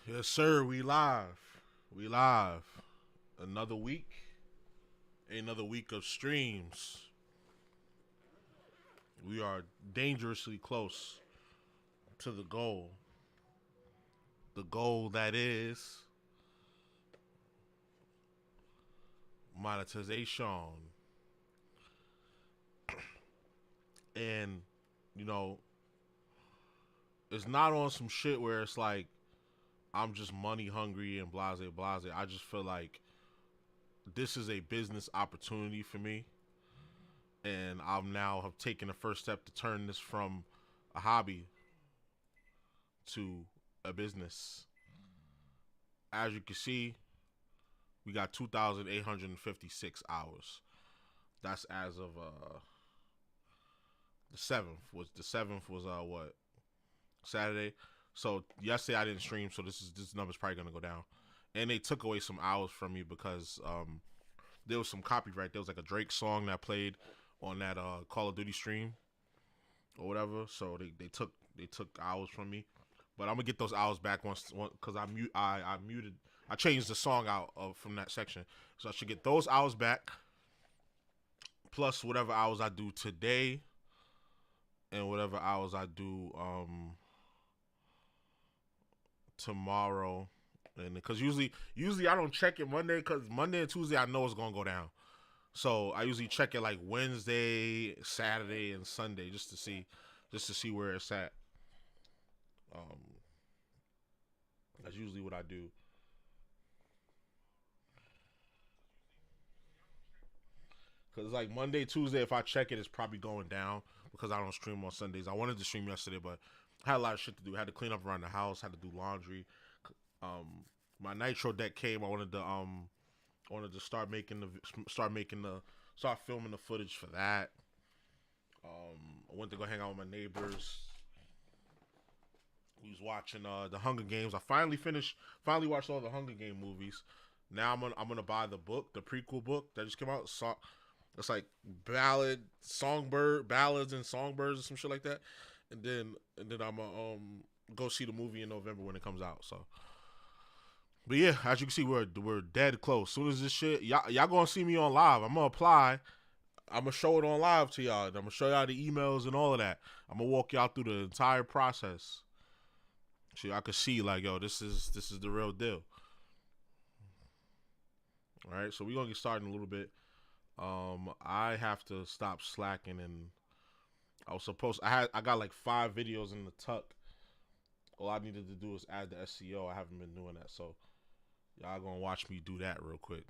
Yes, sir. We live. We live. Another week. Another week of streams. We are dangerously close to the goal. The goal that is monetization. And, you know, it's not on some shit where it's like, I'm just money hungry and blase blase. I just feel like this is a business opportunity for me, and I'm now have taken the first step to turn this from a hobby to a business. As you can see, we got 2,856 hours. That's as of the 7th was what, Saturday. So yesterday I didn't stream, so this number's probably gonna go down. And they took away some hours from me because there was some copyright. There was like a Drake song that played on that Call of Duty stream or whatever. So they took hours from me. But I'm gonna get those hours back once because I changed the song out from that section. So I should get those hours back plus whatever hours I do today and whatever hours I do tomorrow. And because usually I don't check it Monday, because Monday and Tuesday I know it's gonna go down. So I usually check it like Wednesday, Saturday, and Sunday just to see where it's at. That's usually what I do. Cause like Monday, Tuesday, if I check it, it's probably going down because I don't stream on Sundays. I wanted to stream yesterday, but I had a lot of shit to do. I had to clean up around the house, had to do laundry. My Nitro deck came. I wanted to start filming the footage for that. I went to go hang out with my neighbors. We was watching the Hunger Games. I finally watched all the Hunger Game movies. Now I'm gonna buy the book, the prequel book that just came out. It's like ballads and songbirds or some shit like that. And then I'm gonna go see the movie in November when it comes out. So, but yeah, as you can see, we're dead close. As soon as this shit, y'all gonna see me on live. I'm gonna apply. I'm gonna show it on live to y'all. I'm gonna show y'all the emails and all of that. I'm gonna walk y'all through the entire process, so y'all can see like, yo, this is the real deal. All right, so we're gonna get started in a little bit. I have to stop slacking, and I got like 5 videos in the tuck. All I needed to do is add the SEO. I haven't been doing that, so y'all gonna watch me do that real quick.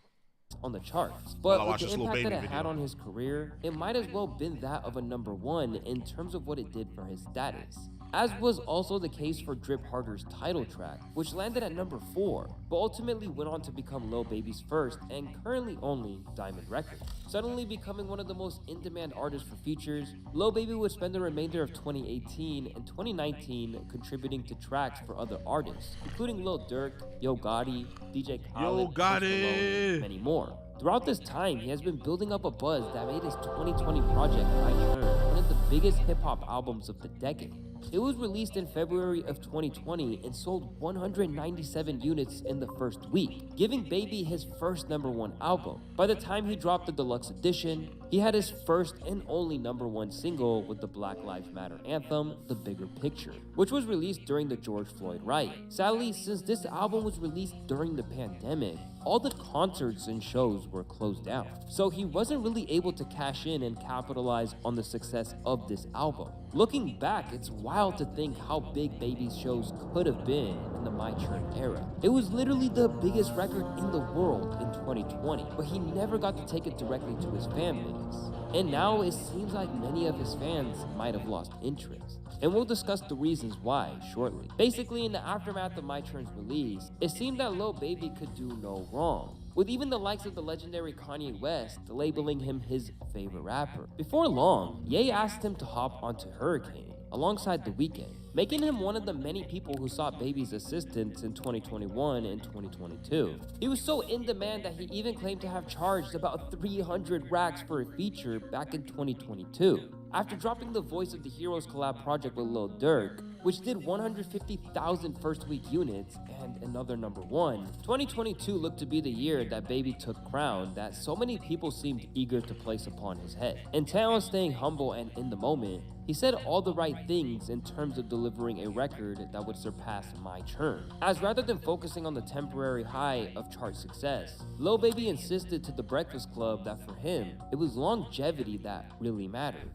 On the charts, but with the impact that it had on his career, it might as well been that of a #1 in terms of what it did for his status. As was also the case for Drip Harder's title track, which landed at #4, but ultimately went on to become Lil Baby's first and currently only Diamond record. Suddenly becoming one of the most in-demand artists for features, Lil Baby would spend the remainder of 2018 and 2019 contributing to tracks for other artists, including Lil Durk, Yo Gotti, DJ Khaled, and many more. Throughout this time, he has been building up a buzz that made his 2020 project, My Turn, one of the biggest hip-hop albums of the decade. It was released in February of 2020 and sold 197 units in the first week, giving Baby his first #1 album. By the time he dropped the deluxe edition, he had his first and only #1 single with the Black Lives Matter anthem, The Bigger Picture, which was released during the George Floyd riot. Sadly, since this album was released during the pandemic, all the concerts and shows were closed down, so he wasn't really able to cash in and capitalize on the success of this album. Looking back, it's wild to think how big Baby's shows could have been in the My Turn era. It was literally the biggest record in the world in 2020, but he never got to take it directly to his fan base. And now it seems like many of his fans might have lost interest. And we'll discuss the reasons why shortly. Basically, in the aftermath of My Turn's release, it seemed that Lil Baby could do no wrong, with even the likes of the legendary Kanye West labeling him his favorite rapper. Before long, Ye asked him to hop onto Hurricane alongside The Weeknd, making him one of the many people who sought Baby's assistance in 2021 and 2022. He was so in demand that he even claimed to have charged about 300 racks for a feature back in 2022. After dropping the Voice of the Heroes collab project with Lil Durk, which did 150,000 first-week units and another #1, 2022 looked to be the year that Baby took crown that so many people seemed eager to place upon his head. Intent on staying humble and in the moment, he said all the right things in terms of delivering a record that would surpass My Churn. As rather than focusing on the temporary high of chart success, Lil Baby insisted to The Breakfast Club that for him, it was longevity that really mattered.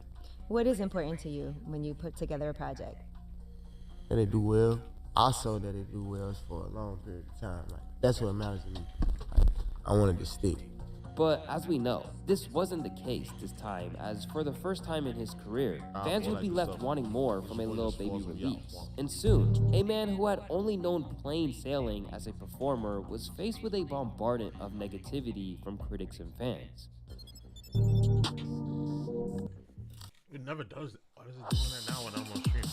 What is important to you when you put together a project? That they do well. Also that they do well for a long period of time. Like, that's what matters to me. Like, I wanted to stick. But as we know, this wasn't the case this time, as for the first time in his career, fans would be left wanting more from a Lil Baby release. And soon, a man who had only known plain sailing as a performer was faced with a bombardment of negativity from critics and fans. It never does it. Why is it doing that now when I'm on stream?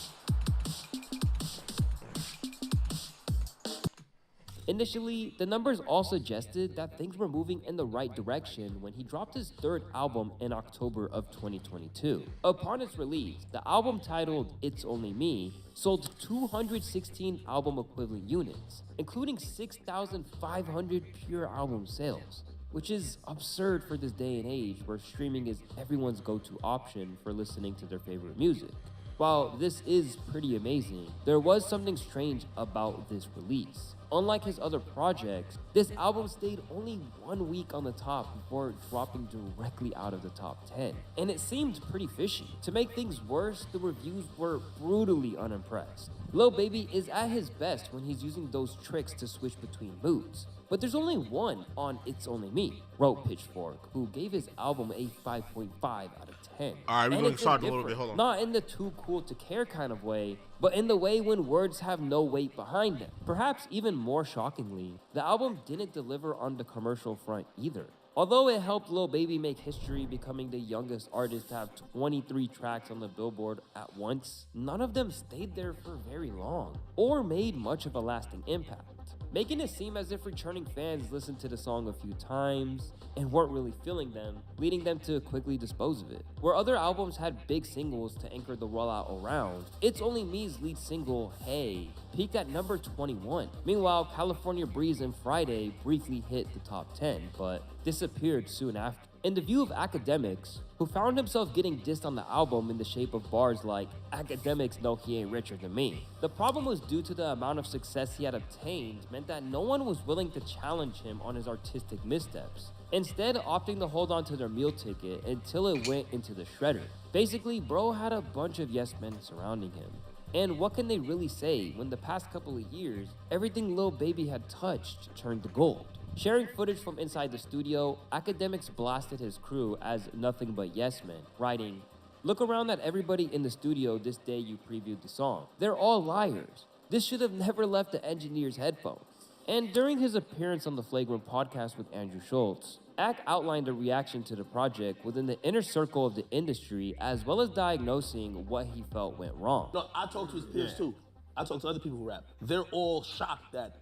Initially, the numbers all suggested that things were moving in the right direction when he dropped his third album in October of 2022. Upon its release, the album titled It's Only Me sold 216 album equivalent units, including 6,500 pure album sales, which is absurd for this day and age where streaming is everyone's go-to option for listening to their favorite music. While this is pretty amazing, there was something strange about this release. Unlike his other projects, this album stayed only 1 week on the top before dropping directly out of the top 10. And it seemed pretty fishy. To make things worse, the reviews were brutally unimpressed. Lil Baby is at his best when he's using those tricks to switch between moods. But there's only one on It's Only Me, wrote Pitchfork, who gave his album a 5.5 out of 10. Alright, we're going to start a little bit, hold on. Not in the too cool to care kind of way, but in the way when words have no weight behind them. Perhaps even more shockingly, the album didn't deliver on the commercial front either. Although it helped Lil Baby make history becoming the youngest artist to have 23 tracks on the Billboard at once, none of them stayed there for very long, or made much of a lasting impact, making it seem as if returning fans listened to the song a few times and weren't really feeling them, leading them to quickly dispose of it. Where other albums had big singles to anchor the rollout around, It's Only Me's lead single, Hey, peaked at number 21. Meanwhile, California Breeze and Friday briefly hit the top 10, but disappeared soon after. In the view of academics, who found himself getting dissed on the album in the shape of bars like, academics know he ain't richer than me. The problem was due to the amount of success he had obtained meant that no one was willing to challenge him on his artistic missteps, instead opting to hold on to their meal ticket until it went into the shredder. Basically, bro had a bunch of yes men surrounding him. And what can they really say when the past couple of years, everything Lil Baby had touched turned to gold? Sharing footage from inside the studio, academics blasted his crew as nothing but yes men, writing, "Look around at everybody in the studio this day you previewed the song. They're all liars. This should have never left the engineer's headphones." And during his appearance on the Flagrant podcast with Andrew Schultz, Ak outlined a reaction to the project within the inner circle of the industry, as well as diagnosing what he felt went wrong. No, I talked to his peers too. I talked to other people who rap. They're all shocked that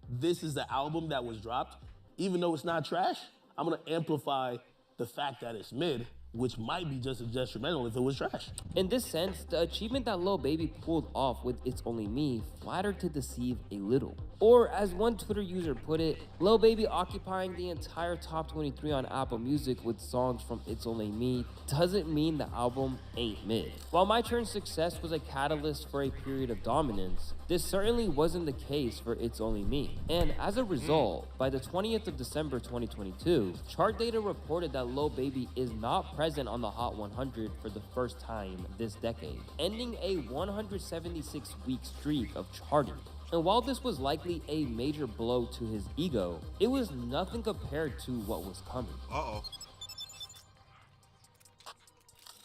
this is the album that was dropped. Even though it's not trash, I'm gonna amplify the fact that it's mid, which might be just as detrimental if it was trash. In this sense, the achievement that Lil Baby pulled off with It's Only Me flattered to deceive a little. Or as one Twitter user put it, Lil Baby occupying the entire top 23 on Apple Music with songs from It's Only Me doesn't mean the album ain't mid. While My Churn's success was a catalyst for a period of dominance, this certainly wasn't the case for It's Only Me. And as a result, by the 20th of December 2022, chart data reported that Lil Baby is not present on the Hot 100 for the first time this decade, ending a 176-week streak of charting. And while this was likely a major blow to his ego, it was nothing compared to what was coming.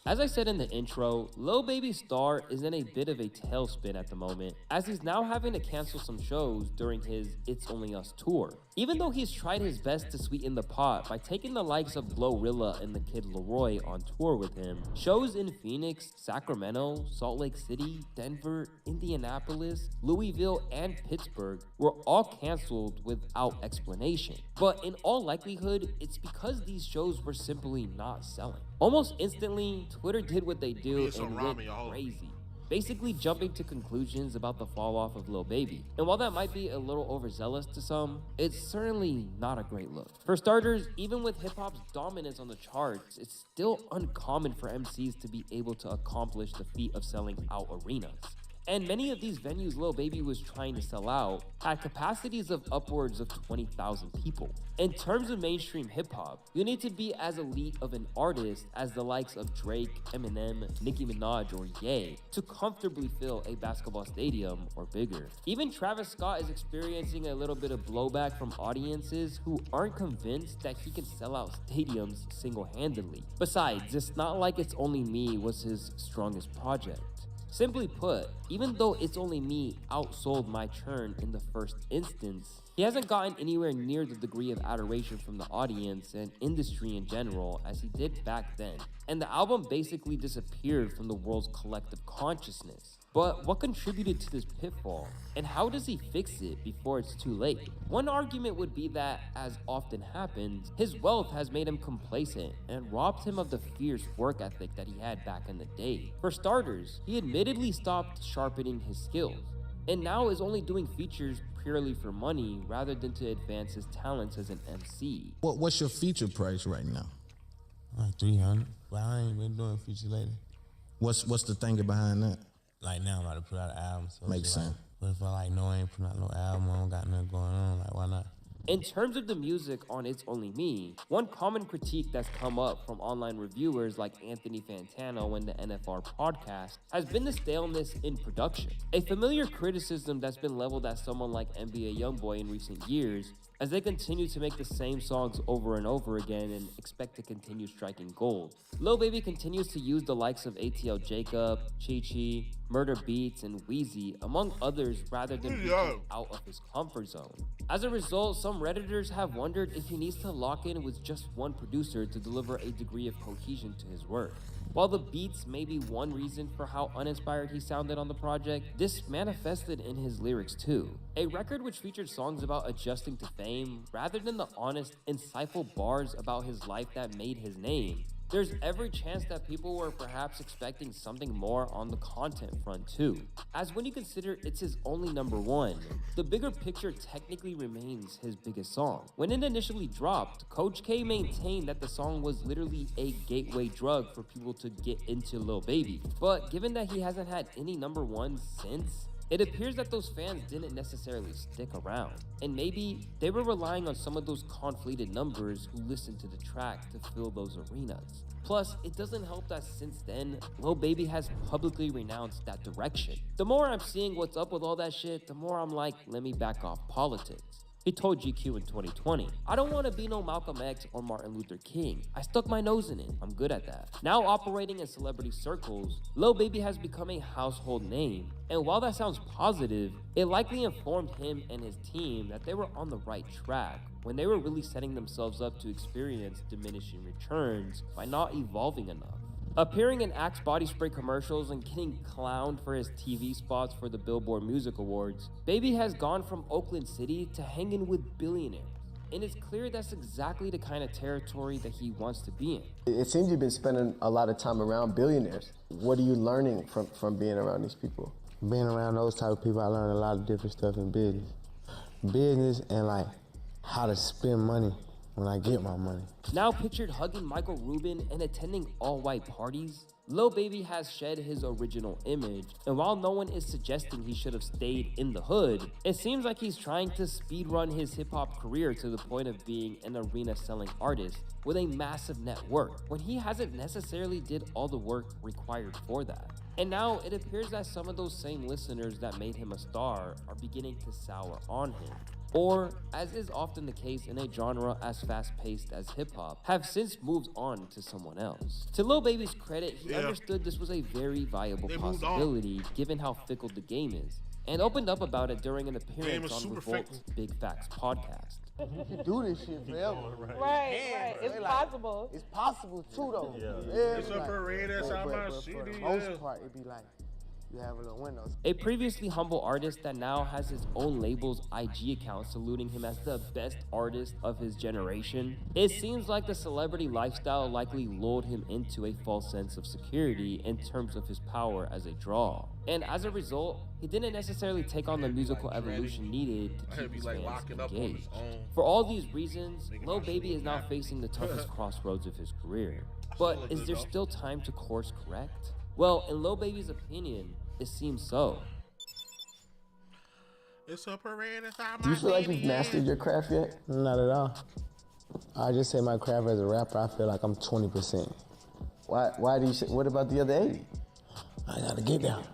As I said in the intro, Lil Baby's star is in a bit of a tailspin at the moment, as he's now having to cancel some shows during his It's Only Us tour. Even though he's tried his best to sweeten the pot by taking the likes of Glorilla and the Kid Leroy on tour with him, shows in Phoenix, Sacramento, Salt Lake City, Denver, Indianapolis, Louisville, and Pittsburgh were all canceled without explanation. But in all likelihood, it's because these shows were simply not selling. Almost instantly, Twitter did what they do Need some and went ramen, y'all. crazy, basically jumping to conclusions about the fall off of Lil Baby. And while that might be a little overzealous to some, it's certainly not a great look. For starters, even with hip-hop's dominance on the charts, it's still uncommon for MCs to be able to accomplish the feat of selling out arenas. And many of these venues Lil Baby was trying to sell out had capacities of upwards of 20,000 people. In terms of mainstream hip-hop, you need to be as elite of an artist as the likes of Drake, Eminem, Nicki Minaj, or Ye to comfortably fill a basketball stadium or bigger. Even Travis Scott is experiencing a little bit of blowback from audiences who aren't convinced that he can sell out stadiums single-handedly. Besides, it's not like It's Only Me was his strongest project. Simply put, even though It's Only Me outsold My Turn in the first instance, he hasn't gotten anywhere near the degree of adoration from the audience and industry in general as he did back then, and the album basically disappeared from the world's collective consciousness. But what contributed to this pitfall, and how does he fix it before it's too late? One argument would be that, as often happens, his wealth has made him complacent and robbed him of the fierce work ethic that he had back in the day. For starters, he admittedly stopped sharpening his skills, and now is only doing features purely for money rather than to advance his talents as an MC. What's your feature price right now? Like 300, but I ain't been doing features lately. What's the thinking behind that? Like now I'm about to put out an album, so Makes it's sense. Like, but if I know I ain't putting out no album, I don't got nothing going on, like why not? In terms of the music on It's Only Me, one common critique that's come up from online reviewers like Anthony Fantano and the NFR podcast has been the staleness in production. A familiar criticism that's been leveled at someone like NBA Youngboy in recent years, as they continue to make the same songs over and over again and expect to continue striking gold. Lil Baby continues to use the likes of ATL Jacob, Chi Chi, Murder Beats, and Wheezy, among others, rather than reaching out of his comfort zone. As a result, some Redditors have wondered if he needs to lock in with just one producer to deliver a degree of cohesion to his work. While the beats may be one reason for how uninspired he sounded on the project, this manifested in his lyrics too. A record which featured songs about adjusting to fame, rather than the honest, insightful bars about his life that made his name. There's every chance that people were perhaps expecting something more on the content front too. As when you consider it's his only #1, the bigger picture technically remains his biggest song. When it initially dropped, Coach K maintained that the song was literally a gateway drug for people to get into Lil Baby. But given that he hasn't had any #1s since, it appears that those fans didn't necessarily stick around, and maybe they were relying on some of those conflated numbers who listened to the track to fill those arenas. Plus, it doesn't help that since then, Lil Baby has publicly renounced that direction. The more I'm seeing what's up with all that shit, the more I'm like, let me back off politics. He told GQ in 2020, I don't want to be no Malcolm X or Martin Luther King. I stuck my nose in it. I'm good at that. Now operating in celebrity circles, Lil Baby has become a household name. And while that sounds positive, it likely informed him and his team that they were on the right track when they were really setting themselves up to experience diminishing returns by not evolving enough. Appearing in Axe body spray commercials and getting clowned for his TV spots for the Billboard Music Awards, Baby has gone from Oakland City to hanging with billionaires. And it's clear that's exactly the kind of territory that he wants to be in. It seems you've been spending a lot of time around billionaires. What are you learning from being around these people? Being around those type of people, I learned a lot of different stuff in business. Business and like how to spend money when I get my money. Now pictured hugging Michael Rubin and attending all-white parties, Lil Baby has shed his original image, and while no one is suggesting he should have stayed in the hood, it seems like he's trying to speedrun his hip-hop career to the point of being an arena-selling artist with a massive net worth, when he hasn't necessarily did all the work required for that. And now it appears that some of those same listeners that made him a star are beginning to sour on him. Or, as is often the case in a genre as fast-paced as hip-hop, have since moved on to someone else. To Lil Baby's credit, he understood this was a very viable possibility given how fickle the game is, and opened up about it during an appearance on Revolt's Big Facts podcast. You can do this shit forever. Right. It's possible. It's possible too though. It's a parade that's on my city. For the most part, it be like, You have a little window. A previously humble artist that now has his own label's IG account saluting him as the best artist of his generation. It seems like the celebrity lifestyle likely lulled him into a false sense of security in terms of his power as a draw. And as a result, he didn't necessarily take on the musical evolution needed to keep his fans engaged. For all these reasons, Lil Baby is now facing the toughest crossroads of his career. But is there still time to course correct? Well, in Lil Baby's opinion, it seems so. It's a parade inside Do you feel like you've mastered your craft yet? Not at all. I just say my craft as a rapper, I feel like I'm 20%. Why do you say, what about the other 80? I gotta get down.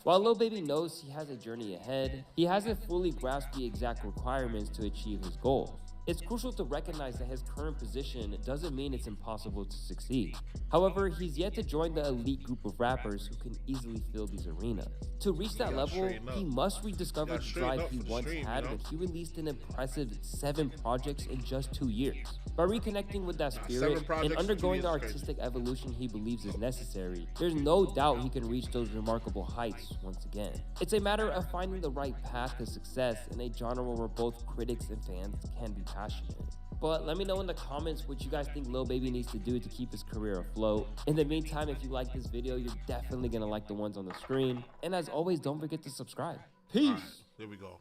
While Lil Baby knows he has a journey ahead, he hasn't fully grasped the exact requirements to achieve his goals. It's crucial to recognize that his current position doesn't mean it's impossible to succeed. However, he's yet to join the elite group of rappers who can easily fill these arenas. To reach that level, he must rediscover the drive he once had when he released an impressive 7 projects in just 2 years. By reconnecting with that spirit and undergoing the artistic evolution he believes is necessary, there's no doubt he can reach those remarkable heights once again. It's a matter of finding the right path to success in a genre where both critics and fans can be passionate. But let me know in the comments what you guys think Lil Baby needs to do to keep his career afloat. In the meantime, if you like this video, you're definitely gonna like the ones on the screen. And as always, don't forget to subscribe. Peace! Right, there we go.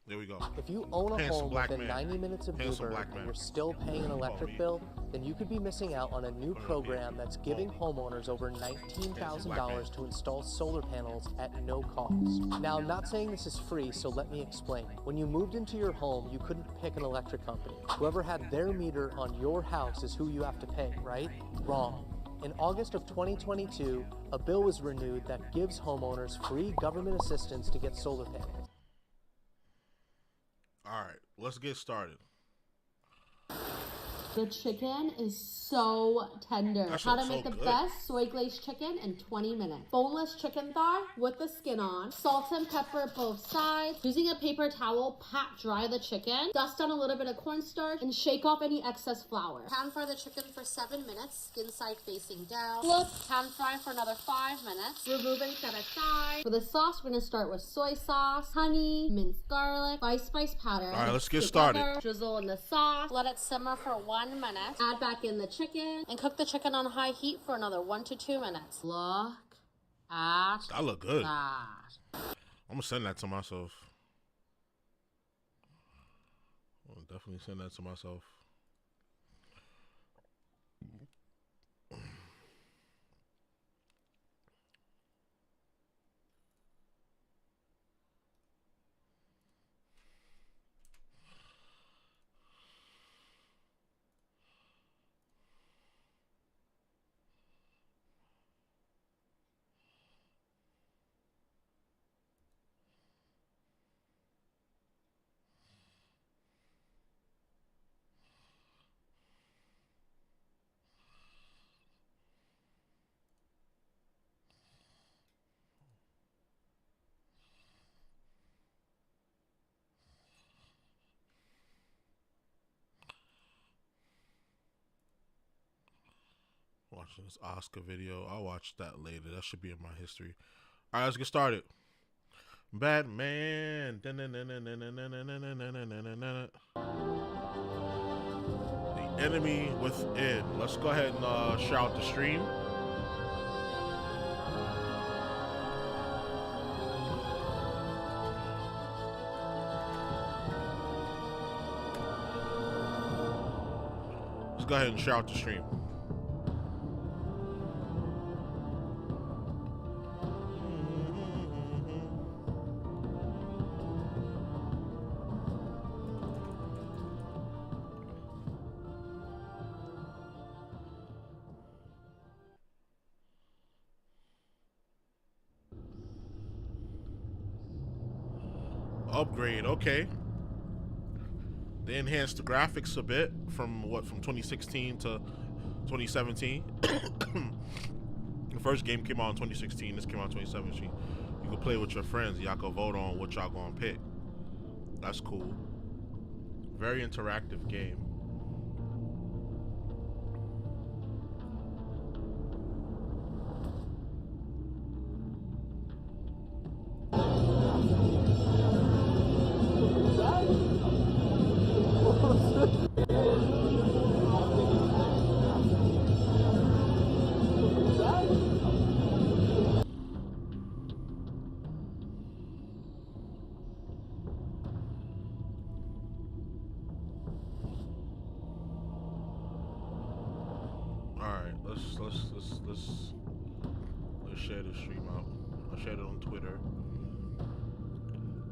There we go. If you own a home within 90 minutes of Uber and you're still paying an electric bill, then you could be missing out on a new program that's giving homeowners over $19,000 to install solar panels at no cost. Now, I'm not saying this is free, so let me explain. When you moved into your home, you couldn't pick an electric company. Whoever had their meter on your house is who you have to pay, right? Wrong. In August of 2022, a bill was renewed that gives homeowners free government assistance to get solar panels. All right, let's get started. The chicken is so tender. How to make the best soy glazed chicken in 20 minutes. Boneless chicken thigh with the skin on. Salt and pepper both sides. Using a paper towel, pat dry the chicken. Dust on a little bit of cornstarch and shake off any excess flour. Pan fry the chicken for 7 minutes, skin side facing down. Flip, pan fry for another 5 minutes. Remove and set aside. For the sauce, we're gonna start with soy sauce, honey, minced garlic, spice powder. All right, let's get started. Drizzle in the sauce. Let it simmer for 1 minute. Add back in the chicken and cook the chicken on high heat for another 1 to 2 minutes. Look at that. Look good. That. I'm gonna send that to myself. I'll definitely send that to myself. Watching this Oscar video. I'll watch that later. That should be in my history. All right, let's get started. Batman. The enemy within. Let's go ahead and share out the stream. Let's go ahead and share out the stream. Upgrade, okay. They enhanced the graphics a bit from 2016 to 2017. The first game came out in 2016, this came out in 2017. You can play with your friends, y'all can vote on what y'all gonna pick. That's cool. Very interactive game. share the stream out. I shared it on Twitter.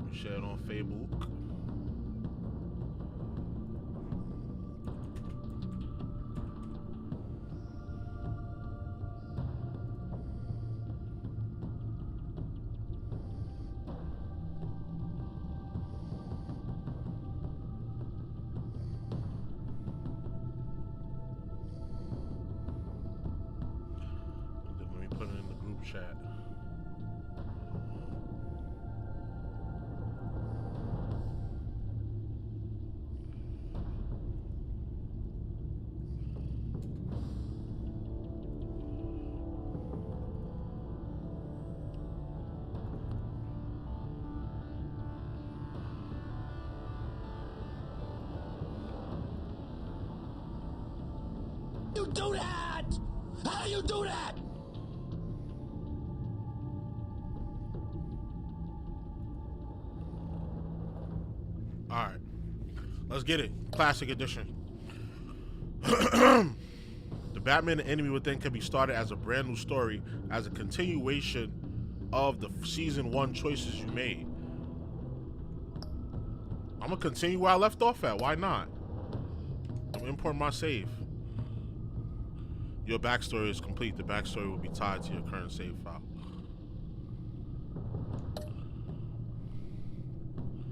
We shared it on Facebook. Chat. You do that? How do you do that? Alright, let's get it. Classic edition. The Batman Enemy Within can be started as a brand new story, as a continuation of the season 1 choices you made. I'm gonna continue where I left off at. Why not? I'm importing my save. Your backstory is complete. The backstory will be tied to your current save file.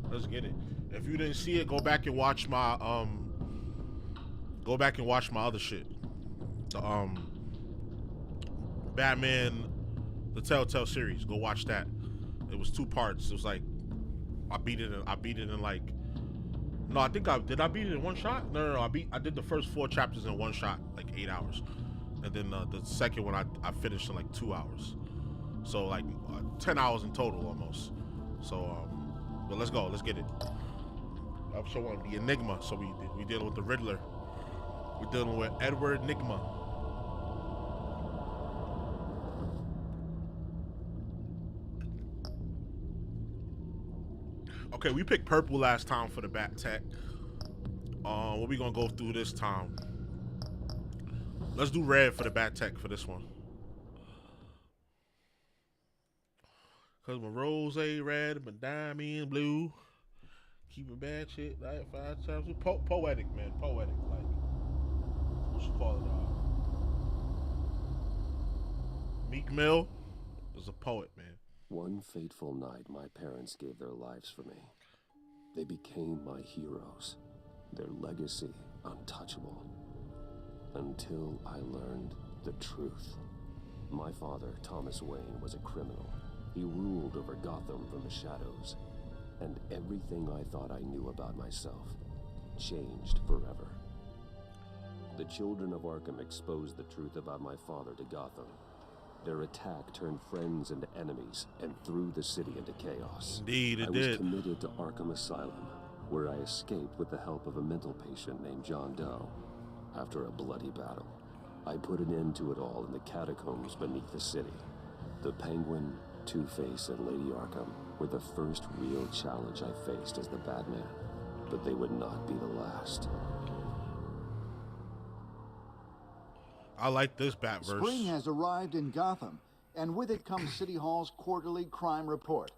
Let's get it. If you didn't see it, go back and watch my other shit. The Batman, the Telltale series. Go watch that. It was 2 parts. It was like I beat it in like, no, I think did I beat it in 1 shot? No, I did the first 4 chapters in 1 shot, like 8 hours. And then the second one I finished in like 2 hours. So like 10 hours in total almost. So but let's go. Let's get it. Episode 1, the Enigma. So we dealing with the Riddler. We're dealing with Edward Nygma. Okay, we picked purple last time for the Bat Tech. What we gonna go through this time? Let's do red for the Bat Tech for this one. Cause my rose red, my diamond blue. Keep it bad shit like 5 times. Poetic, man. Poetic. Like, what you call it? Meek Mill is a poet, man. One fateful night, my parents gave their lives for me. They became my heroes. Their legacy untouchable. Until I learned the truth. My father, Thomas Wayne, was a criminal. He ruled over Gotham from the shadows. And everything I thought I knew about myself changed forever. The children of Arkham exposed the truth about my father to Gotham. Their attack turned friends into enemies and threw the city into chaos. Indeed, it did. I was committed to Arkham Asylum, where I escaped with the help of a mental patient named John Doe. After a bloody battle, I put an end to it all in the catacombs beneath the city. The Penguin, Two-Face, and Lady Arkham were the first real challenge I faced as the Batman, but they would not be the last. I like this Bat verse. Spring has arrived in Gotham, and with it comes City Hall's quarterly crime report.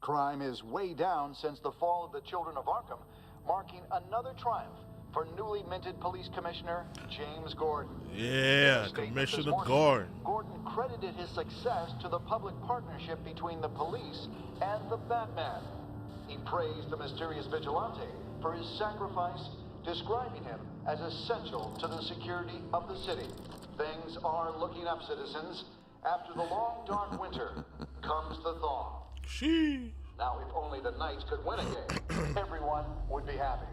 Crime is way down since the fall of the Children of Arkham, marking another triumph for newly minted Police Commissioner James Gordon. Yeah, Commissioner Gordon. Gordon credited his success to the public partnership between the police and the Batman. He praised the mysterious vigilante for his sacrifice, describing him as essential to the security of the city. Things are looking up, citizens. After the long, dark winter comes the thaw. Now, if only the Knights could win a game, everyone would be happy.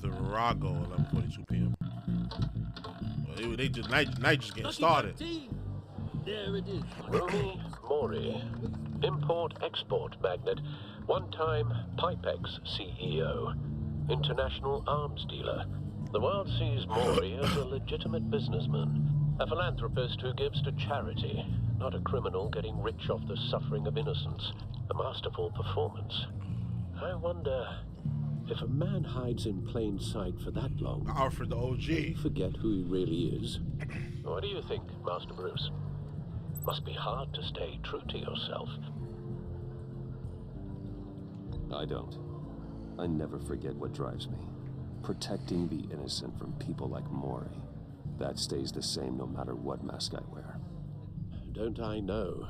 Virago, 11:42 p.m. Well, they just night just getting started. There it is. Romy Mori, import-export magnate, one-time Pipex CEO, international arms dealer. The world sees Mori as a legitimate businessman, a philanthropist who gives to charity, not a criminal getting rich off the suffering of innocence. A masterful performance. I wonder, If a man hides in plain sight for that long, Alfred the OG, you forget who he really is. What do you think, Master Bruce? Must be hard to stay true to yourself. I don't. I never forget what drives me. Protecting the innocent from people like Mori. That stays the same no matter what mask I wear. Don't I know?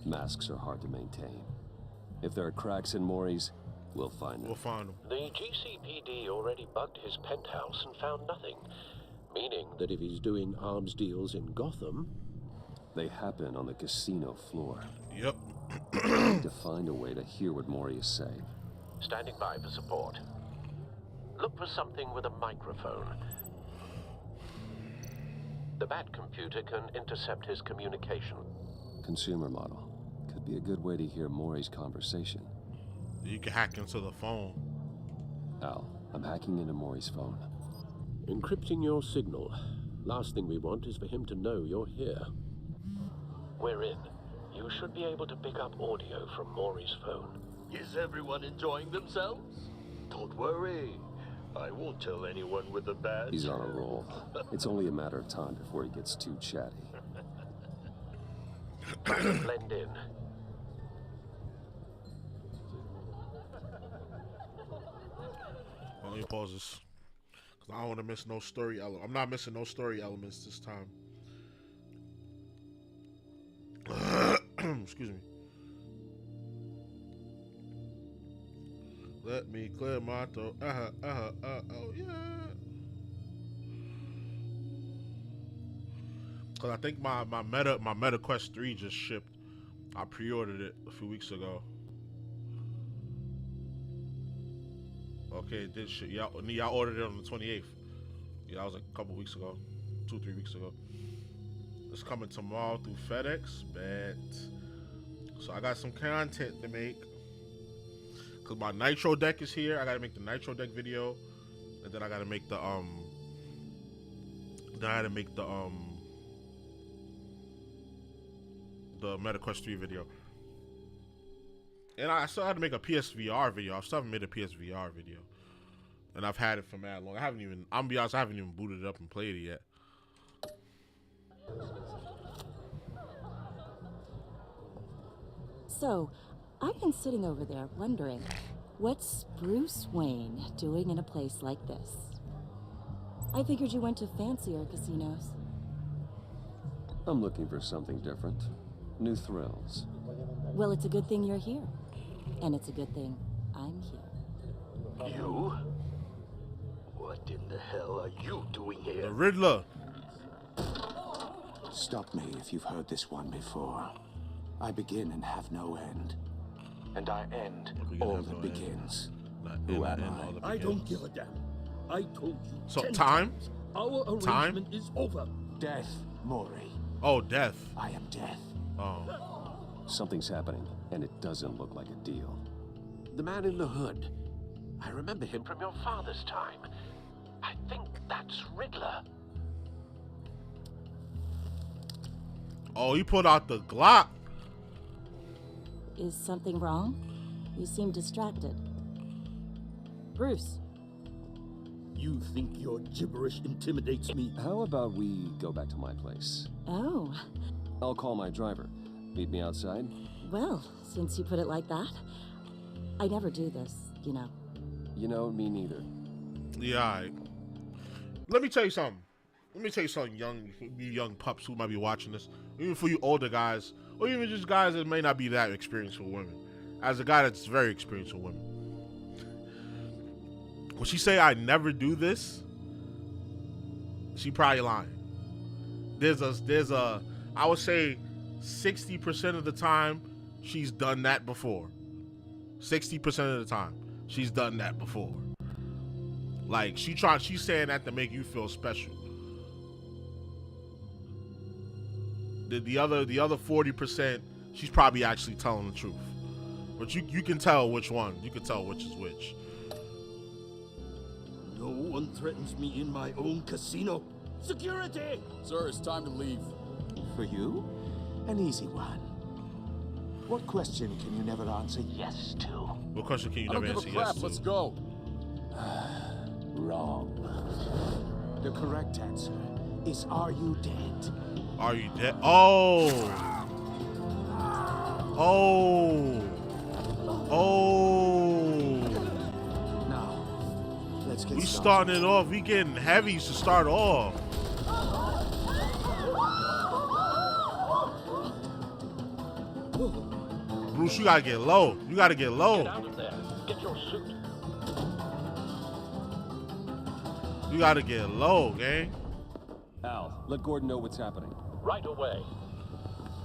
Masks are hard to maintain. If there are cracks in Mori's, we'll find them. We'll find them. The GCPD already bugged his penthouse and found nothing. Meaning that if he's doing arms deals in Gotham... They happen on the casino floor. Yep. I need to find a way to hear what Mori is saying. Standing by for support. Look for something with a microphone. The Bat computer can intercept his communication. Consumer model. Could be a good way to hear Mori's conversation. You can hack into the phone. Al, I'm hacking into Mori's phone. Encrypting your signal. Last thing we want is for him to know you're here. We're in. You should be able to pick up audio from Mori's phone. Is everyone enjoying themselves? Don't worry. I won't tell anyone with a badge. He's on a roll. It's only a matter of time before he gets too chatty. Blend in. Let me pause this. Because I don't want to miss no story element. I'm not missing no story elements this time. Excuse me. Let me clear my throat. Oh yeah. Cause I think my Meta Quest 3 just shipped. I pre-ordered it a few weeks ago. Okay, it did ship. Y'all ordered it on the 28th. Yeah, that was like a couple weeks ago, 2-3 weeks ago. It's coming tomorrow through FedEx. Bet. So I got some content to make. Cause my Nitro deck is here. I gotta make the Nitro deck video, and then I gotta make the MetaQuest 3 video. And I still had to make a PSVR video. I still haven't made a PSVR video, and I've had it for mad long. I'm gonna be honest, I haven't even booted it up and played it yet. So, I've been sitting over there wondering, what's Bruce Wayne doing in a place like this? I figured you went to fancier casinos. I'm looking for something different. New thrills. Well, it's a good thing you're here. And it's a good thing I'm here. You? What in the hell are you doing here? The Riddler. Stop me if you've heard this one before. I begin and have no end. And I end all that begins. Who am I? I don't give a damn. I told you. So time? Times. Our arrangement is over. Death, Mori. Oh, death. I am death. Oh. Something's happening, and it doesn't look like a deal. The man in the hood. I remember him from your father's time. I think that's Riddler. Oh, he pulled out the Glock. Is something wrong? You seem distracted. Bruce. You think your gibberish intimidates me? How about we go back to my place? Oh. I'll call my driver. Meet me outside? Well, since you put it like that, I never do this, you know. You know, me neither. Yeah, all right. Let me tell you something. Young pups who might be watching this. Even for you older guys, or even just guys that may not be that experienced with women. As a guy that's very experienced with women. When she say I never do this, she probably lying. There's a I would say 60% of the time she's done that before. 60% of the time she's done that before. Like she's saying that to make you feel special. The other 40%, she's probably actually telling the truth. But you can tell which one. You can tell which is which. No one threatens me in my own casino. Security! Sir, it's time to leave. For you? An easy one. What question can you never answer yes to? What question can you never answer yes to? Let's go. Wrong. The correct answer is, are you dead? Are you dead? Oh. Oh. Oh. Now, let's get we started. starting it off. We getting heavy to start off. Bruce, you gotta get low. You gotta get low. Get out of there. Get your suit. You gotta get low, gang. Al, let Gordon know what's happening. Right away.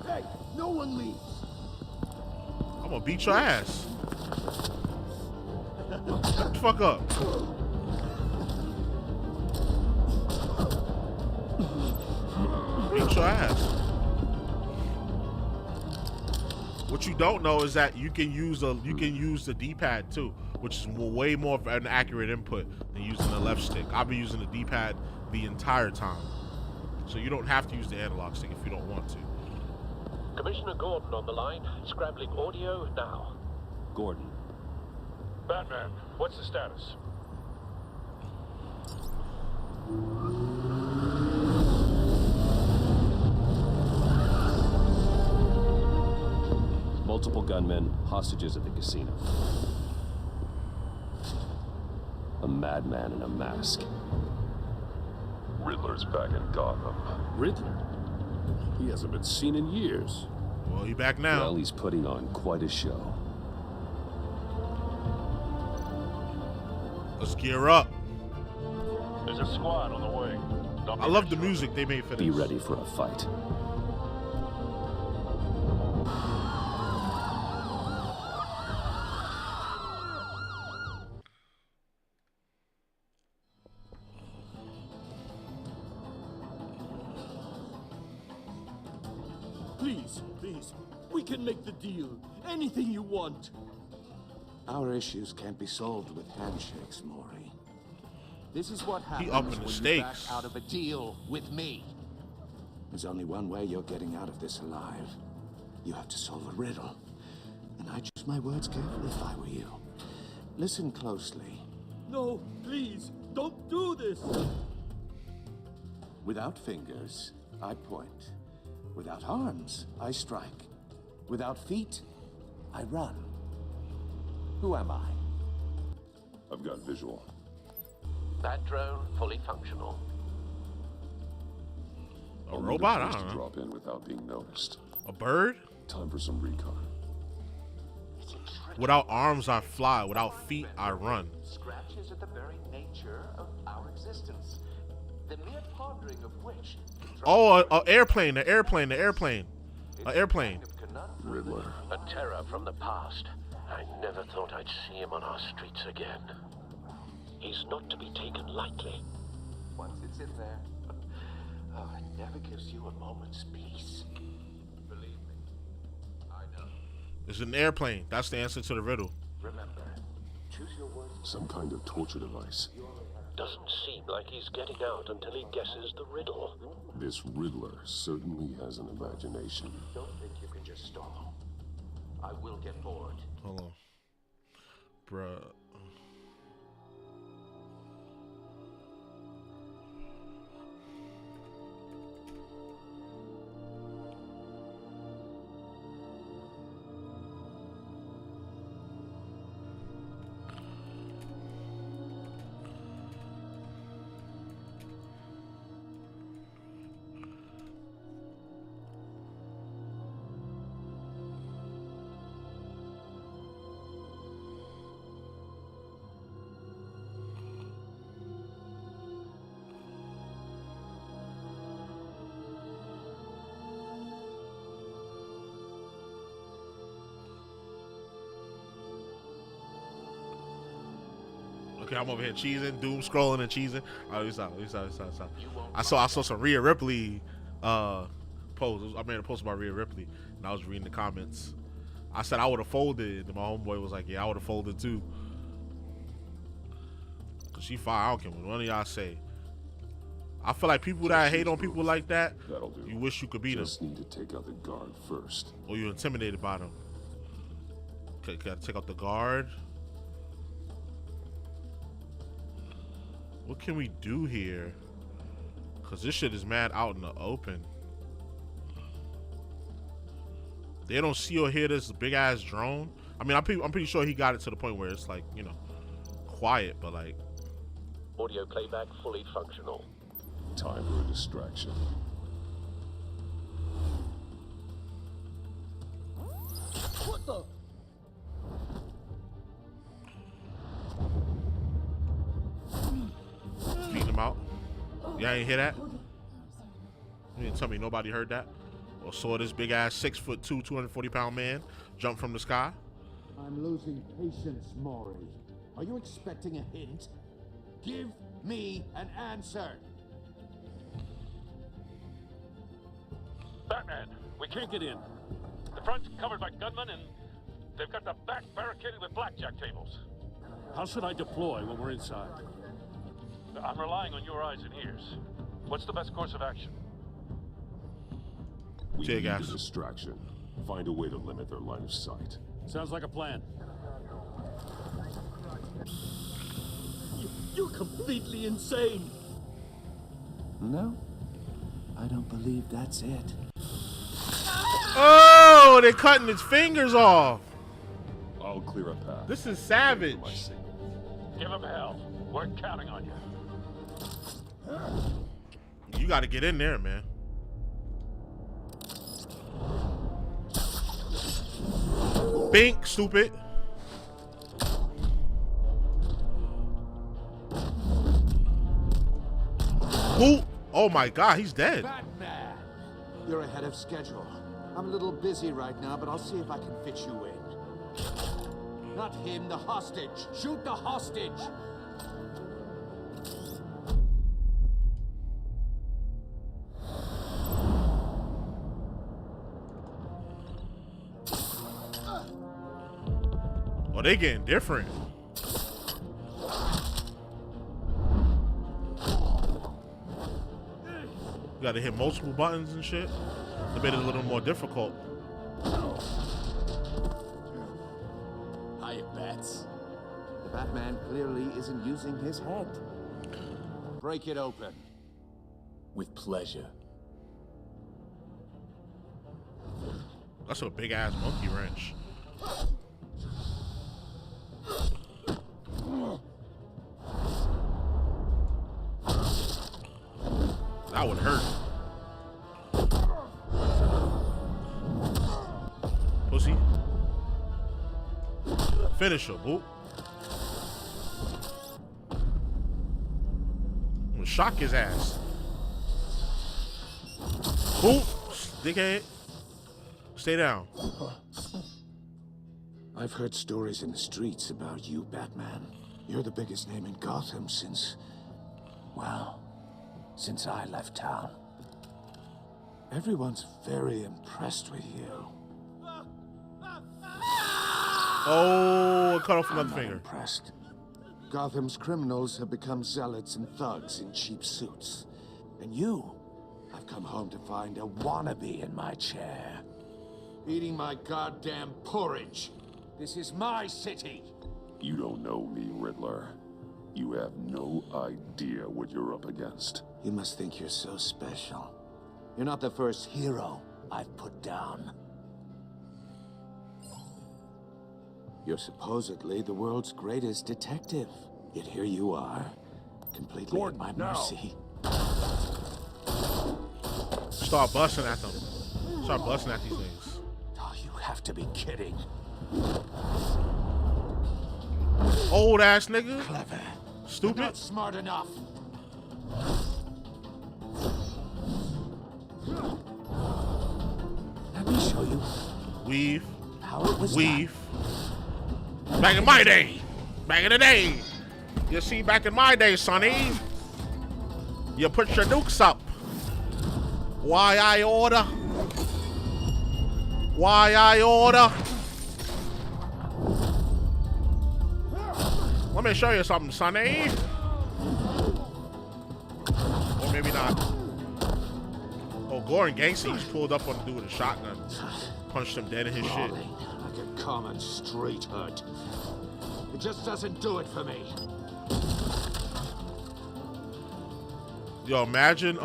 Hey, no one leaves. I'm gonna beat your ass. Shut the fuck up. Beat your ass. What you don't know is that you can use the D-pad too, which is way more of an accurate input than using the left stick. I've been using the D-pad the entire time, so you don't have to use the analog stick if you don't want to. Commissioner Gordon on the line, scrabbling audio now. Gordon. Batman, what's the status? Multiple gunmen, hostages at the casino. A madman in a mask. Riddler's back in Gotham. Riddler? He hasn't been seen in years. Well, he back now. Well, he's putting on quite a show. Let's gear up. There's a squad on the way. I love the music they made for this. Be ready for a fight. Please, please, we can make the deal. Anything you want. Our issues can't be solved with handshakes, Maury. This is what happens when you back out of a deal with me. There's only one way you're getting out of this alive. You have to solve a riddle. And I choose my words carefully if I were you. Listen closely. No, please, don't do this. Without fingers, I point. Without arms, I strike. Without feet, I run. Who am I? I've got visual. That drone fully functional. A robot? I To don't know. drop in without being noticed. A bird? Time for some recon. Without arms, I fly. Without feet, I run. Scratches at the very nature of our existence. The mere pondering of which. Oh, an airplane, an airplane, an airplane. An airplane. Riddler. A terror from the past. I never thought I'd see him on our streets again. He's not to be taken lightly. Once it's in there, it never gives you a moment's peace. Believe me, I know. It's an airplane. That's the answer to the riddle. Remember, choose your words. Some kind of torture device. Doesn't seem like he's getting out until he guesses the riddle. This Riddler certainly has an imagination. Don't think you can just stall. I will get bored. Hold on. Bruh. Okay, I'm over here cheesing, doom scrolling and cheesing. Oh, stop. I saw some Rhea Ripley post. I made a post about Rhea Ripley, and I was reading the comments. I said I would have folded, and my homeboy was like, "Yeah, I would have folded too." Cause she fire. I don't care what one of y'all say. I feel like people that hate on people like that, you wish you could beat them. Just need to take out the guard first. Or you're intimidated by them. Okay, gotta take out the guard. What can we do here? Cause this shit is mad out in the open. They don't see or hear this big ass drone. I mean, I'm pretty sure he got it to the point where it's like, you know, quiet, but like. Audio playback fully functional. Time for a distraction. What the? Feeding him out. Y'all ain't hear that? You didn't tell me nobody heard that? Or saw this big ass 6'2", 240-pound man jump from the sky? I'm losing patience, Maury. Are you expecting a hint? Give me an answer. Batman, we can't get in. The front's covered by gunmen and they've got the back barricaded with blackjack tables. How should I deploy when we're inside? I'm relying on your eyes and ears. What's the best course of action? We need a distraction. Find a way to limit their line of sight. Sounds like a plan. You're completely insane. No, I don't believe that's it. Oh, they're cutting his fingers off. I'll clear a path. This is savage. Give him hell. We're counting on you. You got to get in there, man. Bink, stupid. Who? Oh my God, he's dead. Batman! You're ahead of schedule. I'm a little busy right now, but I'll see if I can fit you in. Not him, the hostage. Shoot the hostage! Oh, they getting different. You gotta hit multiple buttons and shit. They made it a little more difficult. Hiya, Bats. The Batman clearly isn't using his head. Break it open. With pleasure. That's a big ass monkey wrench. That would hurt. Pussy. Finish her, boo. I'm gonna shock his ass. Boo. Dickhead. Stay down. I've heard stories in the streets about you, Batman. You're the biggest name in Gotham since, well, since I left town. Everyone's very impressed with you. Oh, cut off another I'm finger. not impressed. Gotham's criminals have become zealots and thugs in cheap suits. And you, I've come home to find a wannabe in my chair. Eating my goddamn porridge. This is my city. You don't know me, Riddler. You have no idea what you're up against. You must think you're so special. You're not the first hero I've put down. You're supposedly the world's greatest detective. Yet here you are, completely at my mercy. Start busting at them. Start busting at these things. Oh, you have to be kidding. Old ass nigga. Clever. Stupid. Not smart enough. Let me show you. Weave. How it was Weave. Back in my day. Back in the day. You see, back in my day, Sonny. You put your nukes up. Why I order? Why I order? Let me show you something, Sonny. Or maybe not. Oh, Goran Gangster just pulled up on the dude with a shotgun. Punched him dead in his shit. Like a common street hood. It just doesn't do it for me. Yo, imagine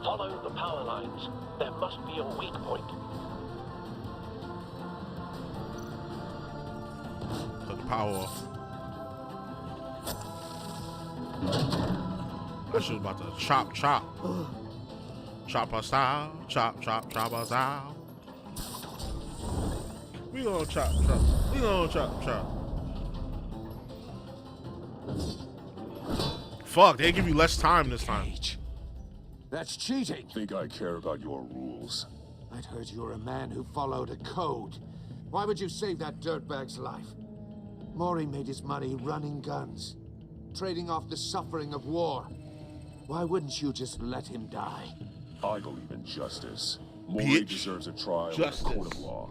Follow the power lines. There must be a weak point. Cut the power off. That shit about to chop. Chop us out. Chop us out. We gonna chop. We gonna chop. Fuck, they give you less time this time. That's cheating. Think I care about your rules? I'd heard you were a man who followed a code. Why would you save that dirtbag's life? Mori made his money running guns, trading off the suffering of war. Why wouldn't you just let him die? I believe in justice. Mori deserves a trial in a court of law.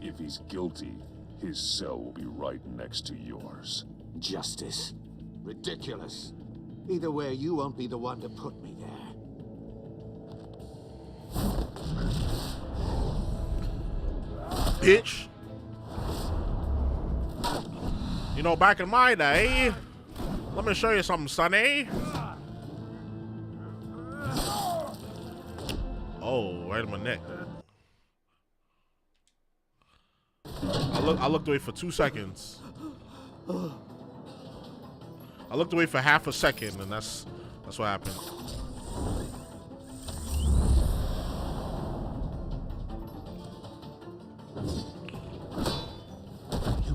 If he's guilty, his cell will be right next to yours. Justice? Ridiculous. Either way, you won't be the one to put me there. Bitch. You know, back in my day, let me show you something, Sonny. Oh, right in my neck. I looked away for 2 seconds. I looked away for half a second, and that's what happened.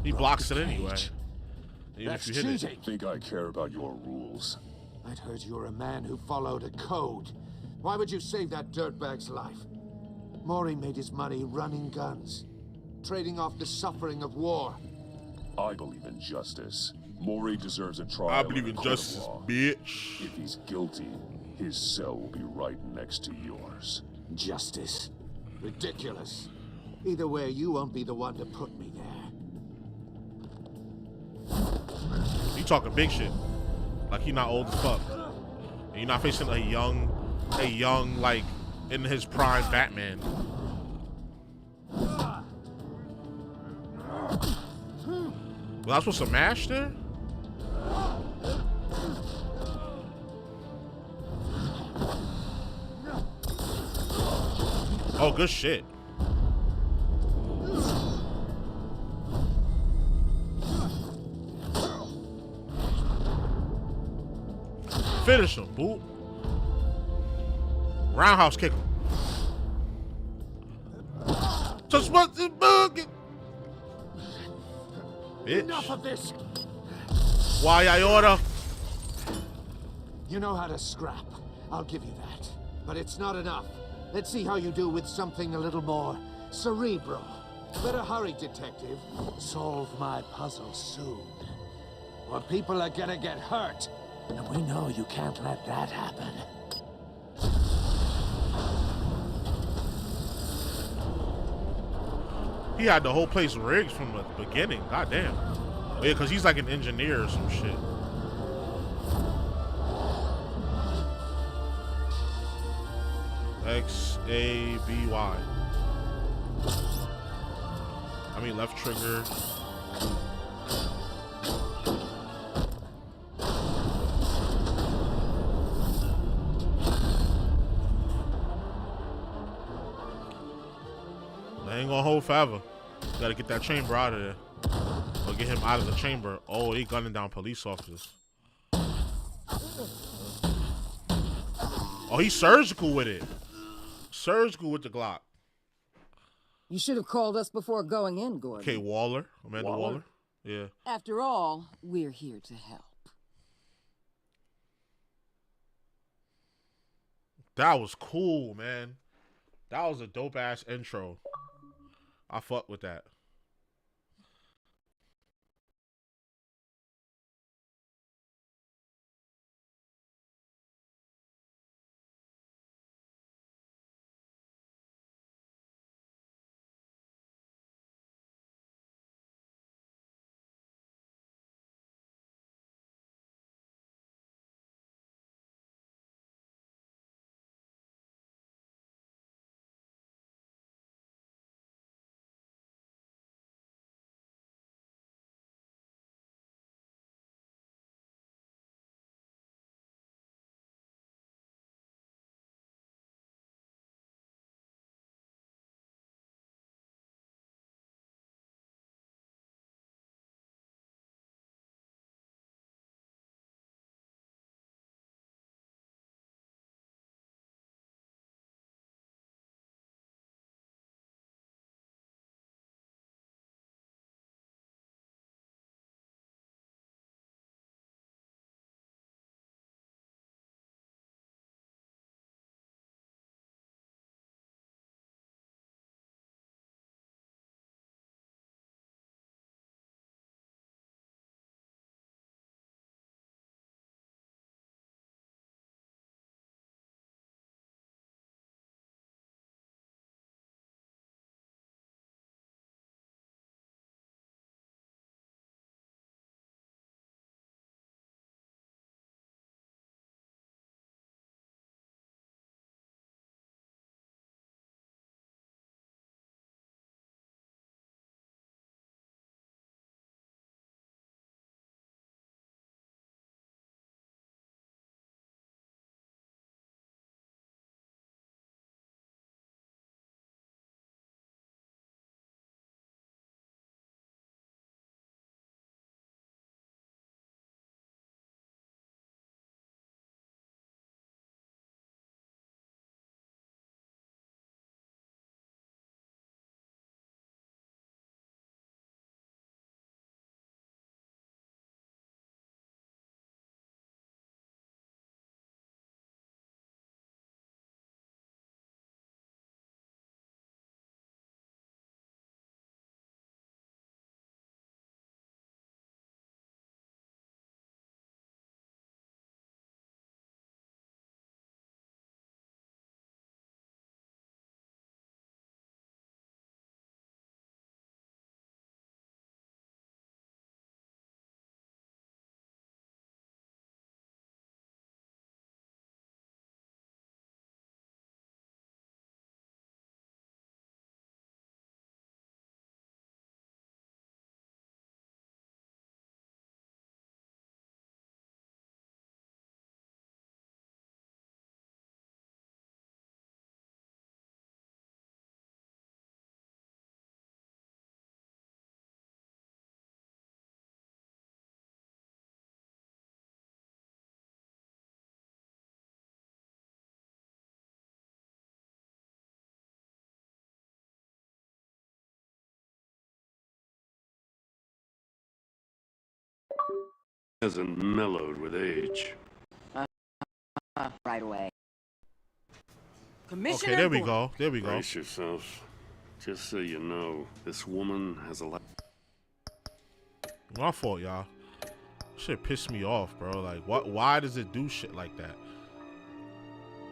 He blocks it anyway. Even if you hit it. Think I care about your rules? I'd heard you were a man who followed a code. Why would you save that dirtbag's life? Mori made his money running guns, trading off the suffering of war. I believe in justice. Mori deserves a trial. I believe in justice, bitch. If he's guilty, his cell will be right next to yours. Justice? Ridiculous. Either way, you won't be the one to put me there. You talking big shit. Like he not old as fuck. And you're not facing a young, like, in his prime Batman. Was I supposed to mash there? Oh, good shit. Finish him, boot. Roundhouse kick him. Just what the bug. Bitch. Enough of this. Why I order? You know how to scrap. I'll give you that. But it's not enough. Let's see how you do with something a little more cerebral. Better hurry, detective. Solve my puzzle soon. Or people are gonna get hurt. And we know you can't let that happen. He had the whole place rigged from the beginning. God damn. Oh, yeah, because he's like an engineer or some shit. X-A-B-Y. I mean left trigger. They ain't gonna hold forever. Gotta get that chamber out of there. Or get him out of the chamber. Oh, he gunning down police officers. Oh, he's surgical with it. Surgical with the Glock. You should have called us before going in, Gordon. Okay, Waller. Amanda Waller. Yeah. After all, we're here to help. That was cool, man. That was a dope-ass intro. I fuck with that. Hasn't mellowed with age. Right away. Okay, there we go. There we go. Brace yourselves. Just so you know, this woman has a lot. My fault, y'all. Shit pissed me off, bro. Like, what? Why does it do shit like that?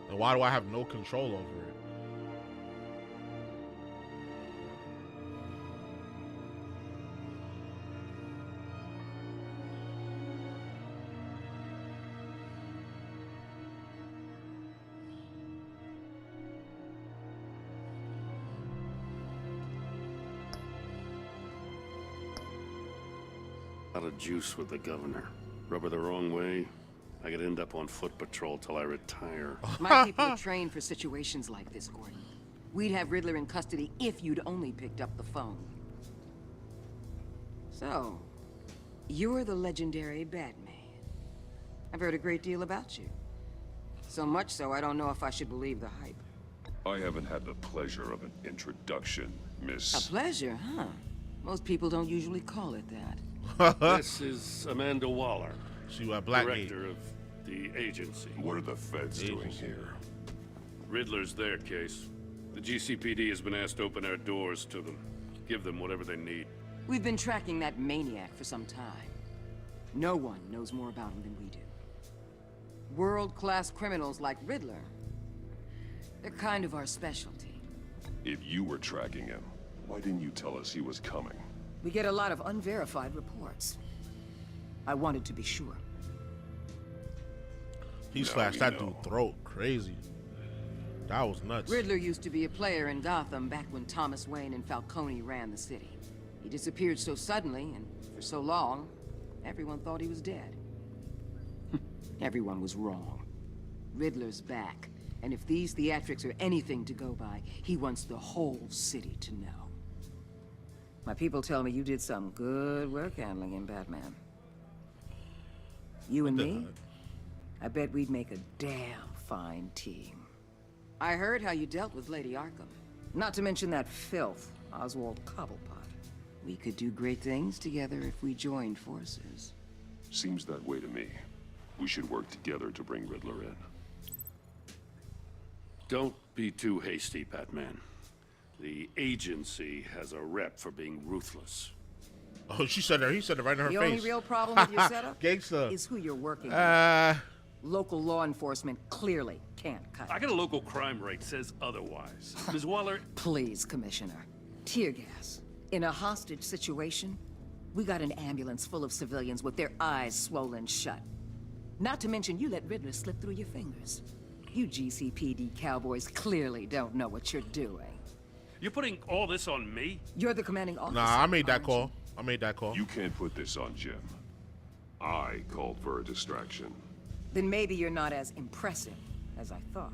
And why do I have no control over it? Out of juice with the governor. Rub her the wrong way, I could end up on foot patrol till I retire. My people are trained for situations like this, Gordon. We'd have Riddler in custody if you'd only picked up the phone. So, you're the legendary Batman. I've heard a great deal about you. So much so, I don't know if I should believe the hype. I haven't had the pleasure of an introduction, Miss... A pleasure, huh? Most people don't usually call it that. This is Amanda Waller, director of the agency. What are the feds doing here? Riddler's their case. The GCPD has been asked to open our doors to them. Give them whatever they need. We've been tracking that maniac for some time. No one knows more about him than we do. World-class criminals like Riddler, they're kind of our specialty. If you were tracking him, why didn't you tell us he was coming? We get a lot of unverified reports. I wanted to be sure. He slashed that dude's throat. Crazy. That was nuts. Riddler used to be a player in Gotham back when Thomas Wayne and Falcone ran the city. He disappeared so suddenly and for so long, everyone thought he was dead. Everyone was wrong. Riddler's back, and if these theatrics are anything to go by, he wants the whole city to know. My people tell me you did some good work handling him, Batman. You and me? I bet we'd make a damn fine team. I heard how you dealt with Lady Arkham. Not to mention that filth, Oswald Cobblepot. We could do great things together if we joined forces. Seems that way to me. We should work together to bring Riddler in. Don't be too hasty, Batman. The agency has a rep for being ruthless. Oh, she said it. He said it right in her face. The only real problem with your setup Gangsta. is who you're working with. Local law enforcement clearly can't cut it. I got a local crime rate says otherwise. Ms. Waller... Please, Commissioner. Tear gas. In a hostage situation, we got an ambulance full of civilians with their eyes swollen shut. Not to mention you let Riddler slip through your fingers. You GCPD cowboys clearly don't know what you're doing. You're putting all this on me? You're the commanding officer. Nah, I made that call. I made that call. You can't put this on Jim. I called for a distraction. Then maybe you're not as impressive as I thought.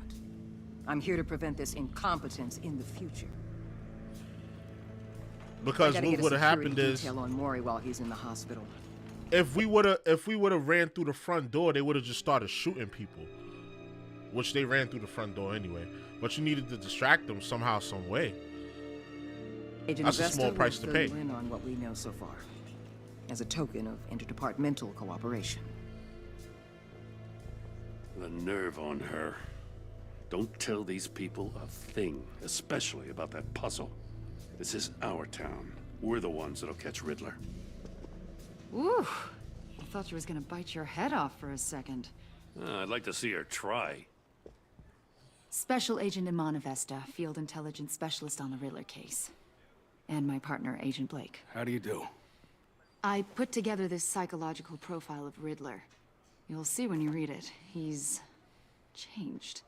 I'm here to prevent this incompetence in the future. Because what would have happened is detail on Maury while he's in the hospital. If we would have ran through the front door, they would have just started shooting people. Which they ran through the front door anyway. But you needed to distract them somehow, some way. Agent That's a Vesta small price to will pay. fill you in on what we know so far, as a token of interdepartmental cooperation. The nerve on her. Don't tell these people a thing, especially about that puzzle. This is our town. We're the ones that'll catch Riddler. Ooh, I thought you was gonna bite your head off for a second. I'd like to see her try. Special Agent Imana Vesta, Field Intelligence Specialist on the Riddler case. And my partner, Agent Blake. How do you do? I put together this psychological profile of Riddler. You'll see when you read it. He's changed.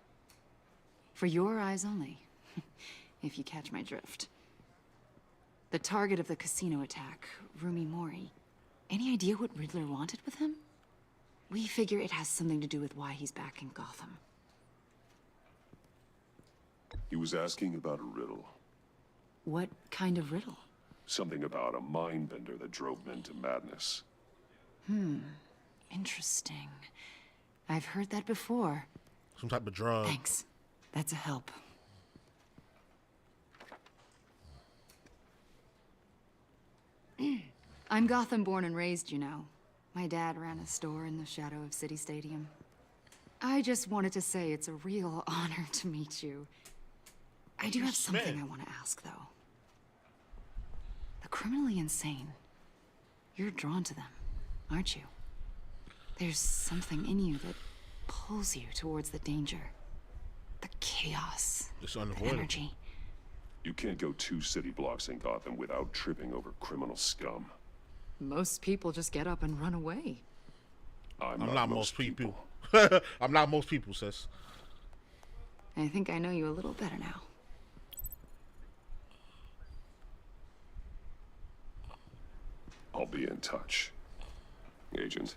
For your eyes only, if you catch my drift. The target of the casino attack, Rumi Mori. Any idea what Riddler wanted with him? We figure it has something to do with why he's back in Gotham. He was asking about a riddle. What kind of riddle? Something about a mind bender that drove men to madness. Interesting. I've heard that before. Some type of drug. Thanks. That's a help. I'm Gotham born and raised, you know. My dad ran a store in the shadow of City Stadium. I just wanted to say it's a real honor to meet you. I do have something I want to ask, though. The criminally insane. You're drawn to them, aren't you? There's something in you that pulls you towards the danger. The chaos. The energy. You can't go 2 city blocks in Gotham without tripping over criminal scum. Most people just get up and run away. I'm not most people. I'm not most people, sis. I think I know you a little better now. I'll be in touch, Agent.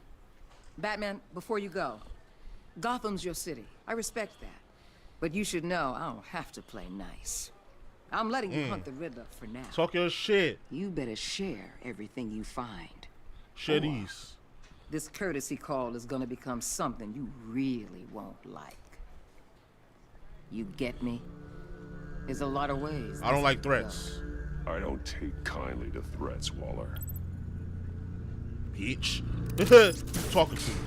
Batman, before you go, Gotham's your city. I respect that. But you should know I don't have to play nice. I'm letting you hunt the Riddler for now. Talk your shit. You better share everything you find. Shitties. This courtesy call is gonna become something you really won't like. You get me? There's a lot of ways. I don't like threats. I don't take kindly to threats, Waller. Bitch. Talking to me.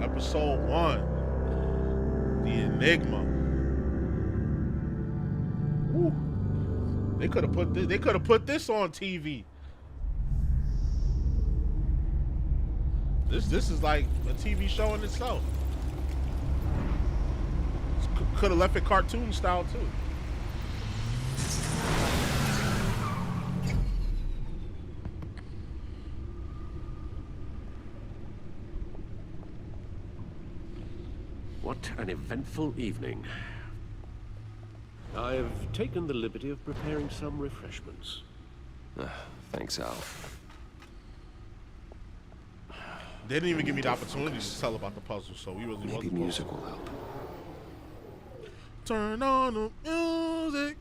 Episode 1. The Enigma. Woo. They could have put this. They could have put this on TV. This is like a TV show in itself. Could have left it cartoon style too. What an eventful evening. I've taken the liberty of preparing some refreshments. Thanks, Al. They didn't even give me the opportunity to tell about the puzzle, so we really Maybe music will help. Turn on the music.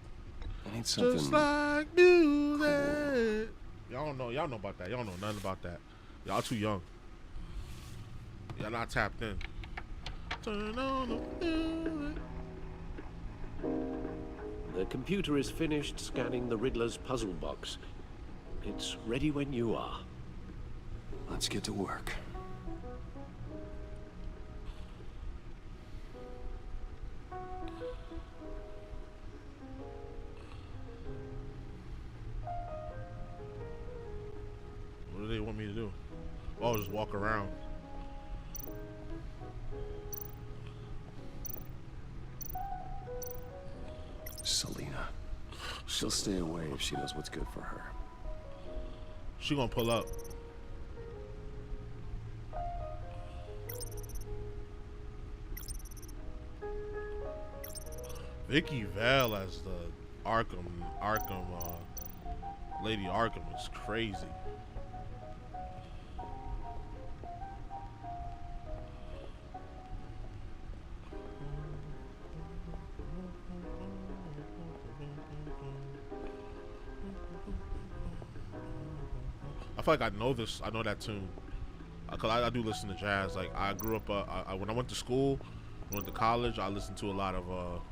I need something just like music. Y'all don't know. Y'all know about that. Y'all know nothing about that. Y'all too young. Y'all not tapped in. Turn on the music. The computer is finished scanning the Riddler's puzzle box. It's ready when you are. Let's get to work. What do they want me to do? Oh, just walk around. Selena. She'll stay away if she knows what's good for her. She gonna pull up. Vicky Vale as the Lady Arkham is crazy. I feel like I know this. I know that tune. Cause I do listen to jazz. Like I grew up. When I went to school, went to college, I listened to a lot of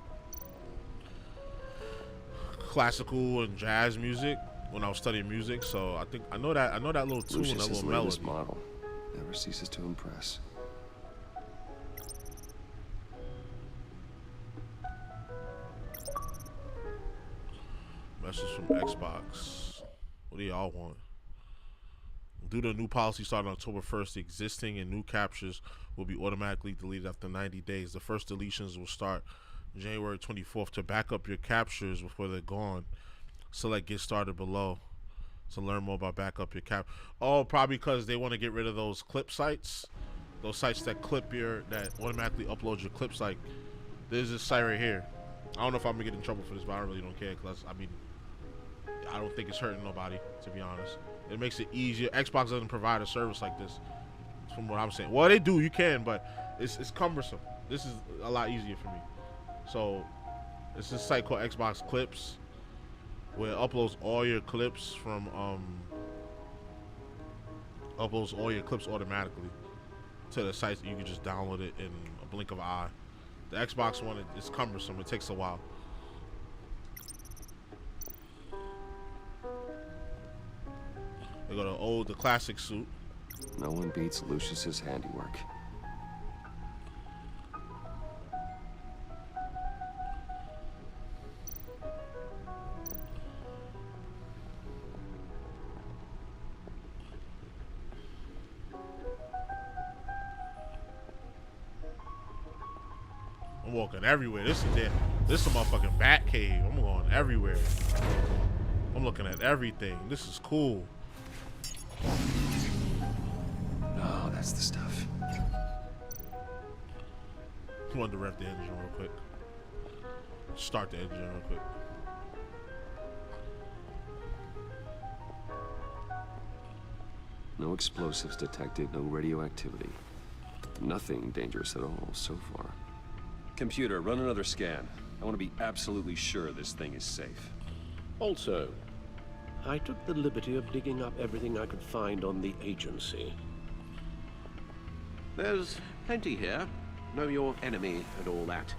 classical and jazz music when I was studying music. So I think I know that little tune, Lucius, that little melody. Model never ceases to impress. Message from Xbox. What do y'all want? Due to a new policy starting October 1st, existing and new captures will be automatically deleted after 90 days. The first deletions will start January 24th. To back up your captures before they're gone, select Get Started below to learn more about back up your cap. Oh, probably because they want to get rid of those clip sites. Those sites that that automatically upload your clips. Like, there's this site right here. I don't know if I'm going to get in trouble for this, but I really don't care. Because, I mean, I don't think it's hurting nobody, to be honest. It makes it easier. Xbox doesn't provide a service like this, from what I'm saying. Well, they do. You can, but it's cumbersome. This is a lot easier for me. So, it's this site called Xbox Clips, where it uploads all your clips from automatically to the sites. You can just download it in a blink of an eye. The Xbox one, it's cumbersome. It takes a while. They go to the classic suit. No one beats Lucius's handiwork. I'm walking everywhere. This is a motherfucking bat cave. I'm going everywhere. I'm looking at everything. This is cool. Oh, that's the stuff. I wanted to rev the engine real quick. Start the engine real quick. No explosives detected, no radioactivity. Nothing dangerous at all so far. Computer, run another scan. I want to be absolutely sure this thing is safe. Also, I took the liberty of digging up everything I could find on the agency. There's plenty here. Know your enemy and all that.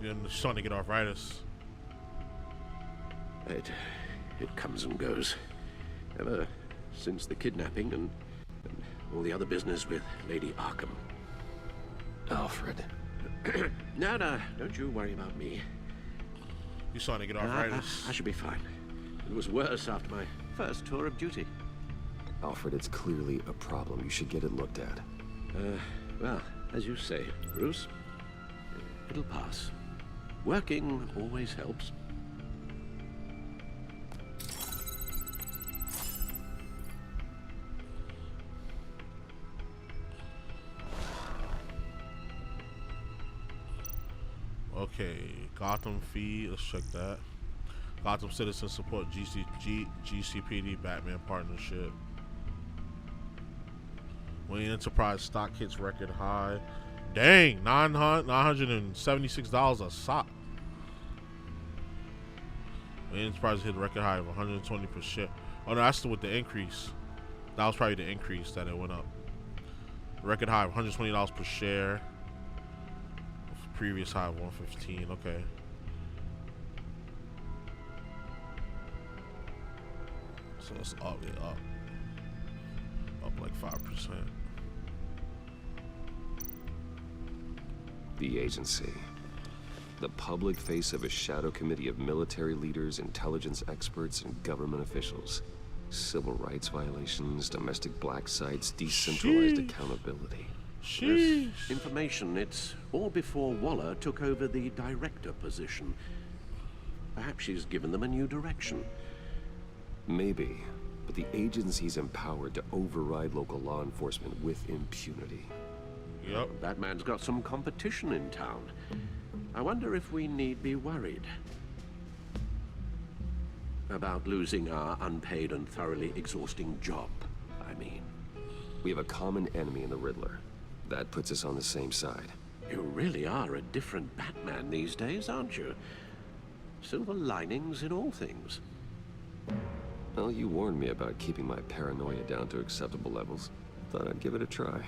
You're starting to get arthritis. It comes and goes. Ever since the kidnapping and all the other business with Lady Arkham. Alfred. No, don't you worry about me. You're starting to get arthritis. I should be fine. It was worse after my first tour of duty. Alfred, it's clearly a problem. You should get it looked at. Well, as you say, Bruce, it'll pass. Working always helps. Okay, Gotham feed. Let's check that. Gotham citizens support GCPD Batman partnership. Wayne Enterprise stock hits record high. Dang, $976 a sock. Wayne Enterprise hit record high of 120 per share. Oh no, that's with the increase. That was probably the increase that it went up. Record high of $120 per share. Previous high of 115. Okay. So it's up, up like 5%. The agency. The public face of a shadow committee of military leaders, intelligence experts, and government officials. Civil rights violations, domestic black sites, decentralized accountability. This information, it's all before Waller took over the director position. Perhaps she's given them a new direction. Maybe, but the agency's empowered to override local law enforcement with impunity. Yep. Batman's got some competition in town. I wonder if we need be worried about losing our unpaid and thoroughly exhausting job, I mean. We have a common enemy in the Riddler. That puts us on the same side. You really are a different Batman these days, aren't you? Silver linings in all things. Well, you warned me about keeping my paranoia down to acceptable levels. Thought I'd give it a try.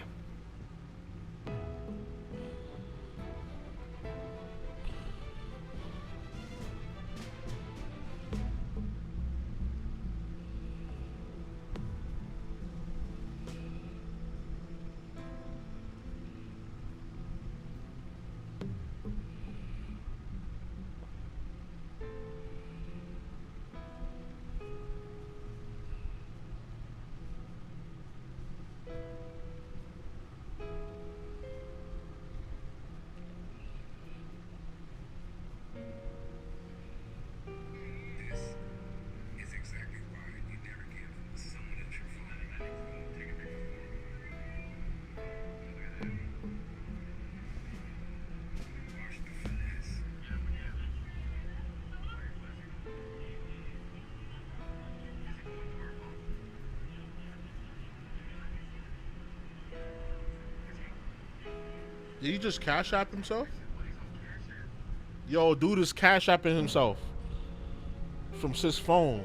Did he just cash app himself? Yo, dude is cash apping himself from his phone.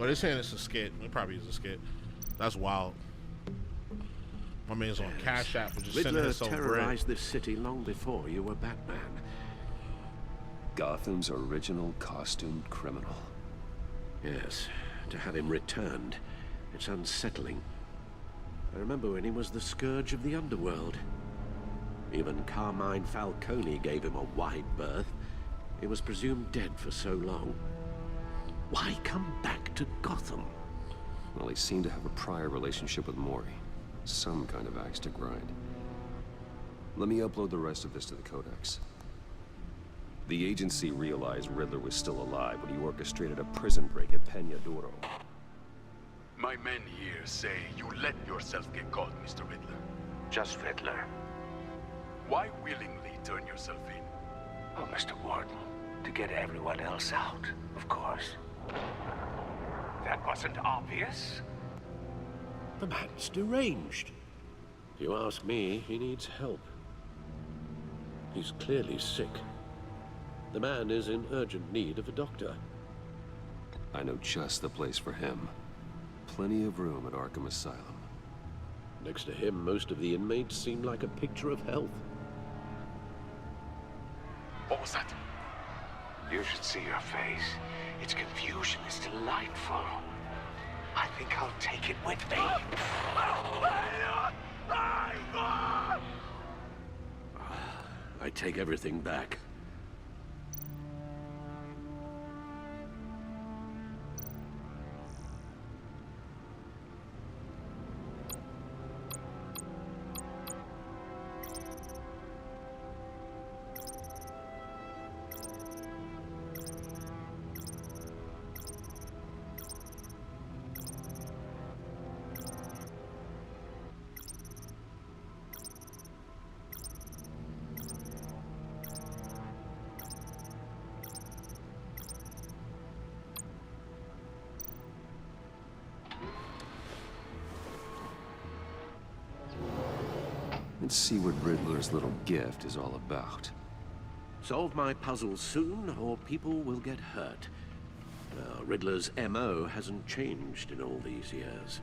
But they're saying it's a skit. It probably is a skit. That's wild. My man's on Cash App for just sending Riddler himself bread. terrorized this city long before you were Batman. Gotham's original costumed criminal. Yes, to have him returned, it's unsettling. I remember when he was the scourge of the underworld. Even Carmine Falcone gave him a wide berth. He was presumed dead for so long. Why come back to Gotham? Well, he seemed to have a prior relationship with Mori. Some kind of axe to grind. Let me upload the rest of this to the Codex. The agency realized Riddler was still alive when he orchestrated a prison break at Peña Duro. My men here say you let yourself get caught, Mr. Riddler. Just Riddler. Why willingly turn yourself in? Oh, Mr. Warden, to get everyone else out, of course. That wasn't obvious. The man's deranged. If you ask me, he needs help. He's clearly sick. The man is in urgent need of a doctor. I know just the place for him. Plenty of room at Arkham Asylum. Next to him, most of the inmates seem like a picture of health. What was that? You should see your face. Its confusion is delightful. I think I'll take it with me. I take everything back. Let's see what Riddler's little gift is all about. Solve my puzzles soon, or people will get hurt. Riddler's MO hasn't changed in all these years.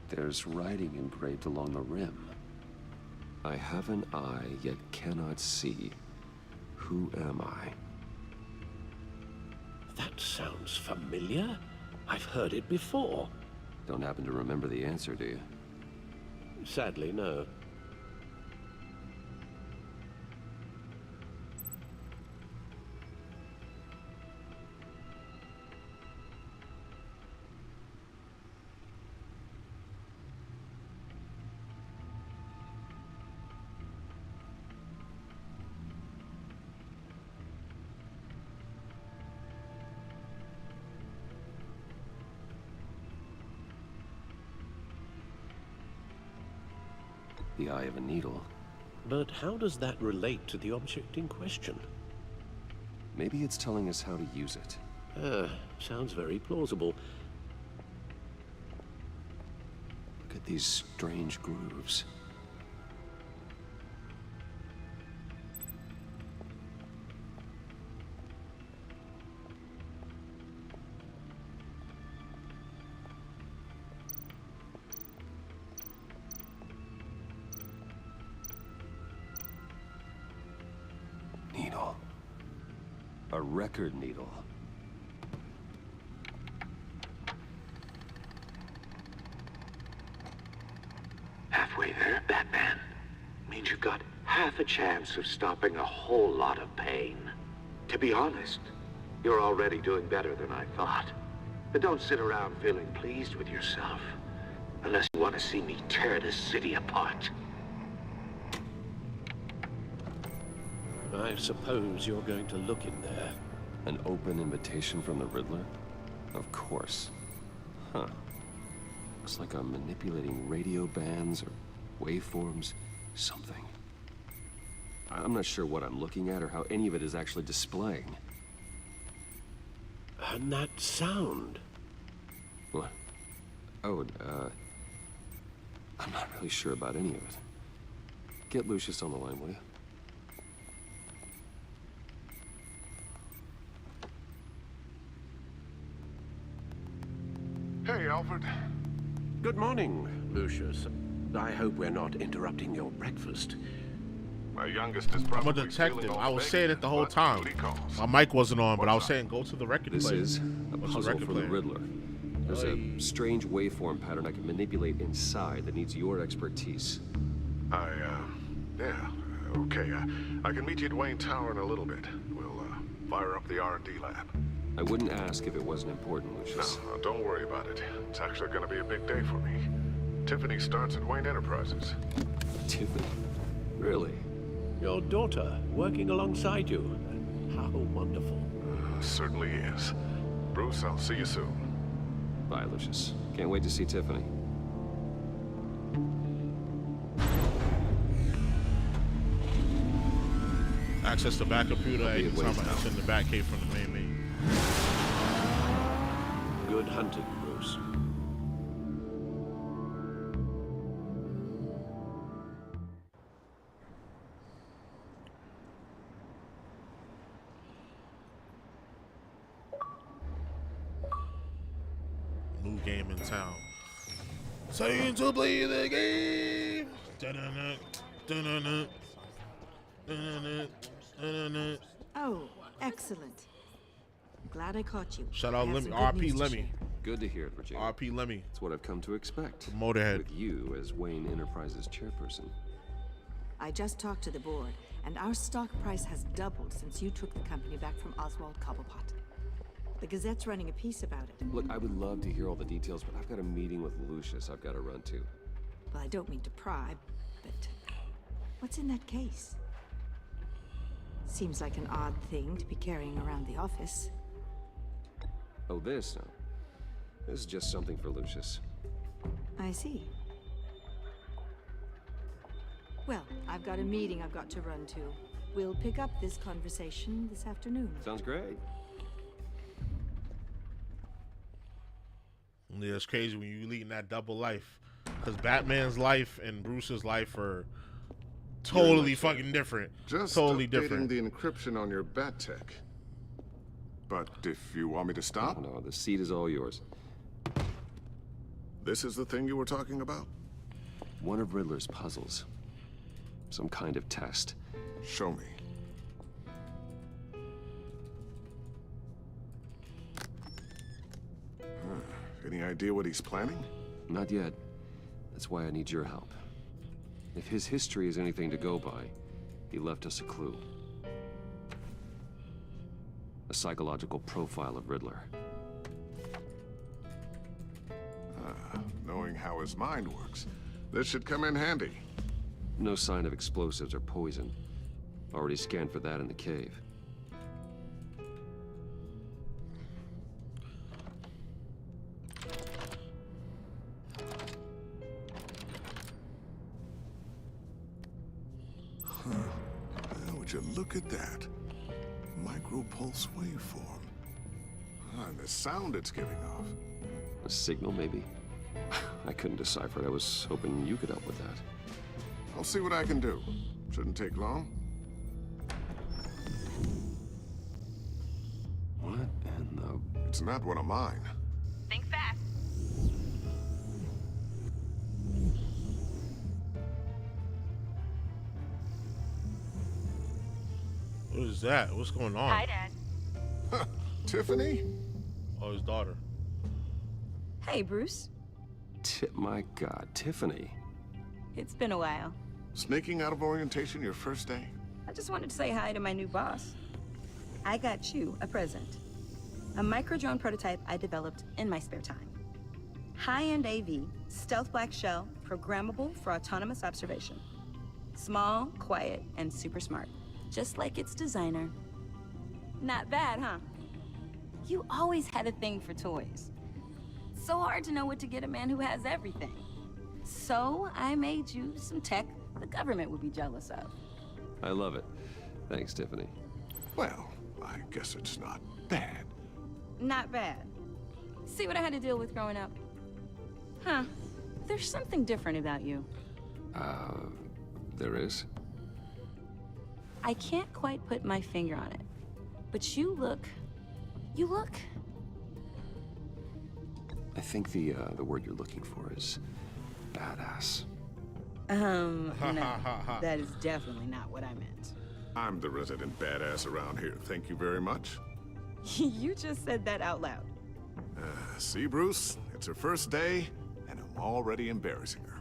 There's writing engraved along the rim. I have an eye, yet cannot see. Who am I? That sounds familiar. I've heard it before. Don't happen to remember the answer, do you? Sadly, no. The eye of a needle. But how does that relate to the object in question? Maybe it's telling us how to use it. Sounds very plausible. Look at these strange grooves. Needle. A record needle. Halfway there, Batman. Means you've got half a chance of stopping a whole lot of pain. To be honest, you're already doing better than I thought. But don't sit around feeling pleased with yourself. Unless you want to see me tear this city apart. I suppose you're going to look in there. An open invitation from the Riddler? Of course. Huh. Looks like I'm manipulating radio bands or waveforms, something. I'm not sure what I'm looking at or how any of it is actually displaying. And that sound. What? Oh, I'm not really sure about any of it. Get Lucius on the line, will you? Hey, Alfred. Good morning, Lucius. I hope we're not interrupting your breakfast. My youngest is probably I'm a detective. I was saying it the whole time. My mic wasn't on, but I was saying go to the record player. This is a puzzle for the Riddler. There's a strange waveform pattern I can manipulate inside that needs your expertise. Yeah, okay. I can meet you at Wayne Tower in a little bit. We'll, fire up the R&D lab. I wouldn't ask if it wasn't important, Lucius. No, don't worry about it. It's actually gonna be a big day for me. Tiffany starts at Wayne Enterprises. Tiffany? Really? Your daughter working alongside you. How wonderful. Certainly is. Bruce, I'll see you soon. Bye, Lucius. Can't wait to see Tiffany. Access the back computer anytime I send the back cave from the main meeting. Good hunting, Bruce. New game in town. Saying to play the game. Da-da-da, da-da-da, da-da-da, da-da-da. Oh, excellent. Glad I caught you. Shout out Lemmy, RP Lemmy. Good to hear it, Virginia. RP Lemmy. It's what I've come to expect. Motorhead. With you as Wayne Enterprises chairperson. I just talked to the board, and our stock price has doubled since you took the company back from Oswald Cobblepot. The Gazette's running a piece about it. Look, I would love to hear all the details, but I've got a meeting with Lucius I've got to run to. Well, I don't mean to pry, but what's in that case? Seems like an odd thing to be carrying around the office. Oh, this? No. This is just something for Lucius. I see. Well, I've got a meeting I've got to run to. We'll pick up this conversation this afternoon. Sounds great. Yeah, it's crazy when you're leading that double life. Because Batman's life and Bruce's life are totally fucking different. Just totally updating different. The encryption on your bat tech. But if you want me to stop? No, the seat is all yours. This is the thing you were talking about? One of Riddler's puzzles. Some kind of test. Show me. Any idea what he's planning? Not yet. That's why I need your help. If his history is anything to go by, he left us a clue. A psychological profile of Riddler. Knowing how his mind works, this should come in handy. No sign of explosives or poison. Already scanned for that in the cave. Would you look at that? Micropulse waveform. And the sound it's giving off. A signal, maybe? I couldn't decipher it. I was hoping you could help with that. I'll see what I can do. Shouldn't take long. What in the... It's not one of mine. Think fast. What is that? What's going on? Hi, Dad. Tiffany? Oh, his daughter. Hey, Bruce. My God, Tiffany. It's been a while. Sneaking out of orientation your first day? I just wanted to say hi to my new boss. I got you a present. A micro-drone prototype I developed in my spare time. High-end AV, stealth black shell, programmable for autonomous observation. Small, quiet, and super smart. Just like its designer. Not bad, huh? You always had a thing for toys. So hard to know what to get a man who has everything. So I made you some tech the government would be jealous of. I love it. Thanks, Tiffany. Well, I guess it's not bad. Not bad. See what I had to deal with growing up? Huh. There's something different about you. There is? I can't quite put my finger on it. But you look... I think the word you're looking for is badass. No. That is definitely not what I meant. I'm the resident badass around here. Thank you very much. You just said that out loud. See, Bruce? It's her first day, and I'm already embarrassing her.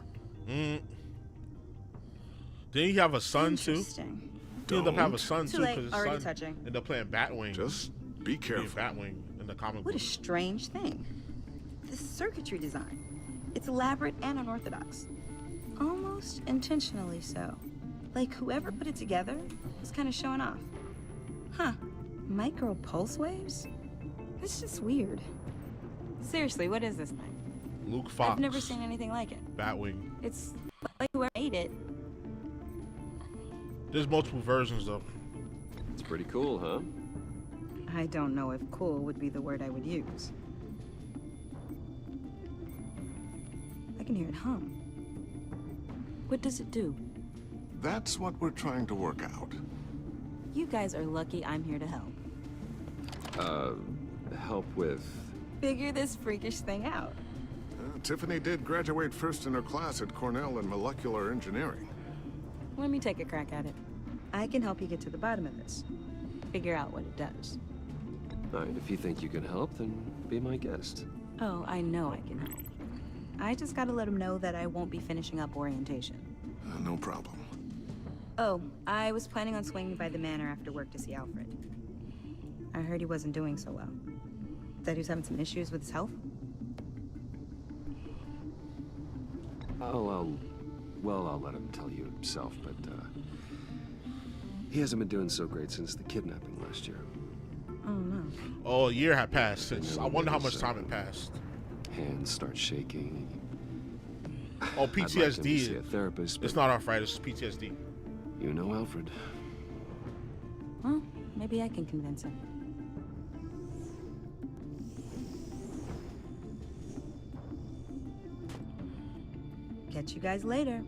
Didn't he have a son, too? He ended up having a son, too, because his son ended up playing Batwing. Just be careful. Batwing in the comic What a book. strange thing. The circuitry design. It's elaborate and unorthodox. Almost intentionally so. Like whoever put it together was kind of showing off. Huh. Micro pulse waves? That's just weird. Seriously, what is this thing? Luke Fox. I've never seen anything like it. Batwing. It's like whoever made it. There's multiple versions, though. It's pretty cool, huh? I don't know if cool would be the word I would use. I can hear it hum. What does it do? That's what we're trying to work out. You guys are lucky I'm here to help. Help with... Figure this freakish thing out. Tiffany did graduate first in her class at Cornell in molecular engineering. Let me take a crack at it. I can help you get to the bottom of this. Figure out what it does. All right, if you think you can help, then be my guest. Oh, I know I can help. I just gotta let him know that I won't be finishing up orientation. No problem. Oh, I was planning on swinging by the manor after work to see Alfred. I heard he wasn't doing so well. That he was having some issues with his health? I'll let him tell you himself, but, he hasn't been doing so great since the kidnapping last year. Oh, no. Oh, a year had passed since. I wonder how much time had passed. Hands start shaking. Oh, I'd like him to PTSD. see a therapist, It's but not arthritis, it's PTSD. you know Alfred. Well, maybe I can convince him. Catch you guys later.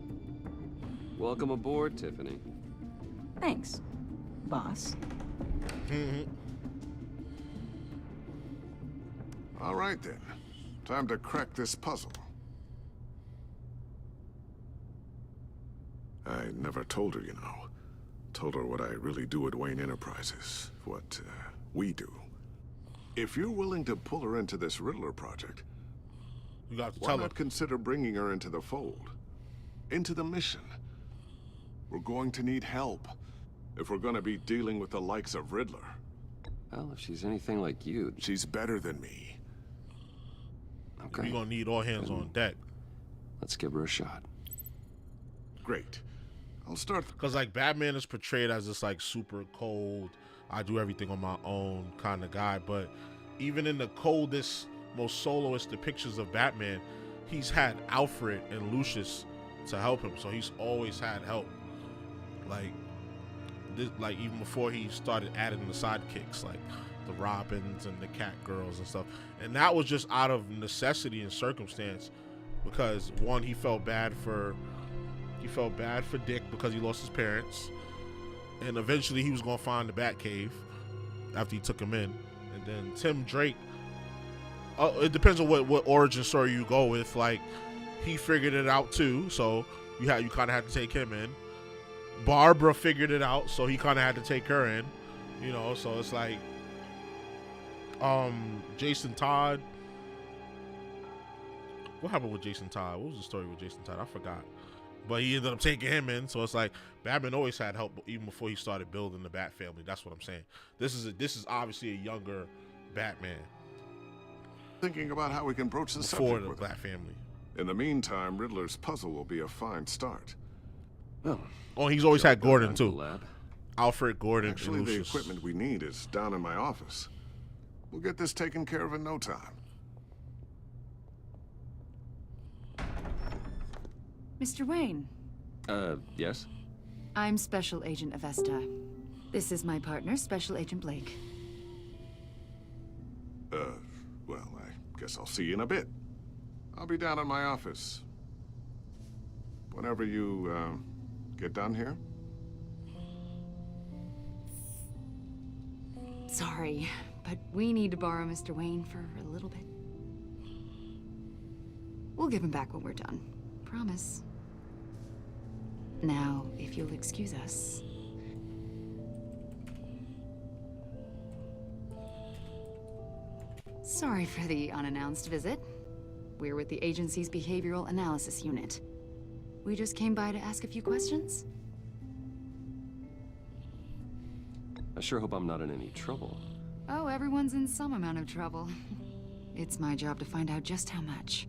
Welcome aboard, Tiffany. Thanks, boss. All right, then. Time to crack this puzzle. I never told her, you know. Told her what I really do at Wayne Enterprises. What, we do. If you're willing to pull her into this Riddler project, you got to why tell not her. consider bringing her into the fold? Into the mission. We're going to need help if we're going to be dealing with the likes of Riddler. Well, if she's anything like you... She's better than me. Okay. You're going to need all hands on deck. Let's give her a shot. Great. I'll start... Because, like, Batman is portrayed as this, like, super cold, I do everything on my own kind of guy. But even in the coldest, most soloist depictions of Batman, he's had Alfred and Lucius to help him. So he's always had help. Like, this, like even before he started adding the sidekicks, like the Robins and the Catgirls and stuff. And that was just out of necessity and circumstance, because one, he felt bad for Dick because he lost his parents, and eventually he was gonna find the Batcave after he took him in. And then Tim Drake, it depends on what origin story you go with. Like, he figured it out too, so you kind of had to take him in. Barbara figured it out, so he kind of had to take her in, you know. So it's like, Jason Todd. What happened with Jason Todd? What was the story with Jason Todd? I forgot. But he ended up taking him in, so it's like Batman always had help even before he started building the Bat family. That's what I'm saying. This is obviously a younger Batman. Thinking about how we can broach the before subject the with Bat him. family. In the meantime, Riddler's puzzle will be a fine start. Oh, he's always had Gordon too. Lab. Alfred, Gordon, Actually, and the Lucius. equipment we need is down in my office. We'll get this taken care of in no time. Mr. Wayne. Yes? I'm Special Agent Avesta. This is my partner, Special Agent Blake. Well, I guess I'll see you in a bit. I'll be down in my office. Whenever you, get done here. Sorry, but we need to borrow Mr. Wayne for a little bit. We'll give him back when we're done. Promise. Now, if you'll excuse us. Sorry for the unannounced visit. We're with the agency's behavioral analysis unit. We just came by to ask a few questions. I sure hope I'm not in any trouble. Oh, everyone's in some amount of trouble. It's my job to find out just how much.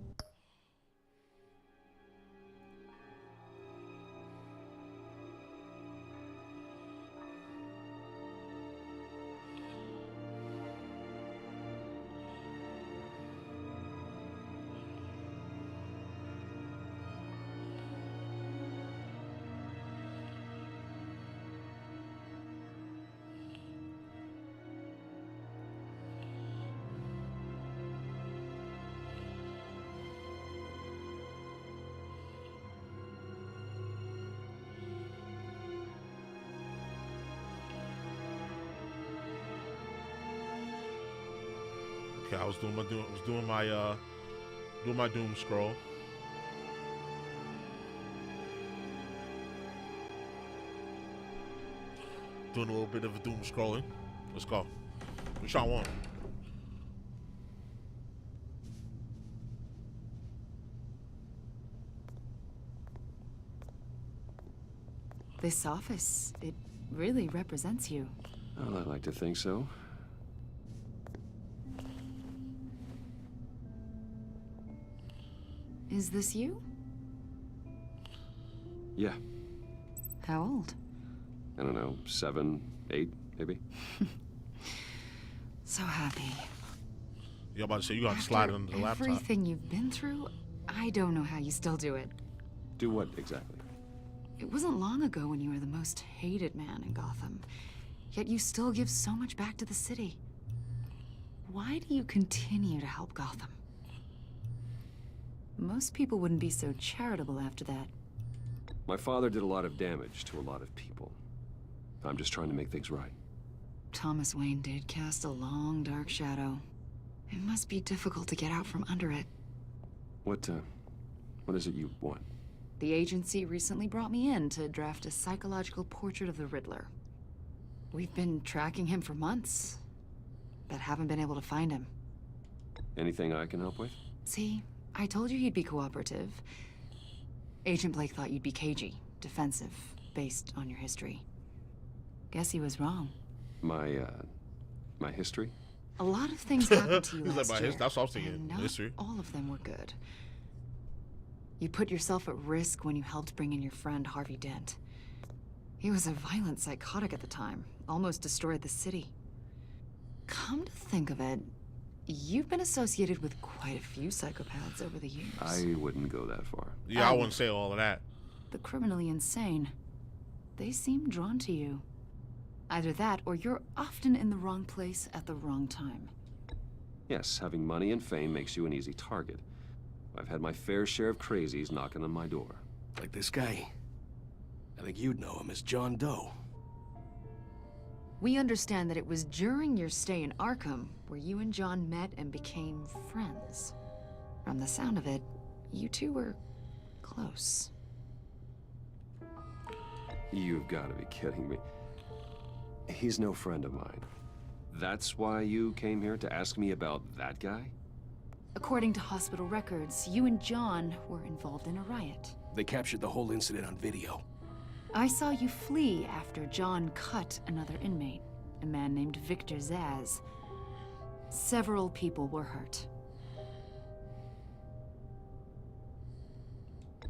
I was doing my doom scroll. Doing a little bit of a doom scrolling. Let's go. Which I want. This office, it really represents you. Well, I like to think so. Is this you? Yeah. How old? I don't know, 7, 8, maybe? So happy. You're about to say you got to slide it under the laptop. Everything you've been through, I don't know how you still do it. Do what exactly? It wasn't long ago when you were the most hated man in Gotham, yet you still give so much back to the city. Why do you continue to help Gotham? Most people wouldn't be so charitable after that. My father did a lot of damage to a lot of people. I'm just trying to make things right. Thomas Wayne did cast a long, dark shadow. It must be difficult to get out from under it. What is it you want? The agency recently brought me in to draft a psychological portrait of the Riddler. We've been tracking him for months, but haven't been able to find him. Anything I can help with? See, I told you he'd be cooperative. Agent Blake thought you'd be cagey, defensive, based on your history. Guess he was wrong. My history? A lot of things happened to you last year, that's what I was thinking. and not History. all of them were good. You put yourself at risk when you helped bring in your friend Harvey Dent. He was a violent psychotic at the time, almost destroyed the city. Come to think of it, you've been associated with quite a few psychopaths over the years. I wouldn't go that far. Yeah, I wouldn't say all of that. The criminally insane. They seem drawn to you. Either that, or you're often in the wrong place at the wrong time. Yes, having money and fame makes you an easy target. I've had my fair share of crazies knocking on my door. Like this guy. I think you'd know him as John Doe. We understand that it was during your stay in Arkham where you and John met and became friends. From the sound of it, you two were close. You've got to be kidding me. He's no friend of mine. That's why you came here to ask me about that guy? According to hospital records, you and John were involved in a riot. They captured the whole incident on video. I saw you flee after John cut another inmate, a man named Victor Zaz. Several people were hurt.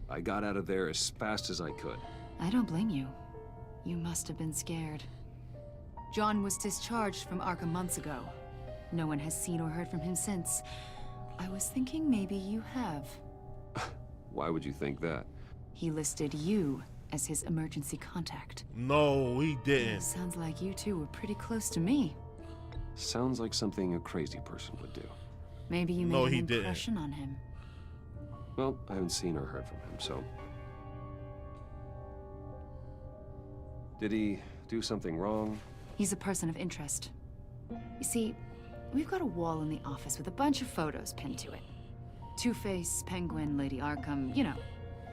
I got out of there as fast as I could. I don't blame you. You must have been scared. John was discharged from Arkham months ago. No one has seen or heard from him since. I was thinking maybe you have. Why would you think that? He listed you as his emergency contact. No, he didn't. Sounds like you two were pretty close to me. Sounds like something a crazy person would do. Maybe you made an impression on him. Well, I haven't seen or heard from him, so... Did he do something wrong? He's a person of interest. You see, we've got a wall in the office with a bunch of photos pinned to it. Two-Face, Penguin, Lady Arkham, you know,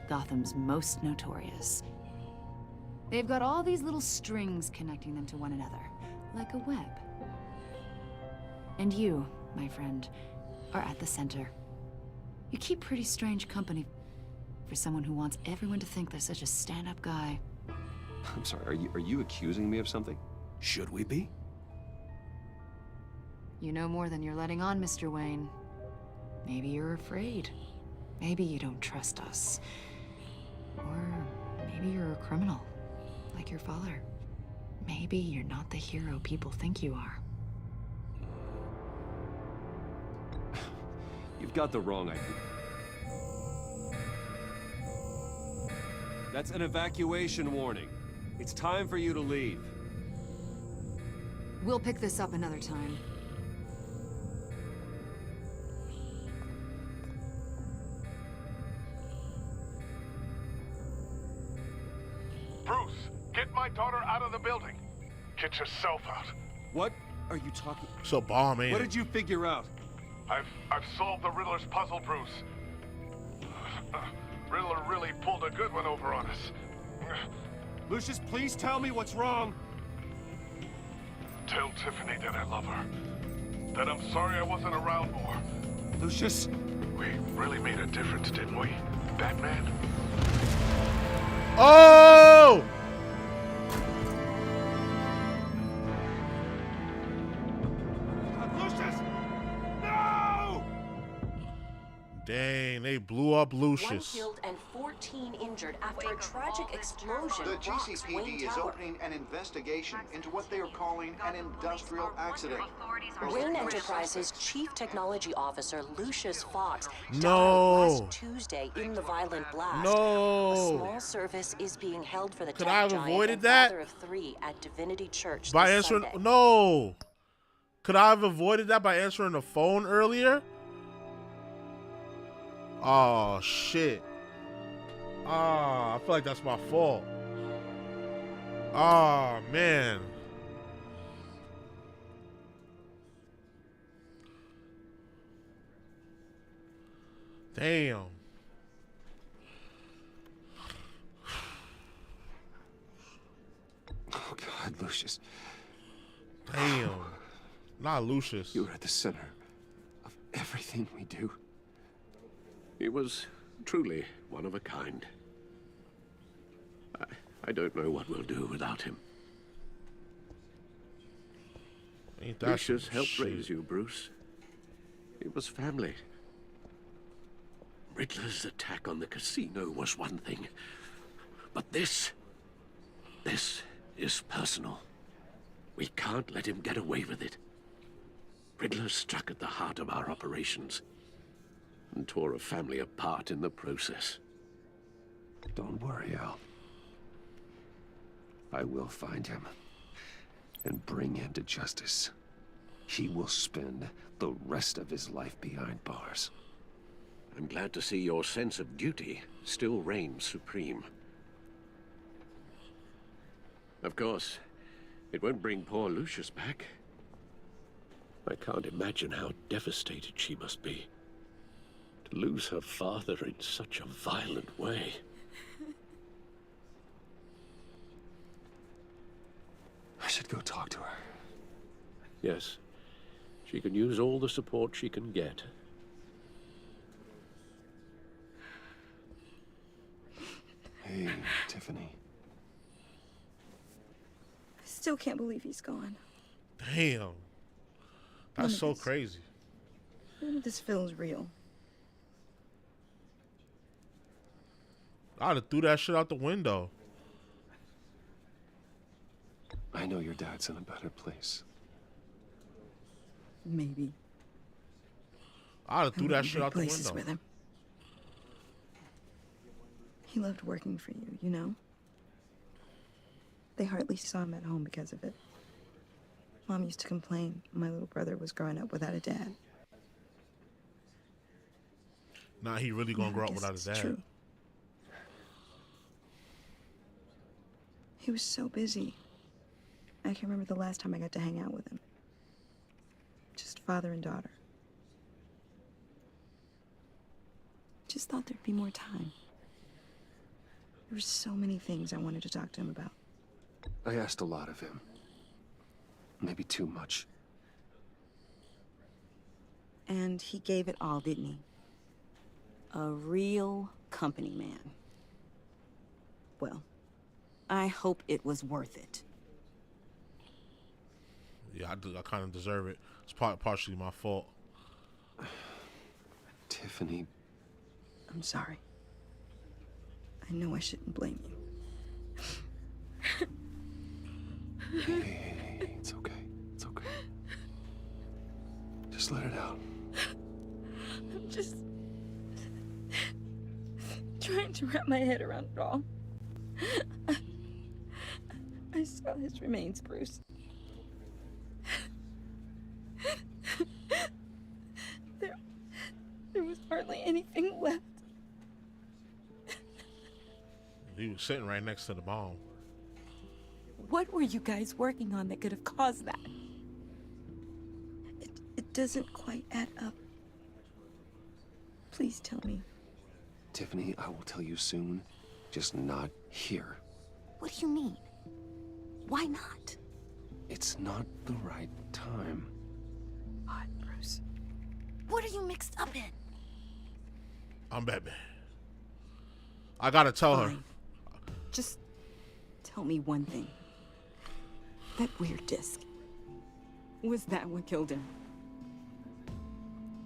Gotham's most notorious. They've got all these little strings connecting them to one another, like a web. And you, my friend, are at the center. You keep pretty strange company for someone who wants everyone to think they're such a stand-up guy. I'm sorry, are you accusing me of something? Should we be? You know more than you're letting on, Mr. Wayne. Maybe you're afraid. Maybe you don't trust us. Or maybe you're a criminal, like your father. Maybe you're not the hero people think you are. You've got the wrong idea. That's an evacuation warning. It's time for you to leave. We'll pick this up another time. Bruce, get my daughter out of the building. Get yourself out. What are you talking? It's a bomb, ain't What it? did you figure out? I've solved the Riddler's puzzle, Bruce. Riddler really pulled a good one over on us. Lucius, please tell me what's wrong. Tell Tiffany that I love her. That I'm sorry I wasn't around more. Lucius! We really made a difference, didn't we, Batman? Oh! Lucius! No! Dang, they blew up Lucius. 1 killed and 14 injured after a tragic explosion. The rocks Wayne GCPD is Tower. opening an investigation into what they are calling an industrial accident. Wayne Enterprises Chief Technology Officer Lucius Fox died No. last Tuesday in the violent blast. No. A small service is being held for the Could tech I have giant avoided and that? father of 3 at Divinity Church By this answering Sunday. no. Could I have avoided that by answering the phone earlier? Oh shit. I feel like that's my fault. Oh man. Damn. Oh God, Lucius. Damn. Not Lucius. You're at the center of everything we do. He was truly one of a kind. I don't know what we'll do without him. Ain't that Lucius some helped shit. raise you, Bruce. It was family. Riddler's attack on the casino was one thing. But this is personal. We can't let him get away with it. Riddler struck at the heart of our operations and tore a family apart in the process. Don't worry, Al. I will find him and bring him to justice. He will spend the rest of his life behind bars. I'm glad to see your sense of duty still reigns supreme. Of course, it won't bring poor Lucius back. I can't imagine how devastated she must be. To lose her father in such a violent way. I should go talk to her. Yes, she can use all the support she can get. Hey, Tiffany. I still can't believe he's gone. Damn. That's so crazy. None of this feels real. I'd have threw that shit out the window. I know your dad's in a better place. Maybe. I'd have threw that shit out the Places window. with him. He loved working for you, you know? They hardly saw him at home because of it. Mom used to complain my little brother was growing up without a dad. Nah, he really gonna grow up without his dad. True. He was so busy. I can remember the last time I got to hang out with him. Just father and daughter. Just thought there'd be more time. There were so many things I wanted to talk to him about. I asked a lot of him. Maybe too much. And he gave it all, didn't he? A real company man. Well, I hope it was worth it. Yeah, I do. I kind of deserve it. It's partially my fault. Tiffany. I'm sorry. I know I shouldn't blame you. Hey, it's okay. It's okay. Just let it out. I'm just trying to wrap my head around it all. I saw his remains, Bruce. There was hardly anything left. He was sitting right next to the bomb. What were you guys working on that could have caused that? It doesn't quite add up. Please tell me. Tiffany, I will tell you soon. Just not here. What do you mean? Why not? It's not the right time. What, Bruce? What are you mixed up in? I'm Batman. I gotta tell her. Just tell me one thing. That weird disc. Was that what killed him?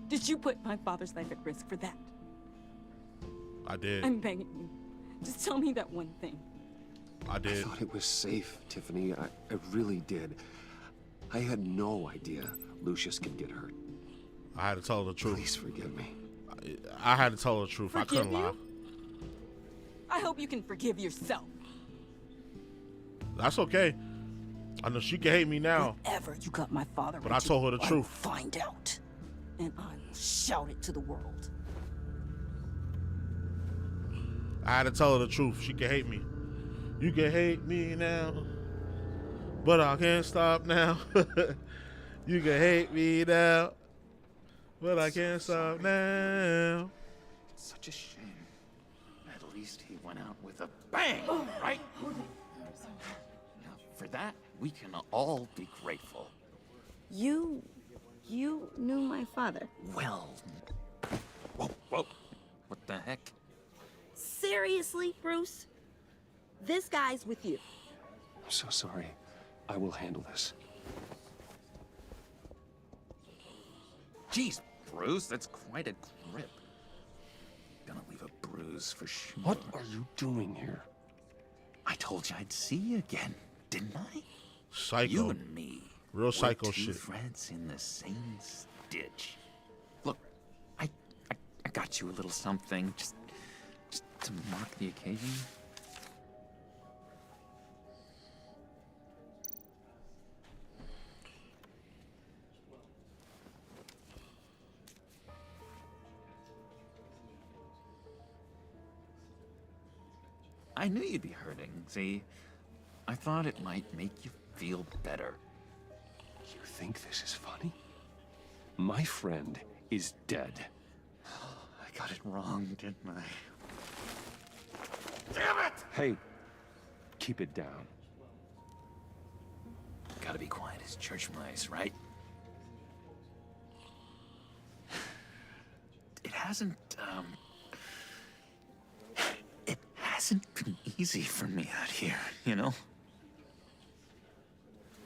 Did you put my father's life at risk for that? I did. I'm begging you. Just tell me that one thing. I did. I thought it was safe, Tiffany. I really did. I had no idea Lucius could get hurt. I had to tell her the truth. Please forgive me. I had to tell her the truth. I couldn't lie. I hope you can forgive yourself. That's okay. I know she can hate me now. Whatever you got my father, but I told her the truth. Find out, and I will shout it to the world. I had to tell her the truth. She can hate me. You can hate me now, but I can't stop now. You can hate me now, but I can't stop now. It's such a shame. At least he went out with a bang, right? Now, for that, we can all be grateful. You knew my father. Well, whoa, what the heck? Seriously, Bruce? This guy's with you. I'm so sorry. I will handle this. Jeez, Bruce, that's quite a grip. Gonna leave a bruise for sure. What are you doing here? I told you I'd see you again, didn't I? Psycho. You and me. Real psycho we're two shit. threads in the same stitch. Look, I got you a little something, just to mark the occasion. I knew you'd be hurting, see? I thought it might make you feel better. You think this is funny? My friend is dead. I got it wrong, didn't I? Damn it! Hey, keep it down. Gotta be quiet as church mice, right? It hasn't been easy for me out here, you know?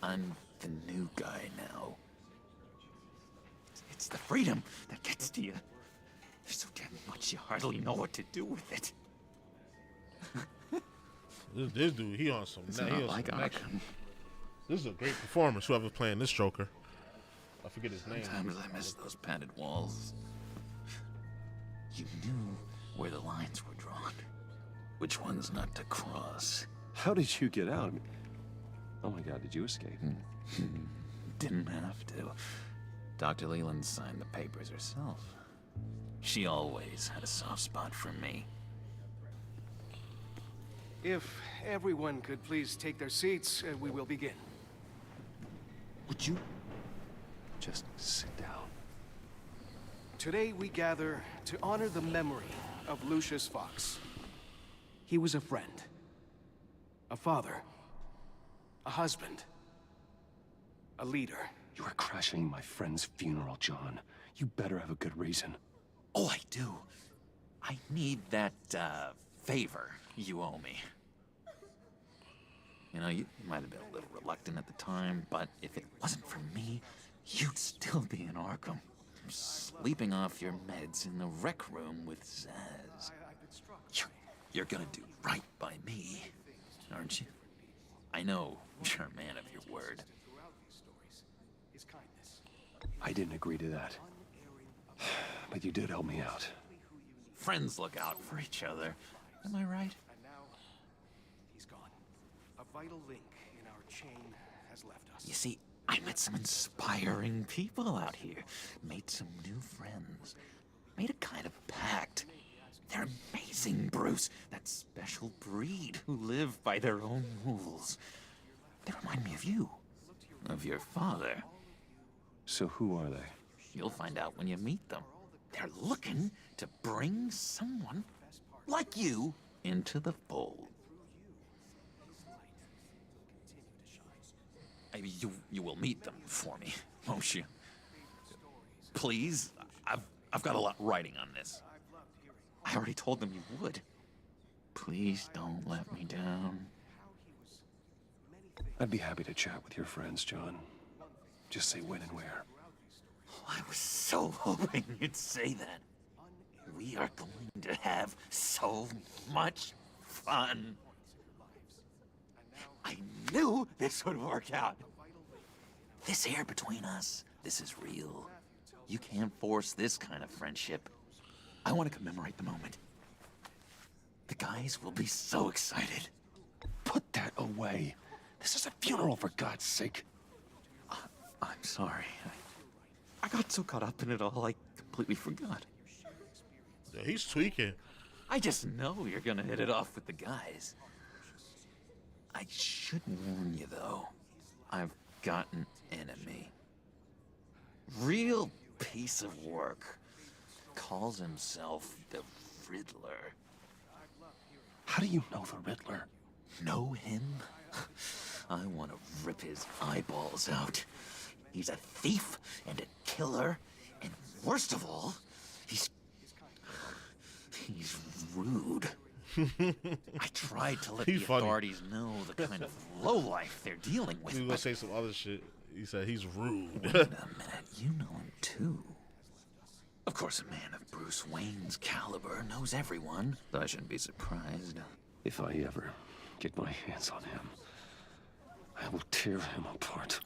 I'm the new guy now. It's the freedom that gets to you. There's so damn much you hardly know what to do with it. This dude, he on some. It's He not on like some next. Arkham. This is a great performance. Whoever's playing this Joker, I forget his name. Sometimes I miss those padded walls. You knew where the lines were drawn. which ones not to cross. How did you get out? Oh my god, did you escape? Didn't have to. Dr. Leland signed the papers herself. She always had a soft spot for me. If everyone could please take their seats, we will begin. Would you just sit down? Today we gather to honor the memory of Lucius Fox. He was a friend, a father, a husband, a leader. You are crashing my friend's funeral, John. You better have a good reason. Oh, I do. I need that, favor you owe me. You know, you might have been a little reluctant at the time, but if it wasn't for me, you'd still be in Arkham. Sleeping off your meds in the rec room with Zaz. You're gonna do right by me, aren't you? I know you're a man of your word. I didn't agree to that. But you did help me out. Friends look out for each other. Am I right? And now, he's gone. A vital link in our chain has left us. You see, I met some inspiring people out here. Made some new friends. Made a kind of pact. They're amazing, Bruce. That special breed who live by their own rules. They remind me of you. Of your father. So who are they? You'll find out when you meet them. They're looking to bring someone like you into the fold. You will meet them for me, won't you? Please, I've got a lot writing on this. I already told them you would. Please don't let me down. I'd be happy to chat with your friends, John. Just say when and where. Oh, I was so hoping you'd say that. We are going to have so much fun. I knew this would work out. This air between us, this is real. You can't force this kind of friendship. I want to commemorate the moment. The guys will be so excited. Put that away. This is a funeral, for God's sake. I'm sorry. I got so caught up in it all, I completely forgot. Yeah, he's tweaking. I just know you're gonna hit it off with the guys. I should warn you, though. I've got an enemy. Real piece of work. Calls himself the Riddler. How do you know the Riddler? Know him? I want to rip his eyeballs out. He's a thief and a killer, and worst of all, he's rude. I tried to let the authorities know the kind of lowlife they're dealing with. He was gonna say some other shit. He said he's rude. Wait a minute, you know him too. Of course, a man of Bruce Wayne's caliber knows everyone, but I shouldn't be surprised. If I ever get my hands on him, I will tear him apart.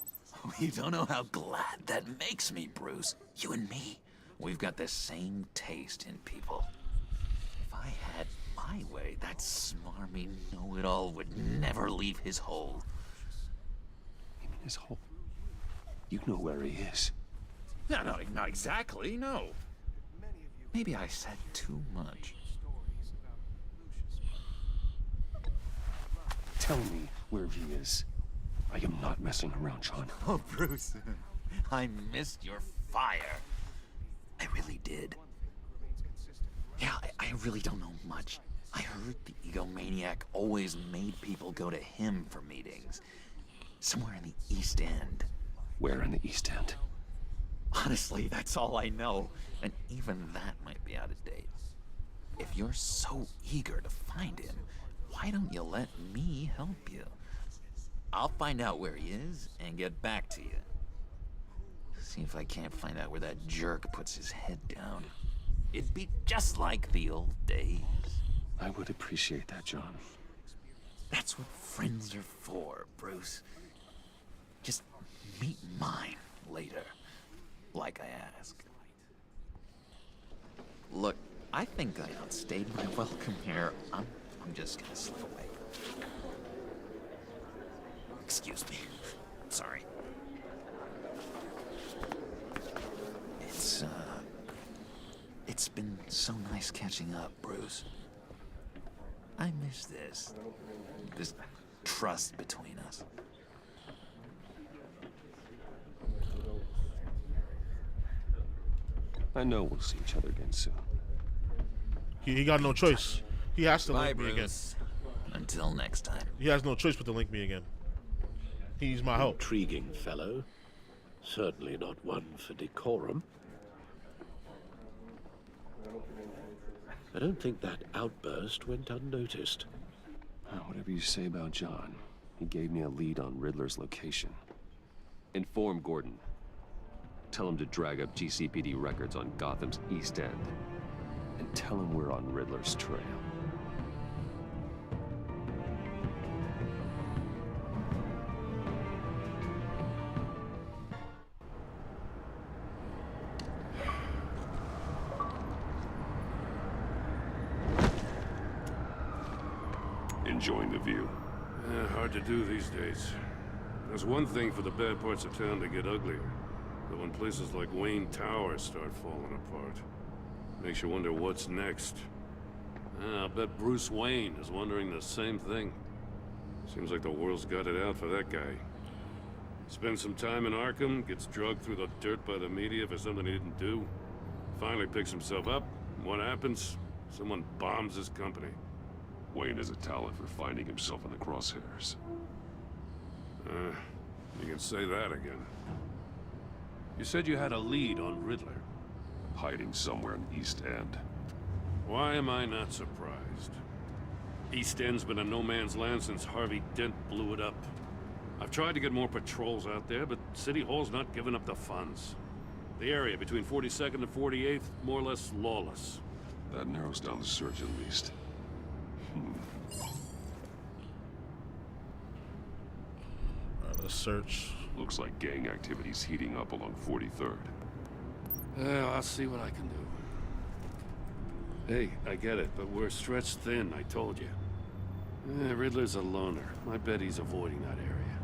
Oh, you don't know how glad that makes me, Bruce. You and me, we've got the same taste in people. If I had my way, that smarmy know-it-all would never leave his hole. You mean his hole? You know where he is. No, not exactly, no. Maybe I said too much. Tell me where he is. I am not messing around, John. Oh, Bruce, I missed your fire. I really did. Yeah, I really don't know much. I heard the egomaniac always made people go to him for meetings. Somewhere in the East End. Where in the East End? Honestly, that's all I know. And even that might be out of date. If you're so eager to find him, why don't you let me help you? I'll find out where he is and get back to you. See if I can't find out where that jerk puts his head down. It'd be just like the old days. I would appreciate that, John. That's what friends are for, Bruce. Just meet mine later, like I asked. Look, I think I outstayed my welcome here. I'm I'm just gonna slip away. Excuse me. Sorry. It's been so nice catching up, Bruce. I miss this trust between us. I know we'll see each other again soon. He got no choice. He has to Bye, link me again. Bruce. Until next time. He has no choice but to link me again. He needs my help. Intriguing fellow. Certainly not one for decorum. I don't think that outburst went unnoticed. Whatever you say about John, he gave me a lead on Riddler's location. Inform Gordon. Tell him to drag up GCPD records on Gotham's East End. And tell him we're on Riddler's trail. Enjoying the view. Hard to do these days. There's one thing for the bad parts of town to get uglier. But when places like Wayne Tower start falling apart, makes you wonder what's next. I'll bet Bruce Wayne is wondering the same thing. Seems like the world's got it out for that guy. Spends some time in Arkham, gets drugged through the dirt by the media for something he didn't do. Finally picks himself up. What happens? Someone bombs his company. Wayne has a talent for finding himself in the crosshairs. You can say that again. You said you had a lead on Riddler. Hiding somewhere in East End. Why am I not surprised? East End's been a no man's land since Harvey Dent blew it up. I've tried to get more patrols out there, but City Hall's not giving up the funds. The area between 42nd and 48th, more or less lawless. That narrows down the search at least. Let's search. Looks like gang activity's heating up along 43rd. I'll see what I can do. Hey, I get it, but we're stretched thin, I told you. Riddler's a loner. I bet he's avoiding that area.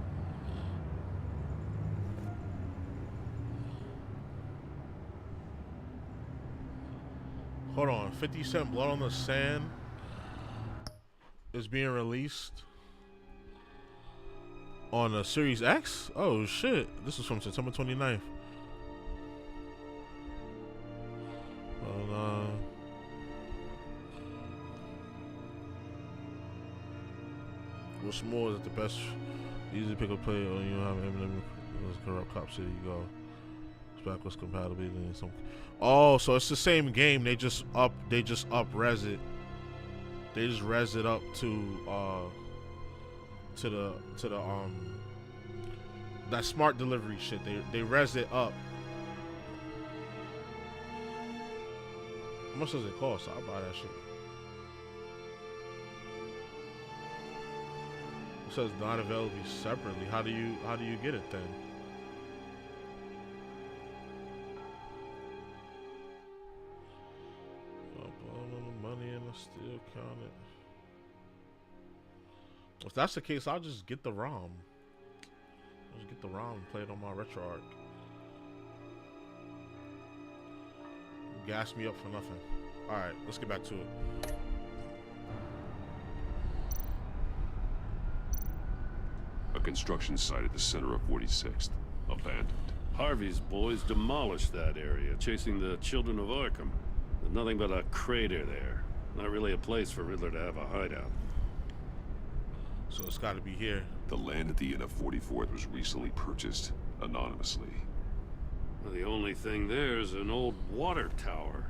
Hold on. 50 Cent Blood on the Sand is being released on a Series X? Oh shit. This is from September 29th. What's more is the best easy pick up play or you don't have Eminem corrupt cop city you go. It's backwards compatibility and some. Oh, so it's the same game. They just up res it. They just res it up to the that smart delivery shit. They res it up. How much does it cost? I'll buy that shit. It says not available separately. How do you get it then? Money and I still count it. If that's the case, I'll just get the ROM. I'll just get the ROM and play it on my RetroArch. Gas me up for nothing. Alright, let's get back to it. A construction site at the center of 46th. Abandoned. Harvey's boys demolished that area, chasing the children of Arkham. There's nothing but a crater there. Not really a place for Riddler to have a hideout. So it's got to be here. The land at the end of 44th was recently purchased anonymously. Well, the only thing there is an old water tower.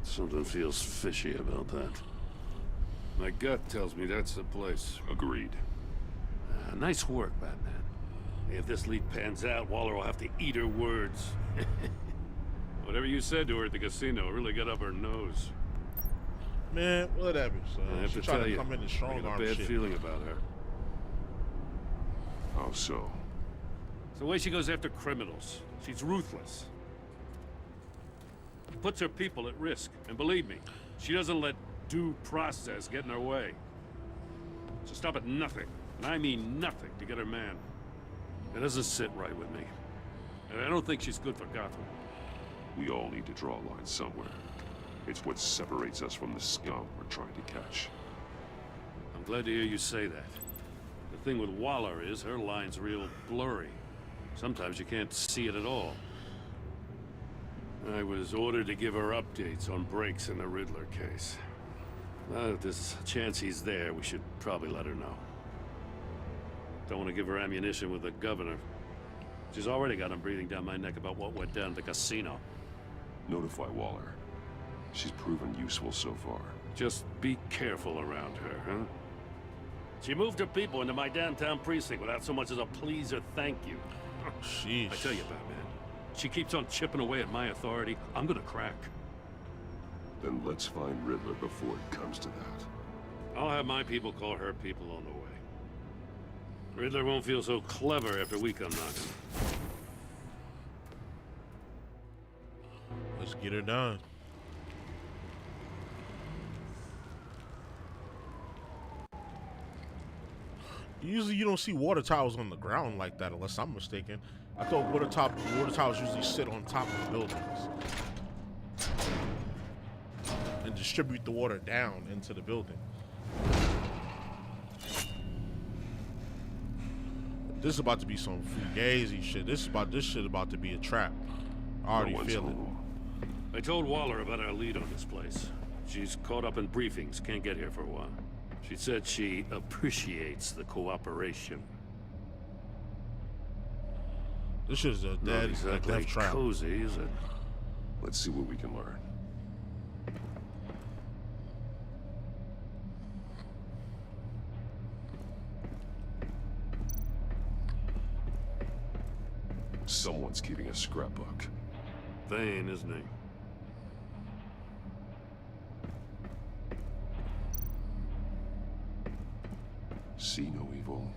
Something feels fishy about that. My gut tells me that's the place. Agreed. Nice work, Batman. If this lead pans out, Waller will have to eat her words. Whatever you said to her at the casino really got up her nose. Man, whatever. So I have she to tried tell to you, come in and I strong got arm a bad shit. feeling about her. How so? It's the way she goes after criminals. She's ruthless. Puts her people at risk. And believe me, she doesn't let due process get in her way. So stop at nothing, and I mean nothing, to get her man. It doesn't sit right with me. And I don't think she's good for Gotham. We all need to draw a line somewhere. It's what separates us from the scum we're trying to catch. I'm glad to hear you say that. The thing with Waller is her line's real blurry. Sometimes you can't see it at all. I was ordered to give her updates on breaks in the Riddler case. If there's a chance he's there, we should probably let her know. Don't want to give her ammunition with the governor. She's already got him breathing down my neck about what went down at the casino. Notify Waller. She's proven useful so far. Just be careful around her, huh? She moved her people into my downtown precinct without so much as a please or thank you. Sheesh. I tell you, Batman, she keeps on chipping away at my authority, I'm gonna crack. Then let's find Riddler before it comes to that. I'll have my people call her people on the way. Riddler won't feel so clever after we come knocking. Let's get her done. Usually you don't see water towers on the ground like that unless I'm mistaken. I thought water towers usually sit on top of buildings and distribute the water down into the building. This is about to be some fugazi shit. This shit about to be a trap. I already feel it. I told Waller about our lead on this place. She's caught up in briefings, can't get here for a while. She said she appreciates the cooperation. This is a dead, exactly trap. Cozy, is it? Let's see what we can learn. Someone's keeping a scrapbook. Thane, isn't he? See no evil,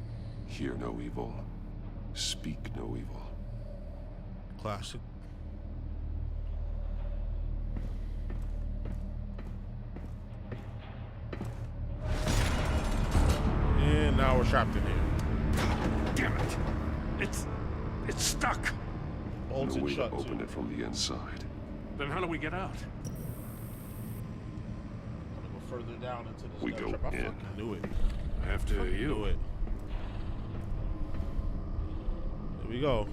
hear no evil, speak no evil. Classic. And now we're trapped in here. Damn it! It's stuck. Bolted no way shut to open too. it from the inside. Then how do we get out? I'm gonna go further down into this We death go trap. I in. fucking knew it. After you. Knew it. Here we go.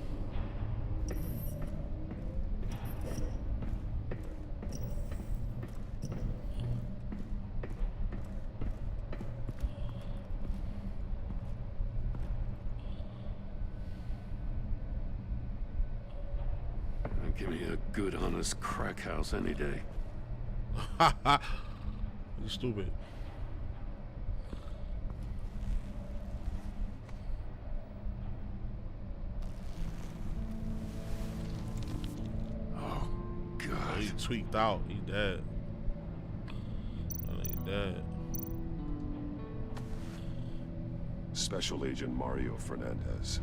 Give me a good, honest crack house any day. You stupid. Oh, God. He tweaked out. He dead. He dead. Special Agent Mario Fernandez.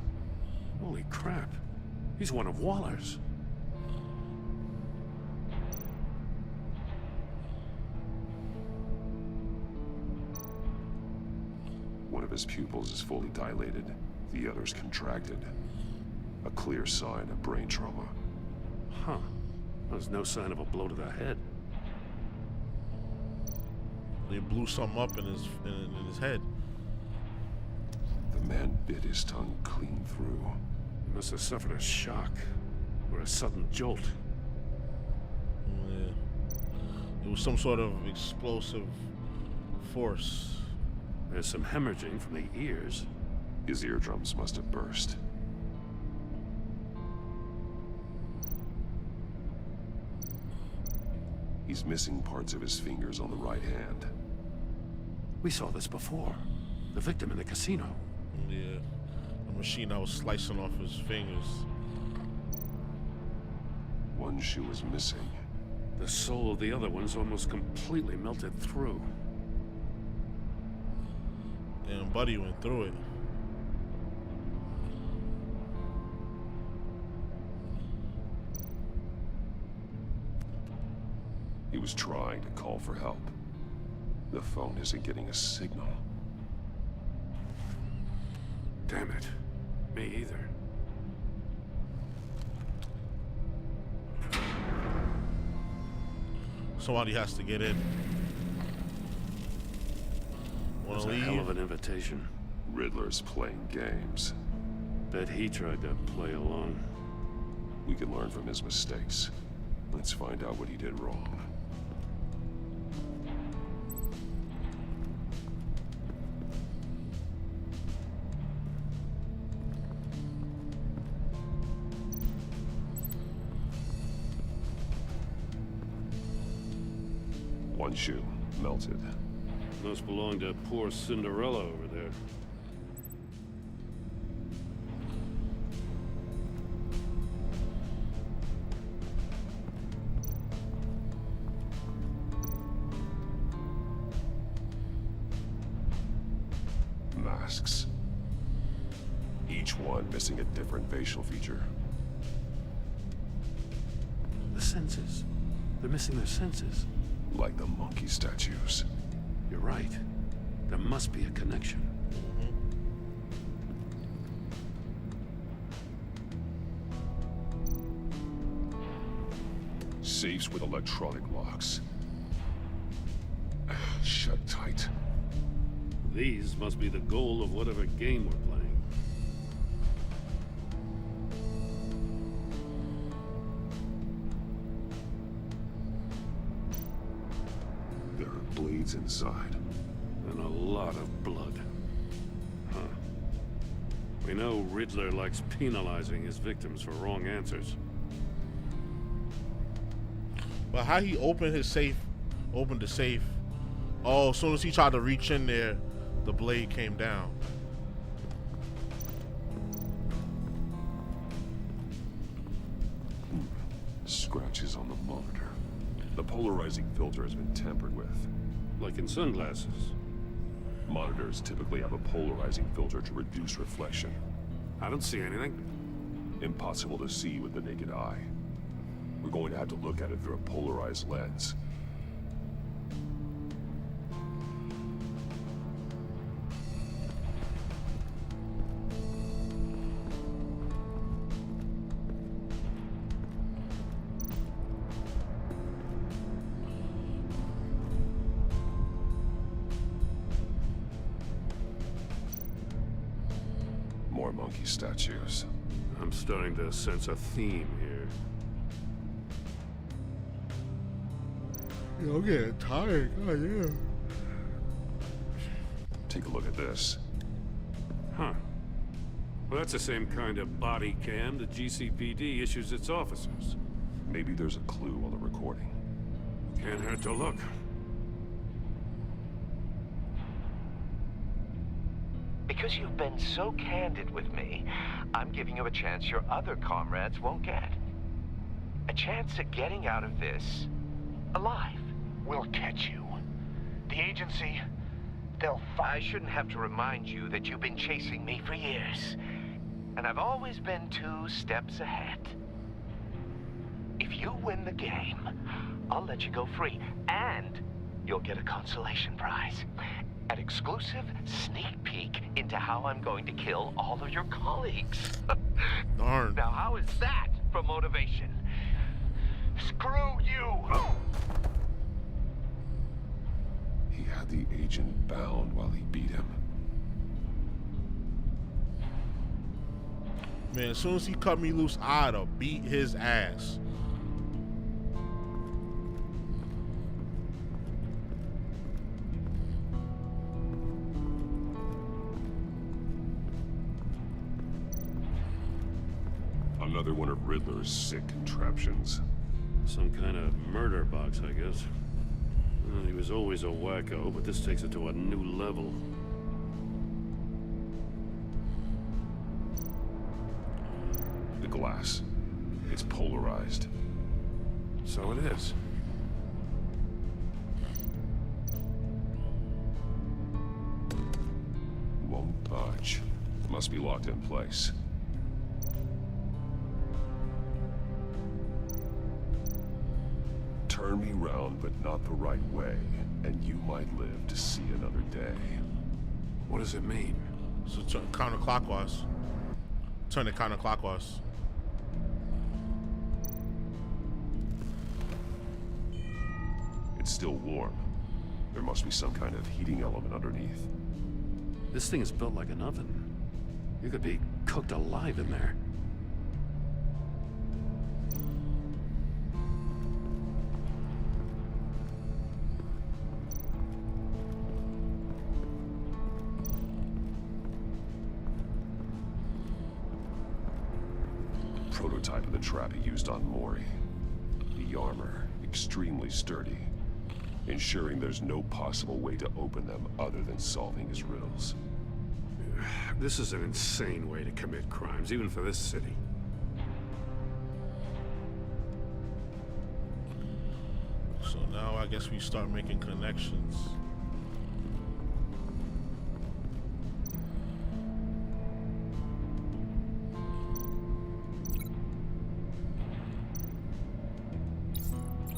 Holy crap. He's one of Waller's. One of his pupils is fully dilated, the other's contracted. A clear sign of brain trauma. Huh. There's no sign of a blow to the head. They blew something up in his head. The man bit his tongue clean through. He must have suffered a shock or a sudden jolt. Yeah. It was some sort of explosive force. There's some hemorrhaging from the ears. His eardrums must have burst. He's missing parts of his fingers on the right hand. We saw this before. The victim in the casino. Yeah. The machine that was slicing off his fingers. One shoe is missing. The sole of the other one's almost completely melted through. And Buddy went through it. He was trying to call for help. The phone isn't getting a signal. Damn it. Me either. Somebody has to get in. Wanna That's a leave? hell of an invitation. Riddler's playing games. Bet he tried to play along. We can learn from his mistakes. Let's find out what he did wrong. One shoe, melted. Must belong to poor Cinderella over there. Masks. Each one missing a different facial feature. The senses. They're missing their senses. Like the monkey statues. You're right. There must be a connection. Safes with electronic locks. Shut tight. These must be the goal of whatever game we're playing. There are blades inside. And a lot of blood. Huh. We know Riddler likes penalizing his victims for wrong answers. But how he opened his safe, opened the safe. Oh, as soon as he tried to reach in there, the blade came down. Scratches on the monitor. The polarizing filter has been tampered with. Like in sunglasses. Monitors typically have a polarizing filter to reduce reflection. I don't see anything. Impossible to see with the naked eye. We're going to have to look at it through a polarized lens. More monkey statues. I'm starting to sense a theme here. Yo, I'm getting tired. Oh, yeah. Take a look at this. Huh. Well, that's the same kind of body cam the GCPD issues its officers. Maybe there's a clue on the recording. Can't hurt to look. Because you've been so candid with me, I'm giving you a chance your other comrades won't get. A chance at getting out of this alive. We'll catch you. The agency, I shouldn't have to remind you that you've been chasing me for years. And I've always been 2 steps ahead. If you win the game, I'll let you go free. And you'll get a consolation prize. An exclusive sneak peek into how I'm going to kill all of your colleagues. Darn. Now, how is that for motivation? Screw you! He had the agent bound while he beat him. Man, as soon as he cut me loose, I'd have beat his ass. Another one of Riddler's sick contraptions. Some kind of murder box, I guess. Well, he was always a wacko, but this takes it to a new level. The glass. It's polarized. So it is. Won't budge. Must be locked in place. Turn me round, but not the right way. and you might live to see another day. What does it mean? So counterclockwise. Turn it counterclockwise. It's still warm. There must be some kind of heating element underneath. This thing is built like an oven. You could be cooked alive in there. Prototype of the trap he used on Mori. The armor, extremely sturdy, ensuring there's no possible way to open them other than solving his riddles. This is an insane way to commit crimes, even for this city. So now I guess we start making connections.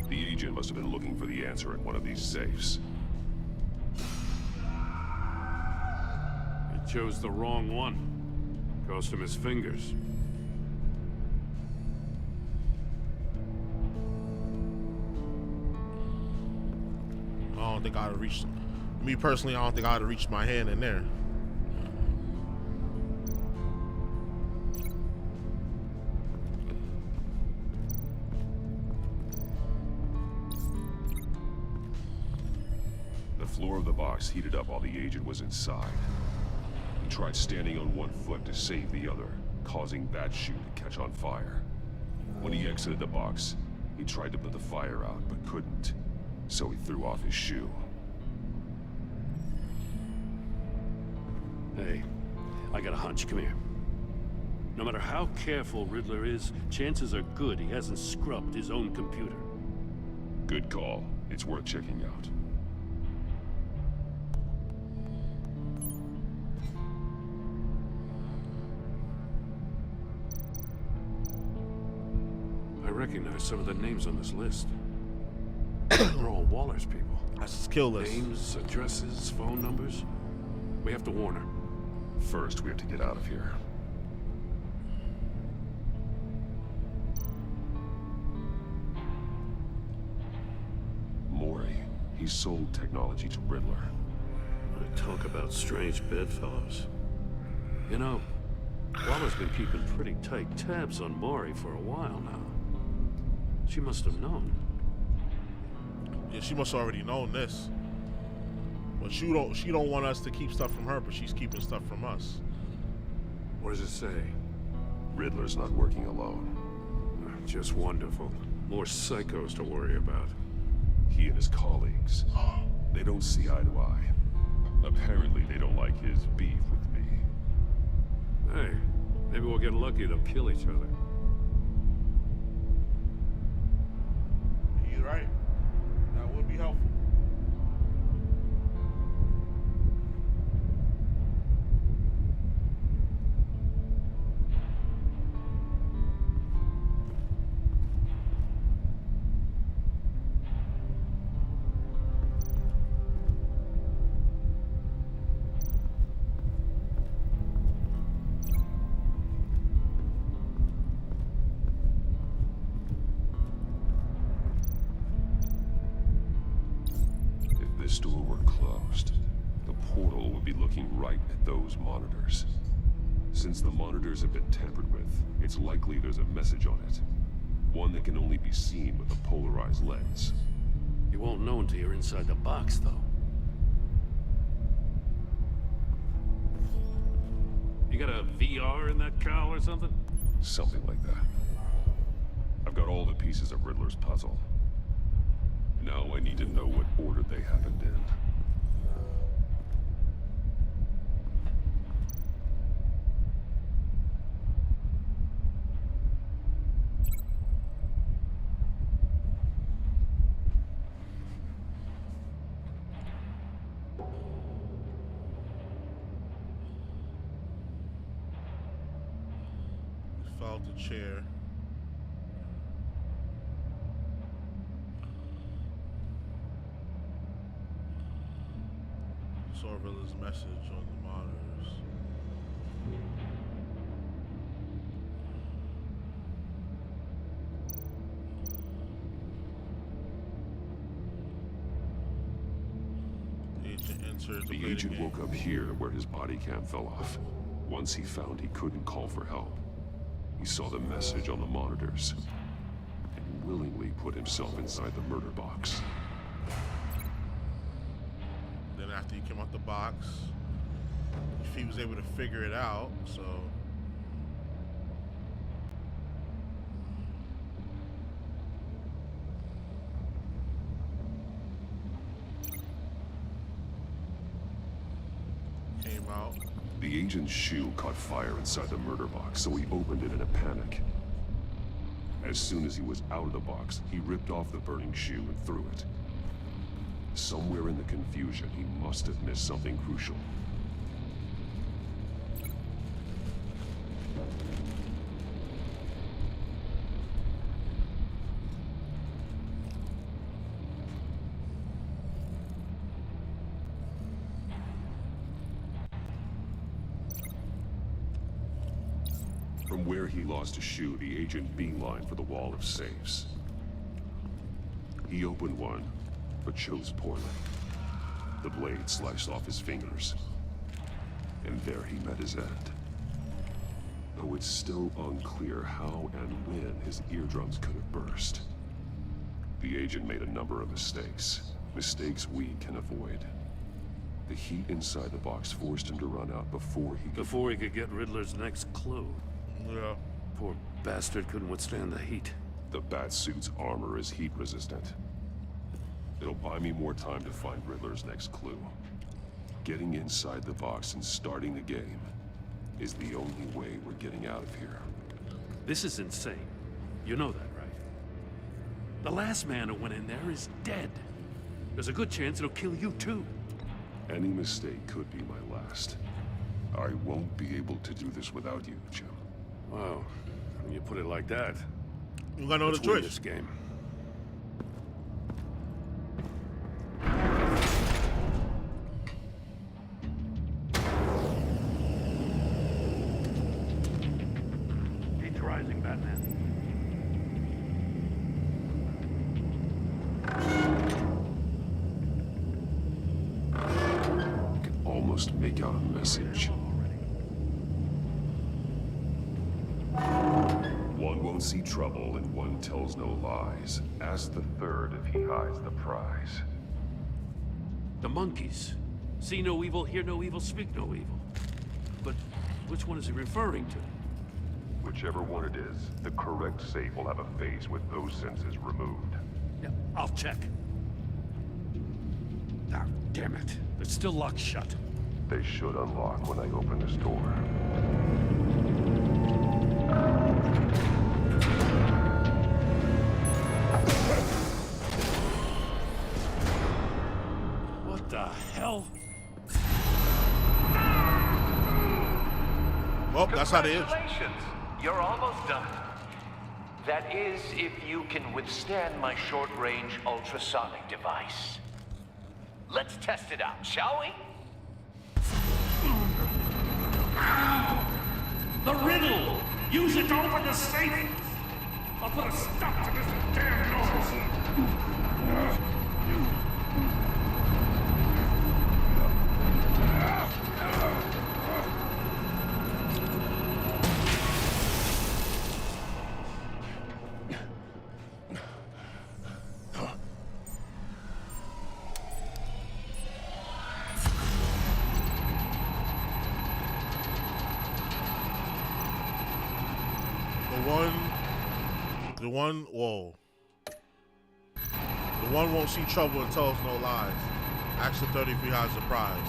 The agent must have been looking for the answer in one of these safes. He chose the wrong one. Cost him his fingers. I don't think I'd have reached. Me personally, I don't think I'd have reached my hand in there. The floor of the box heated up while the agent was inside. He tried standing on one foot to save the other, causing that shoe to catch on fire. When he exited the box, he tried to put the fire out, but couldn't, so he threw off his shoe. Hey, I got a hunch. Come here. No matter how careful Riddler is, chances are good he hasn't scrubbed his own computer. Good call. It's worth checking out. I recognize some of the names on this list. They're all Waller's people. That's his kill list. Names, addresses, phone numbers. We have to warn her. First, we have to get out of here. Mori, he sold technology to Riddler. Talk about strange bedfellows. You know, Waller's been keeping pretty tight tabs on Mori for a while now. She must have known. Yeah, she must have already known this. But she don't want us to keep stuff from her, but she's keeping stuff from us. What does it say? Riddler's not working alone. Just wonderful. More psychos to worry about. He and his colleagues, they don't see eye to eye. Apparently they don't like his beef with me. Hey, maybe we'll get lucky. They'll kill each other. You're right. That would be helpful. This door were closed, the portal would be looking right at those monitors. Since the monitors have been tampered with, it's likely there's a message on it. One that can only be seen with a polarized lens. You won't know until you're inside the box, though. You got a VR in that cowl or something? Something like that. I've got all the pieces of Riddler's puzzle. Now I need to know what order they happened in. Fell out the chair. Riddler's message on the monitors. The agent woke up here where his body cam fell off. Once he found he couldn't call for help, he saw the message on the monitors and willingly put himself inside the murder box. Then after he came out the box, if he was able to figure it out, so... came out. The agent's shoe caught fire inside the murder box, so he opened it in a panic. As soon as he was out of the box, he ripped off the burning shoe and threw it. Somewhere in the confusion, he must have missed something crucial. From where he lost a shoe, the agent beelined for the wall of safes. He opened one, but chose poorly. The blade sliced off his fingers, and there he met his end. Though it's still unclear how and when his eardrums could have burst. The agent made a number of mistakes. Mistakes we can avoid. The heat inside the box forced him to run out before he could get Riddler's next clue. Yeah. Poor bastard couldn't withstand the heat. The Batsuit's armor is heat resistant. It'll buy me more time to find Riddler's next clue. Getting inside the box and starting the game is the only way we're getting out of here. This is insane. You know that, right? The last man who went in there is dead. There's a good chance it'll kill you too. Any mistake could be my last. I won't be able to do this without you, Jim. Wow. When you put it like that, you got no other let's win choice. This game. Heat's rising, Batman. I can almost make out a message. One won't see trouble and one tells no lies. Ask the third if he hides the prize. The monkeys. See no evil, hear no evil, speak no evil. But which one is he referring to? Whichever one it is, the correct safe will have a phase with those senses removed. Yeah, I'll check. Ah, damn it. It's still locked shut. They should unlock when I open this door. What the hell? Well, that's how they is. Congratulations. You're almost done. That is, if you can withstand my short-range ultrasonic device. Let's test it out, shall we? The riddle! Use it to open the safe! I'll put a stop to this damn noise! The one won't see trouble and tells no lies. Ask the 30 if he hides the prize.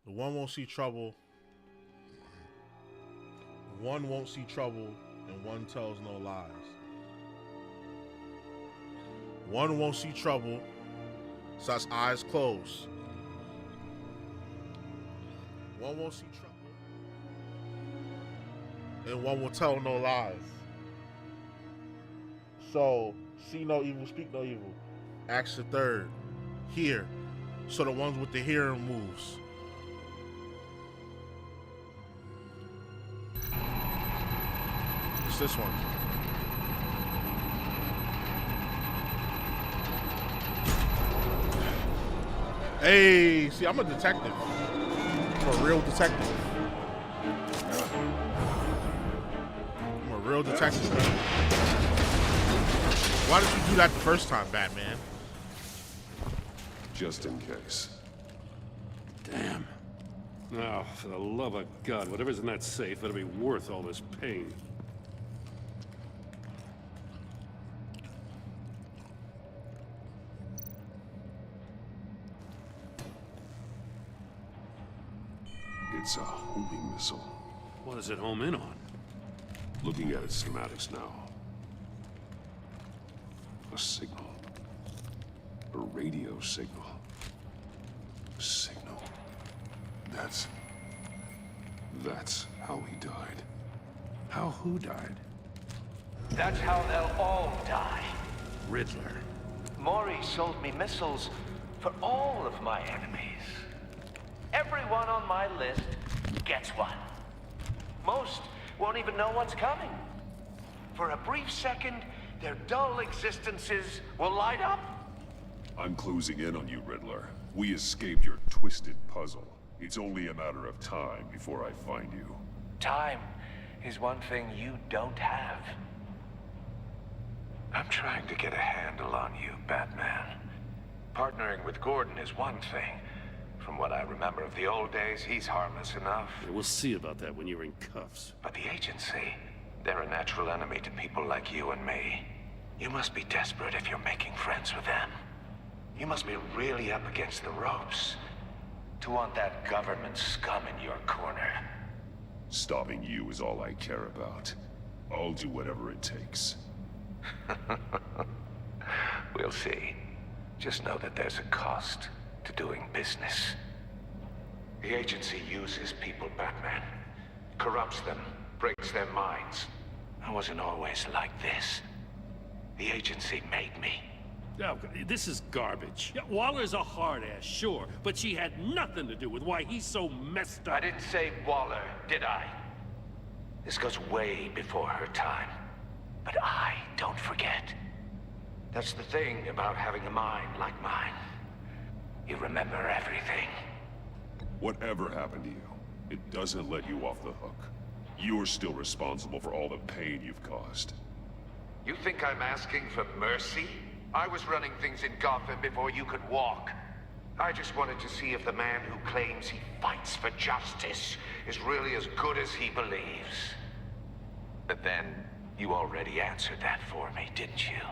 The one won't see trouble. One won't see trouble and one tells no lies. One won't see trouble, so that's eyes closed. One won't see trouble, and one will tell no lies. So, see no evil, speak no evil. Ask the third, hear So the ones with the hearing moves. It's this one. Hey, see, I'm a detective. I'm a real detective. I'm a real detective, man. Why did you do that the first time, Batman? Just in case. Damn. Now, for the love of God, whatever's in that safe better be worth all this pain. It's a homing missile. What does it home in on? Looking at its schematics now. A signal. A radio signal. A signal. That's how he died. How who died? That's how they'll all die. Riddler. Mori sold me missiles for all of my enemies. Everyone on my list gets one. Most won't even know what's coming. For a brief second, their dull existences will light up. I'm closing in on you, Riddler. We escaped your twisted puzzle. It's only a matter of time before I find you. Time is one thing you don't have. I'm trying to get a handle on you, Batman. Partnering with Gordon is one thing. From what I remember of the old days, he's harmless enough. Yeah, we'll see about that when you're in cuffs. But the agency, they're a natural enemy to people like you and me. You must be desperate if you're making friends with them. You must be really up against the ropes to want that government scum in your corner. Stopping you is all I care about. I'll do whatever it takes. We'll see. Just know that there's a cost to doing business. The agency uses people, Batman. Corrupts them, breaks their minds. I wasn't always like this. The agency made me. Oh, this is garbage. Yeah, Waller's a hard-ass, sure, but she had nothing to do with why he's so messed up. I didn't say Waller, did I? This goes way before her time. But I don't forget. That's the thing about having a mind like mine. You remember everything. Whatever happened to you, it doesn't let you off the hook. You're still responsible for all the pain you've caused. You think I'm asking for mercy? I was running things in Gotham before you could walk. I just wanted to see if the man who claims he fights for justice is really as good as he believes. But then, you already answered that for me, didn't you?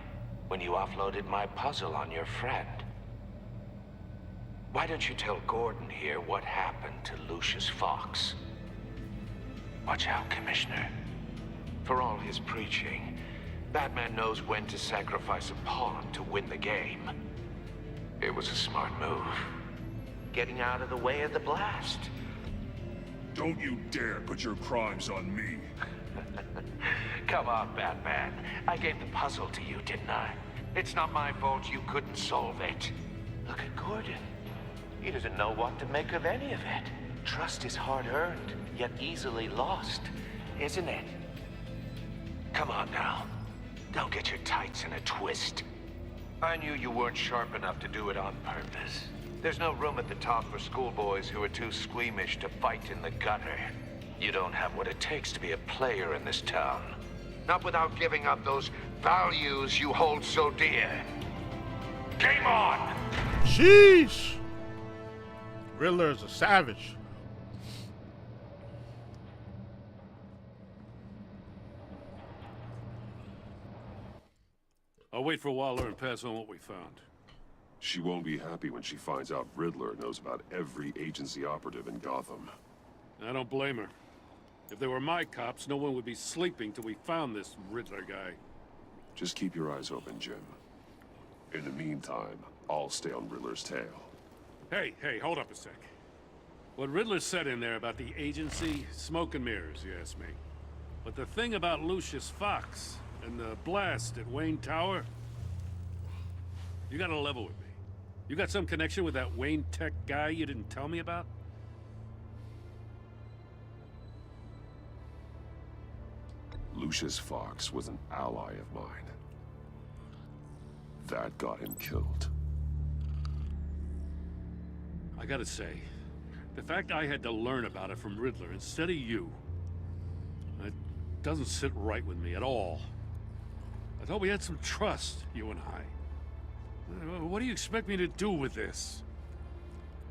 When you offloaded my puzzle on your friend. Why don't you tell Gordon here what happened to Lucius Fox? Watch out, Commissioner. For all his preaching, Batman knows when to sacrifice a pawn to win the game. It was a smart move. Getting out of the way of the blast. Don't you dare put your crimes on me. Come on, Batman. I gave the puzzle to you, didn't I? It's not my fault you couldn't solve it. Look at Gordon. He doesn't know what to make of any of it. Trust is hard-earned, yet easily lost, isn't it? Come on now. Don't get your tights in a twist. I knew you weren't sharp enough to do it on purpose. There's no room at the top for schoolboys who are too squeamish to fight in the gutter. You don't have what it takes to be a player in this town. Not without giving up those values you hold so dear. Game on! Sheesh! Riddler is a savage. I'll wait for Waller and pass on what we found. She won't be happy when she finds out Riddler knows about every agency operative in Gotham. I don't blame her. If they were my cops, no one would be sleeping till we found this Riddler guy. Just keep your eyes open, Jim. In the meantime, I'll stay on Riddler's tail. Hey, hold up a sec. What Riddler said in there about the agency, smoke and mirrors, you ask me. But the thing about Lucius Fox and the blast at Wayne Tower, you gotta level with me. You got some connection with that Wayne Tech guy you didn't tell me about? Lucius Fox was an ally of mine. That got him killed. I gotta say, the fact I had to learn about it from Riddler instead of you, it doesn't sit right with me at all. I thought we had some trust, you and I. What do you expect me to do with this?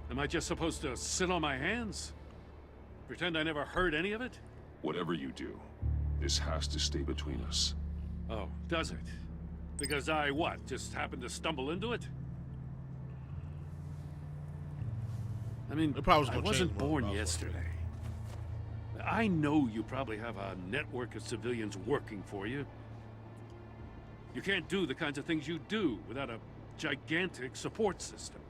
Am I just supposed to sit on my hands? Pretend I never heard any of it? Whatever you do, this has to stay between us. Oh, does it? Because I, what, just happened to stumble into it? I mean, I wasn't born yesterday. I know you probably have a network of civilians working for you. You can't do the kinds of things you do without a gigantic support system.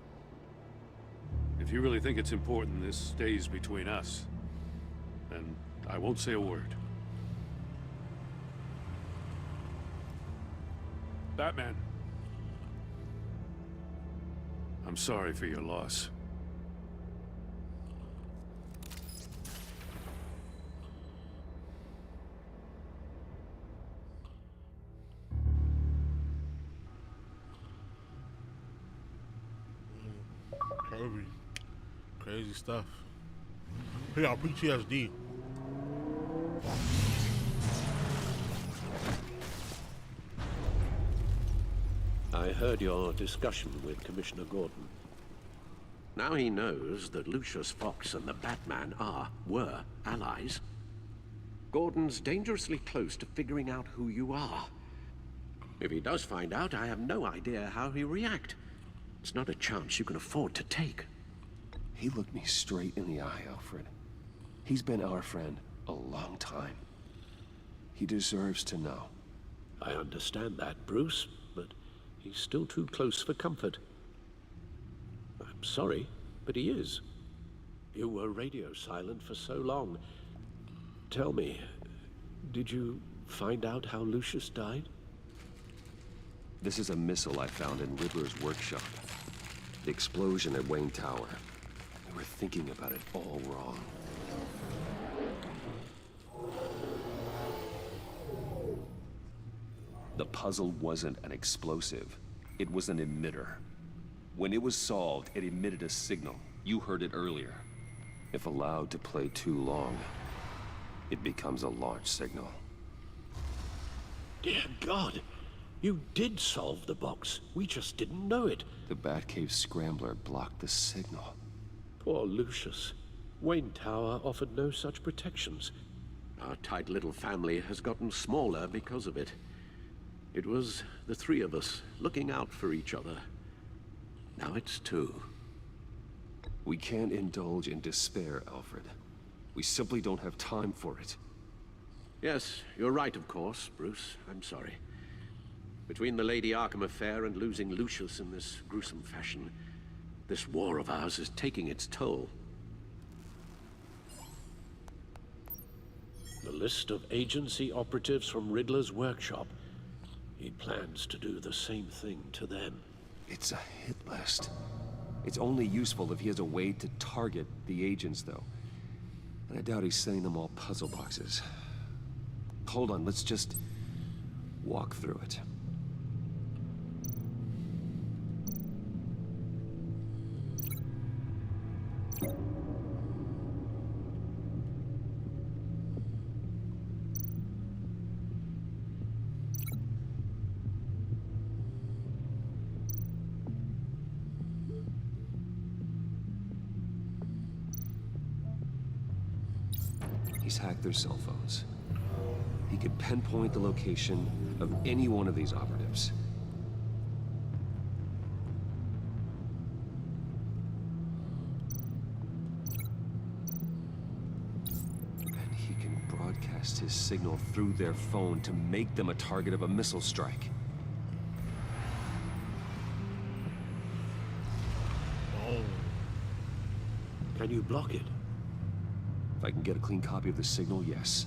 If you really think it's important this stays between us, then I won't say a word. Batman. I'm sorry for your loss. Crazy stuff. He got PTSD. I heard your discussion with Commissioner Gordon. Now he knows that Lucius Fox and the Batman were allies. Gordon's dangerously close to figuring out who you are. If he does find out, I have no idea how he'll react. It's not a chance you can afford to take. He looked me straight in the eye, Alfred. He's been our friend a long time. He deserves to know. I understand that, Bruce, but he's still too close for comfort. I'm sorry, but he is. You were radio silent for so long. Tell me, did you find out how Lucius died? This is a missile I found in Riddler's workshop. The explosion at Wayne Tower. We were thinking about it all wrong. The puzzle wasn't an explosive. It was an emitter. When it was solved, it emitted a signal. You heard it earlier. If allowed to play too long, it becomes a launch signal. Dear God! You did solve the box. We just didn't know it. The Batcave scrambler blocked the signal. Poor Lucius. Wayne Tower offered no such protections. Our tight little family has gotten smaller because of it. It was the three of us looking out for each other. Now it's two. We can't indulge in despair, Alfred. We simply don't have time for it. Yes, you're right, of course, Bruce. I'm sorry. Between the Lady Arkham affair and losing Lucius in this gruesome fashion, this war of ours is taking its toll. The list of agency operatives from Riddler's workshop. He plans to do the same thing to them. It's a hit list. It's only useful if he has a way to target the agents, though. And I doubt he's sending them all puzzle boxes. Hold on, let's just walk through it. He's hacked their cell phones. He could pinpoint the location of any one of these operatives. And he can broadcast his signal through their phone to make them a target of a missile strike. Oh. Can you block it? If I can get a clean copy of the signal, yes.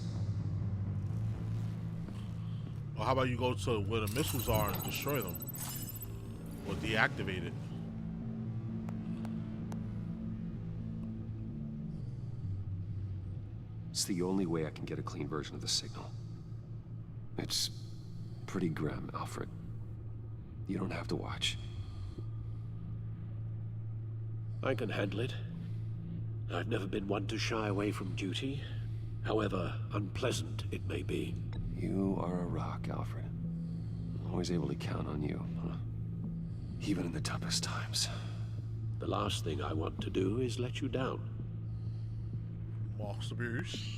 Well, how about you go to where the missiles are and destroy them? Or deactivate it? It's the only way I can get a clean version of the signal. It's pretty grim, Alfred. You don't have to watch. I can handle it. I've never been one to shy away from duty, however unpleasant it may be. You are a rock, Alfred. Always able to count on you, huh? Even in the toughest times. The last thing I want to do is let you down. Master Bruce.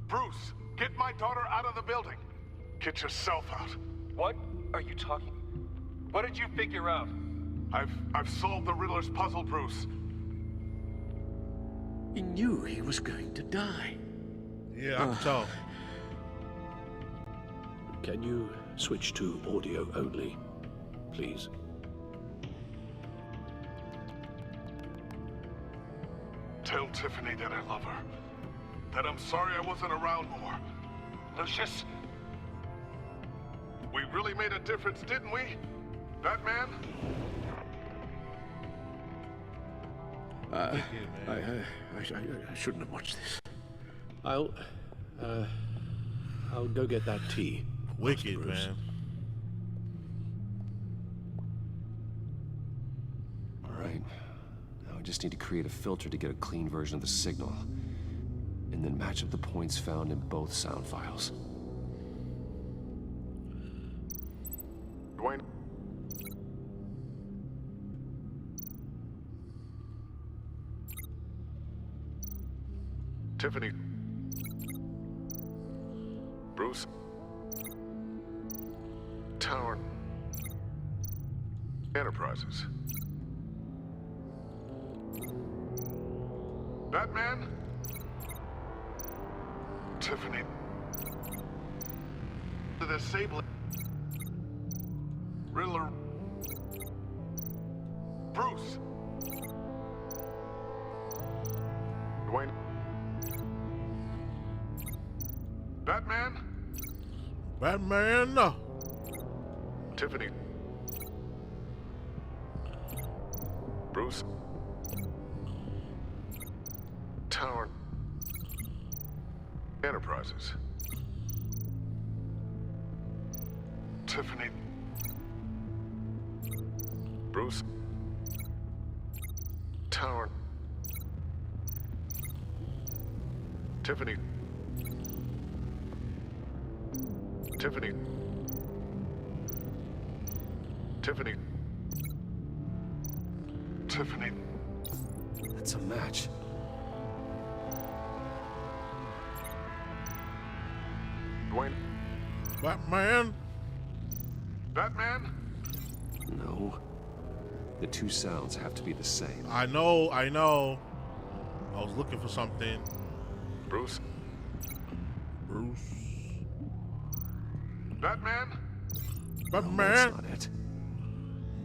Bruce, get my daughter out of the building. Get yourself out. What are you talking? What did you figure out? I've solved the Riddler's puzzle, Bruce. He knew he was going to die. Yeah, I can tell. Can you switch to audio only, please? Tell Tiffany that I love her. That I'm sorry I wasn't around more. Lucius? We really made a difference, didn't we? Batman? I shouldn't have watched this. I'll go get that tea. Wicked, man. All right. Now I just need to create a filter to get a clean version of the signal, and then match up the points found in both sound files. Dwayne. Tiffany. Bruce. Tower. Enterprises. Batman? Tiffany. The disabling. Riddler. Bruce. Dwayne. Batman? Batman? No. Tiffany. Bruce. Tower. Enterprises. Tiffany. Bruce. Tower. Tiffany. Tiffany. Tiffany. Tiffany. That's a match. Dwayne. Batman? Batman? No. The two sounds have to be the same. I know. I was looking for something. Bruce. Bruce. Batman? Batman? No, that's not it.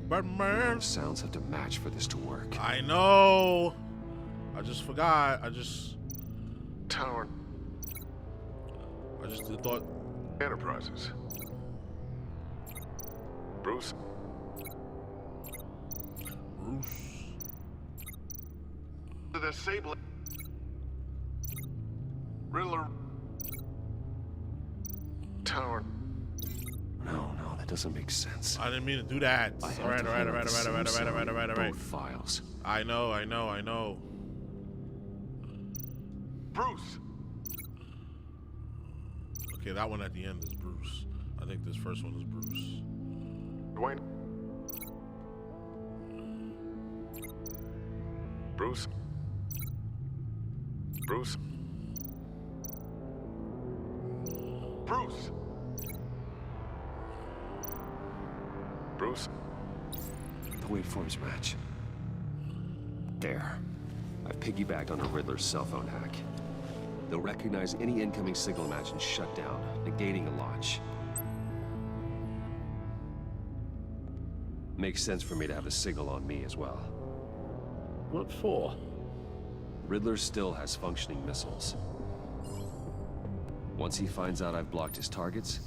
Batman? The sounds have to match for this to work. I know. I just forgot. Tower. I just thought. Enterprises. Bruce. The disabling. Riddler. Tower. No, that doesn't make sense. I didn't mean to do that. All right. Both files. I know. Bruce. Okay, that one at the end is Bruce. I think this first one is Bruce. Dwayne. Bruce. Bruce. Bruce. Bruce. The waveforms match. There. I've piggybacked on the Riddler's cell phone hack. They'll recognize any incoming signal match and shut down, negating a launch. Makes sense for me to have the signal on me as well. What for? Riddler still has functioning missiles. Once he finds out I've blocked his targets,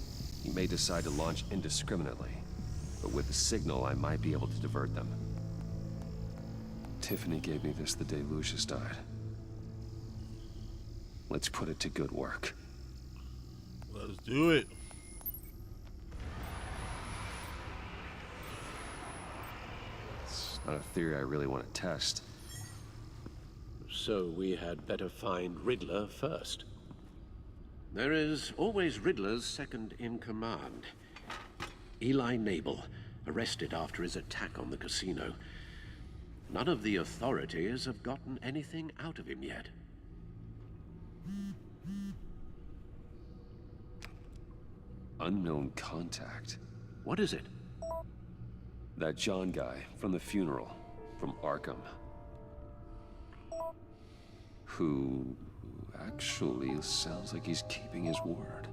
he may decide to launch indiscriminately. But with the signal, I might be able to divert them. Tiffany gave me this the day Lucius died. Let's put it to good work. Let's do it. It's not a theory I really want to test. So we had better find Riddler first. There is always Riddler's second in command. Eli Nabel, arrested after his attack on the casino. None of the authorities have gotten anything out of him yet. Unknown contact. What is it? That John guy from the funeral, from Arkham. Who actually sounds like he's keeping his word.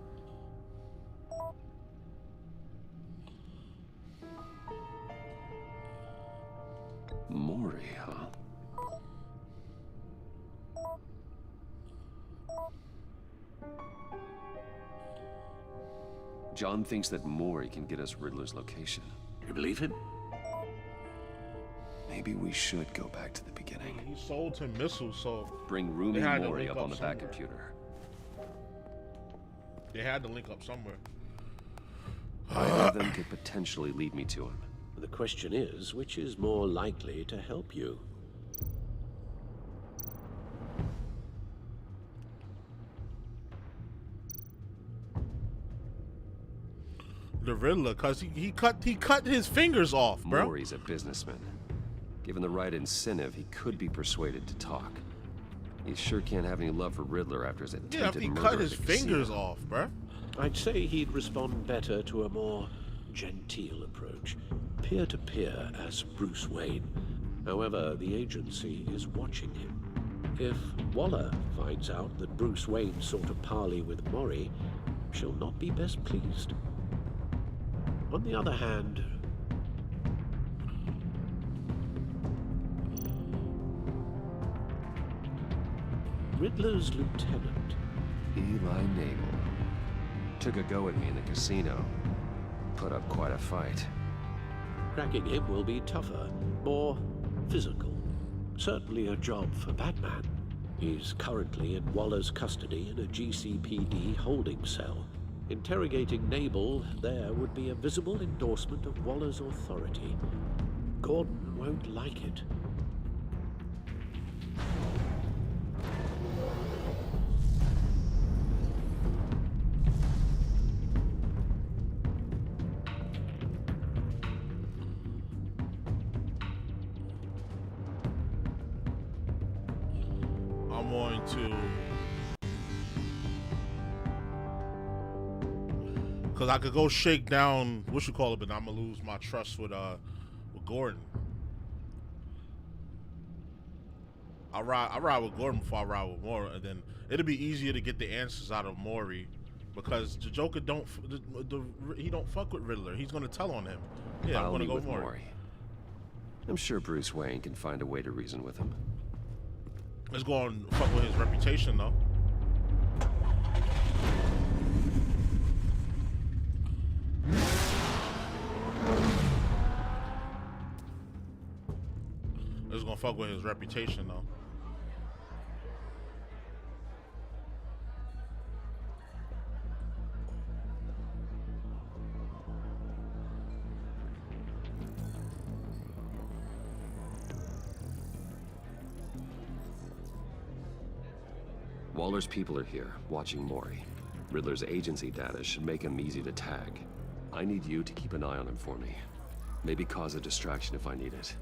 Mori, huh? John thinks that Mori can get us Riddler's location. You believe him? Maybe we should go back to the beginning. He sold him missiles, so bring Rumi Mori up on the back computer. They had to link up somewhere. Either of them could potentially lead me to him. The question is, which is more likely to help you? The Riddler, cause he cut his fingers off, bro. Mori's a businessman. Given the right incentive, he could be persuaded to talk. He sure can't have any love for Riddler after his attempted murder. Yeah, if he cut his fingers off, bro. I'd say he'd respond better to a more genteel approach. Peer-to-peer as Bruce Wayne. However, the agency is watching him. If Waller finds out that Bruce Wayne sought a parley with Mori, she'll not be best pleased. On the other hand, Riddler's lieutenant, Eli Nabel, took a go at me in the casino. Put up quite a fight. Cracking him will be tougher, more physical. Certainly a job for Batman. He's currently in Waller's custody in a GCPD holding cell. Interrogating Nabel there would be a visible endorsement of Waller's authority. Gordon won't like it. I'm going to, because I could go shake down what you call it, but I'm gonna lose my trust with Gordon. I ride with Gordon before I ride with Mori, and then it'll be easier to get the answers out of Mori, because the Joker he don't fuck with Riddler. He's gonna tell on him. Yeah, I'm gonna go with Mori. I'm sure Bruce Wayne can find a way to reason with him. Let's go and fuck with his reputation, though. Let's go fuck with his reputation, though. Waller's people are here, watching Mori. Riddler's agency data should make him easy to tag. I need you to keep an eye on him for me. Maybe cause a distraction if I need it.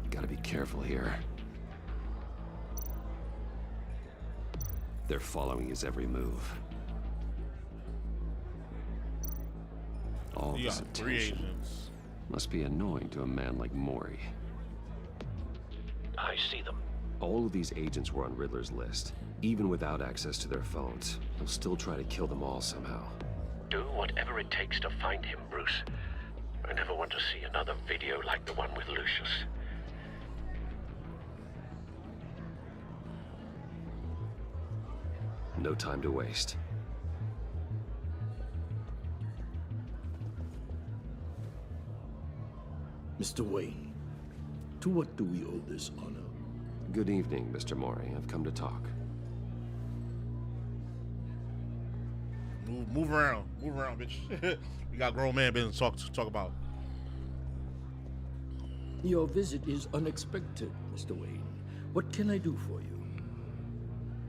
Gotta be careful here. They're following his every move. All this attention must be annoying to a man like Mori. I see them. All of these agents were on Riddler's list. Even without access to their phones, he'll still try to kill them all somehow. Do whatever it takes to find him, Bruce. I never want to see another video like the one with Lucius. No time to waste. Mr. Wayne, To what do we owe this honor? Good evening, Mr. Mori. I've come to talk. Move around, bitch. We got grown man business to talk about. Your visit is unexpected, Mr. Wayne. What can I do for you?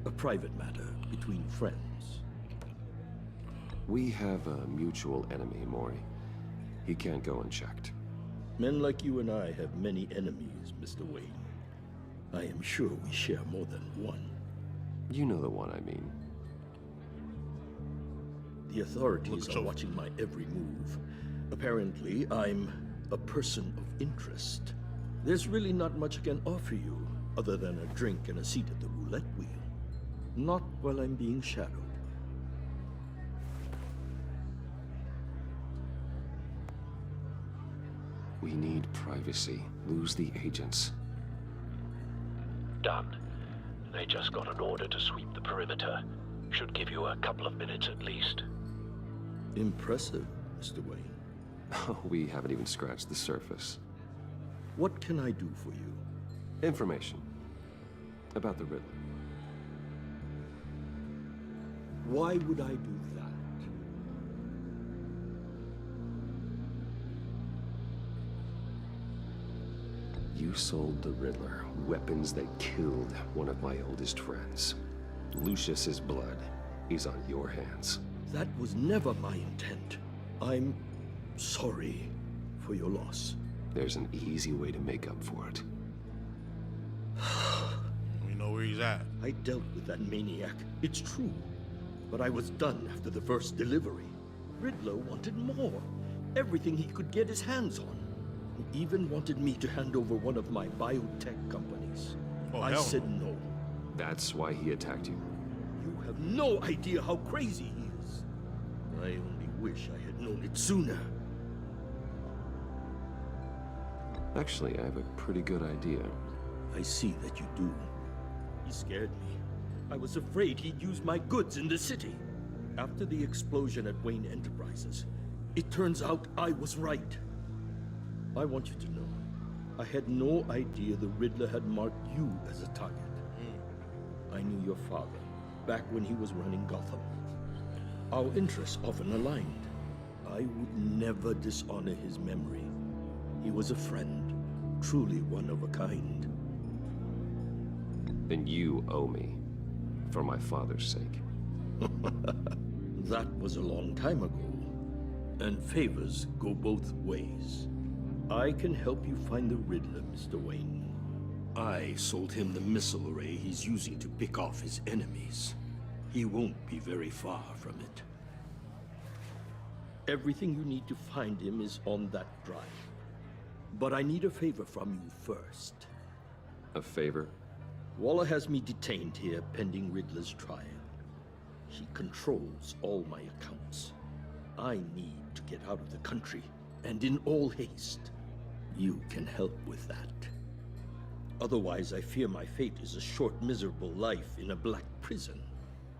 A private matter between friends. We have a mutual enemy, Mori. He can't go unchecked. Men like you and I have many enemies, Mr. Wayne. I am sure we share more than one. You know the one I mean. The authorities are watching my every move. Apparently, I'm a person of interest. There's really not much I can offer you, other than a drink and a seat at the roulette wheel. Not while I'm being shadowed. We need privacy. Lose the agents. Done. They just got an order to sweep the perimeter. Should give you a couple of minutes at least. Impressive, Mr. Wayne. We haven't even scratched the surface. What can I do for you? Information. About the Riddler. Why would I do that? You sold the Riddler weapons that killed one of my oldest friends. Lucius's blood is on your hands. That was never my intent. I'm sorry for your loss. There's an easy way to make up for it. We know where he's at. I dealt with that maniac. It's true. But I was done after the first delivery. Riddler wanted more. Everything he could get his hands on. He even wanted me to hand over one of my biotech companies. I said no. That's why he attacked you. You have no idea how crazy he is. I only wish I had known it sooner. Actually, I have a pretty good idea. I see that you do. He scared me. I was afraid he'd use my goods in the city. After the explosion at Wayne Enterprises, it turns out I was right. I want you to know, I had no idea the Riddler had marked you as a target. I knew your father, back when he was running Gotham. Our interests often aligned. I would never dishonor his memory. He was a friend, truly one of a kind. Then you owe me, for my father's sake. That was a long time ago, and favors go both ways. I can help you find the Riddler, Mr. Wayne. I sold him the missile array he's using to pick off his enemies. He won't be very far from it. Everything you need to find him is on that drive. But I need a favor from you first. A favor? Waller has me detained here pending Riddler's trial. He controls all my accounts. I need to get out of the country, and in all haste. You can help with that. Otherwise, I fear my fate is a short, miserable life in a black prison.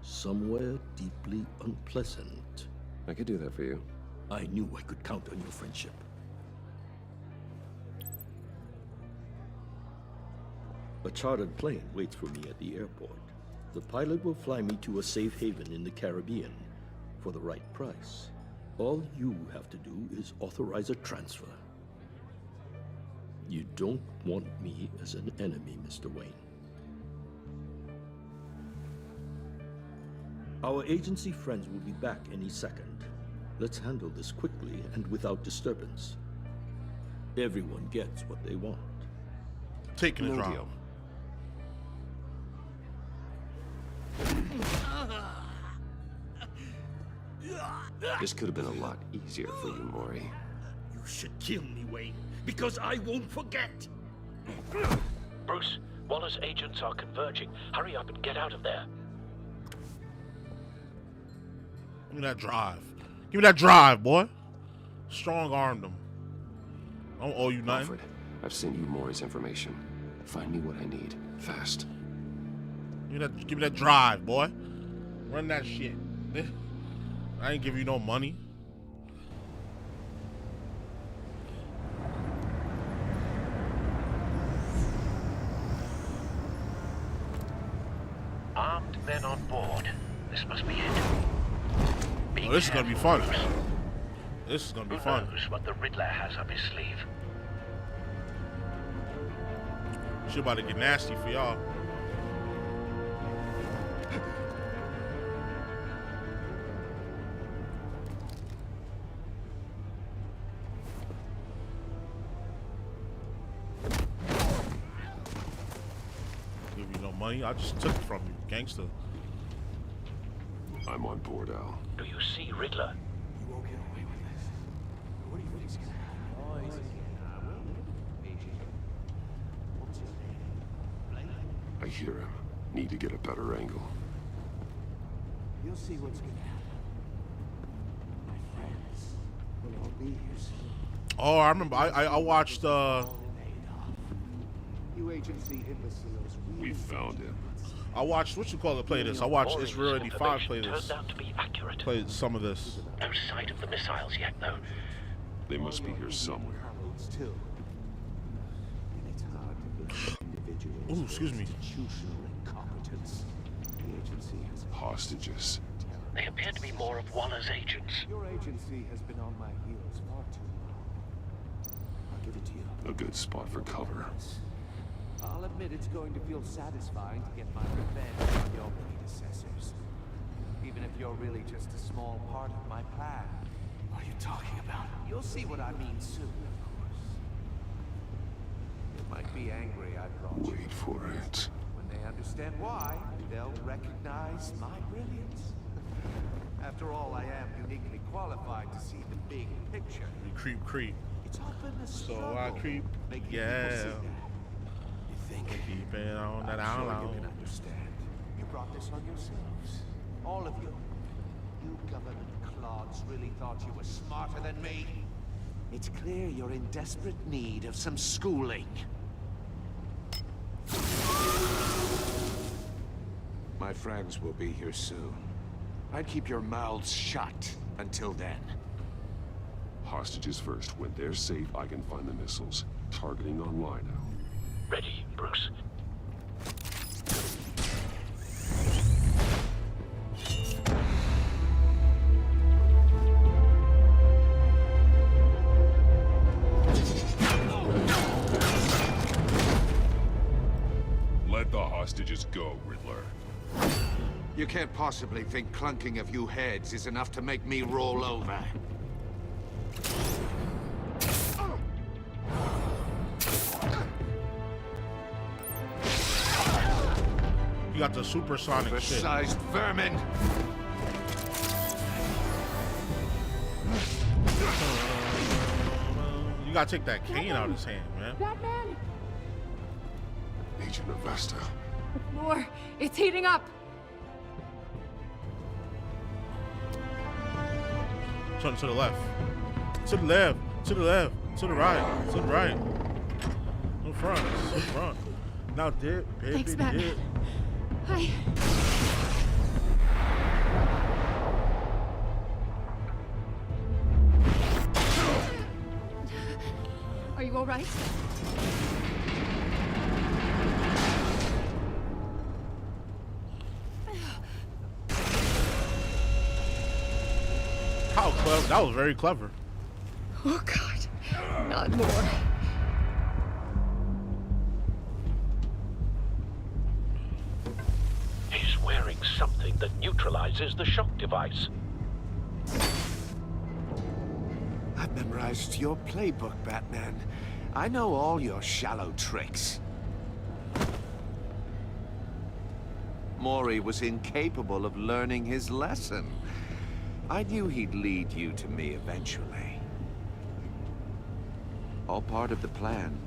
Somewhere deeply unpleasant. I could do that for you. I knew I could count on your friendship. A chartered plane waits for me at the airport. The pilot will fly me to a safe haven in the Caribbean for the right price. All you have to do is authorize a transfer. You don't want me as an enemy, Mr. Wayne. Our agency friends will be back any second. Let's handle this quickly and without disturbance. Everyone gets what they want. Taking a drop. This could have been a lot easier for you, Mori. You should kill me, Wayne, because I won't forget. Bruce, Waller's agents are converging. Hurry up and get out of there. Give me that drive. Give me that drive, boy. Strong-armed him. I don't owe you nothing. Alfred, I've sent you Mori's information. Find me what I need, fast. Give me that drive, boy. Run that shit. I ain't give you no money. men on board. This must be it. Oh, this is gonna be fun. This is gonna be fun. Who knows what the Riddler has up his sleeve? Shit about to get nasty for y'all. Give you no money, I just took it from you, gangster. I'm on board, Al. Do you see Riddler? You won't get away with this. What do you think's gonna happen? I hear him. Need to get a better angle. You'll see what's gonna happen. My friends will all be here soon. Oh, I remember. I watched. You agency imbeciles. We found him. I watched what you call it. Play this. I watched Israel 85 play this. Turned out to be accurate. Play some of this. No sight of the missiles yet, though. They must be here somewhere. Ooh, excuse me. Hostages. They appear to be more of Waller's agents. Your agency has been on my heels far too long. I'll give it to you. A good spot for cover. I'll admit it's going to feel satisfying to get my revenge on your predecessors. Even if you're really just a small part of my plan. What are you talking about? You'll see what I mean soon, of course. You might be angry I brought you. Wait for it. When they understand why, they'll recognize my brilliance. After all, I am uniquely qualified to see the big picture. You creep. It's all been a So struggle, I creep. making Yeah. people see that. You think? Keep it on that I'm sure out. you can understand. You brought this on yourselves. All of you. You government clods really thought you were smarter than me. It's clear you're in desperate need of some schooling. My friends will be here soon. I'd keep your mouths shut until then. Hostages first. When they're safe, I can find the missiles. Targeting online now. Ready, Bruce. Let the hostages go, Riddler. You can't possibly think clunking a few heads is enough to make me roll over. You got the supersonic shit. Sized vermin. You gotta take that cane out of his hand, man. Batman! Agent Avesta. More! It's heating up! Turn to the left. To the left. To the left. To the right. To the right. In front. In front. Now dip, baby, Thanks, Batman. dip. Hi. Are you all right? How clever. That was very clever. Oh, God. Not more. He's wearing something that neutralizes the shock device. I've memorized your playbook, Batman. I know all your shallow tricks. Mori was incapable of learning his lesson. I knew he'd lead you to me eventually. All part of the plan.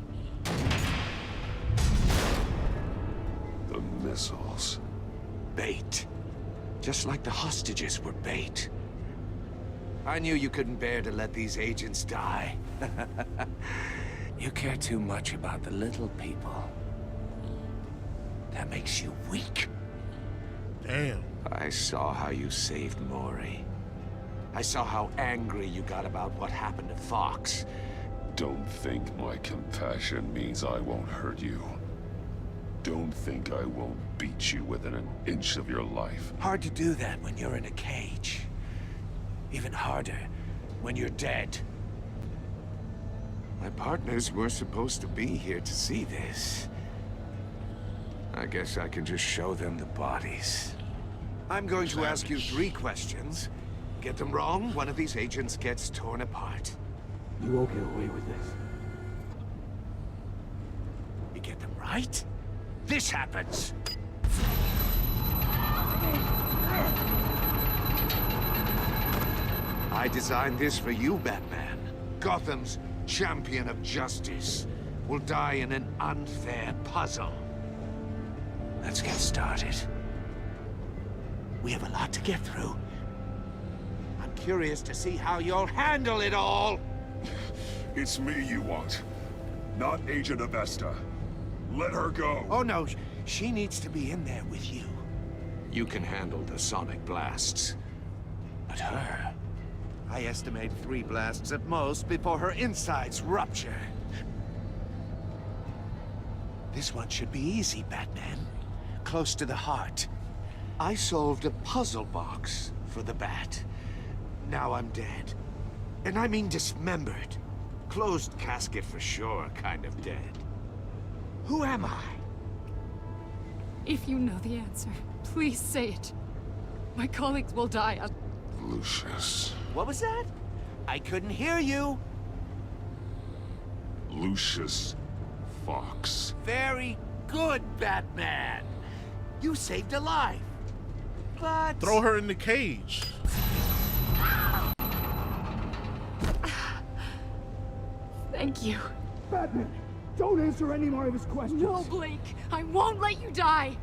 The missiles. Bait. Just like the hostages were bait. I knew you couldn't bear to let these agents die. You care too much about the little people. That makes you weak. Damn. I saw how you saved Mori. I saw how angry you got about what happened to Fox. Don't think my compassion means I won't hurt you. don't think I won't beat you within an inch of your life. Hard to do that when you're in a cage. Even harder when you're dead. My partners were supposed to be here to see this. I guess I can just show them the bodies. I'm going to ask you 3 questions. Get them wrong, one of these agents gets torn apart. You won't get away with this. You get them right, this happens. I designed this for you, Batman. Gotham's champion of justice will die in an unfair puzzle. Let's get started. We have a lot to get through. I'm curious to see how you'll handle it all. It's me you want, not Agent Avesta. Let her go. Oh no, she needs to be in there with you. You can handle the sonic blasts. But her, I estimate 3 blasts at most before her insides rupture. This one should be easy, Batman. Close to the heart. I solved a puzzle box for the Bat. Now I'm dead. And I mean dismembered. Closed casket for sure, kind of dead. Who am I? If you know the answer, please say it. My colleagues will die. Lucius. What was that? I couldn't hear you. Lucius Fox. Very good, Batman. You saved a life. But... Throw her in the cage. Thank you. Batman, don't answer any more of his questions. No, Blake. I won't let you die.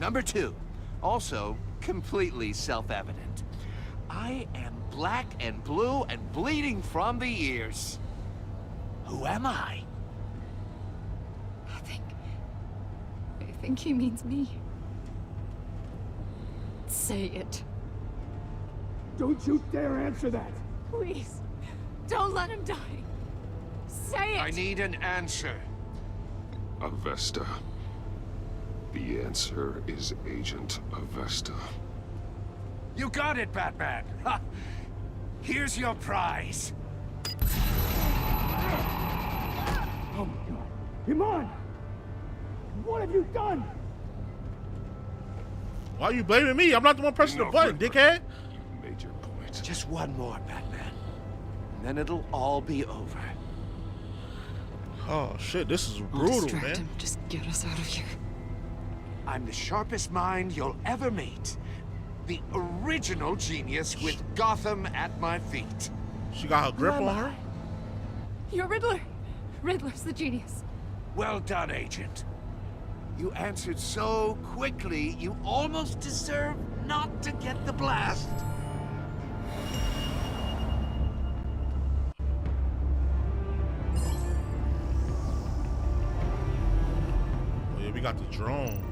Number 2. Also, completely self-evident. I am black and blue and bleeding from the ears. Who am I? I think he means me. Say it. Don't you dare answer that. Please. Don't let him die. Say it. I need an answer. Avesta. The answer is Agent Avesta. You got it, Batman. Ha. Here's your prize. Oh my God. Iman! What have you done? Why are you blaming me? I'm not the one pressing the button, dickhead. You made your point. Just one more, Batman. And then it'll all be over. Oh shit, this is I'll brutal, distract man. him. Just get us out of here. I'm the sharpest mind you'll ever meet. The original genius with Gotham at my feet. She got her grip on her? You're Riddler. Riddler's the genius. Well done, Agent. You answered so quickly, you almost deserve not to get the blast. Oh yeah, we got the drone.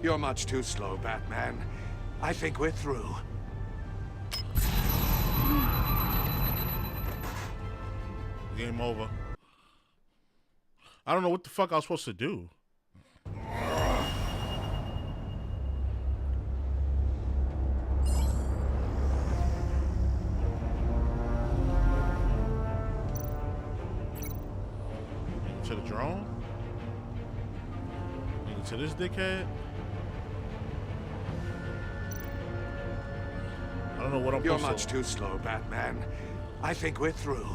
You're much too slow, Batman. I think we're through. Game over. I don't know what the fuck I was supposed to do. To the drone? To this dickhead? I don't know what I'm You're supposed much too slow, Batman. I think we're through.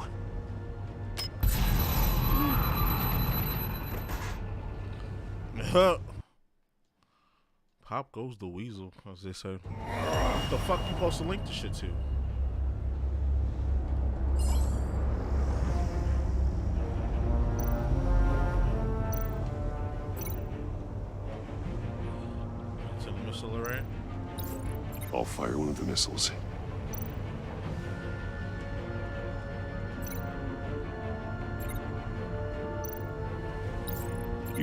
Pop goes the weasel, as they say. What the fuck you supposed to link the shit to? To the missile array? I'll fire one of the missiles.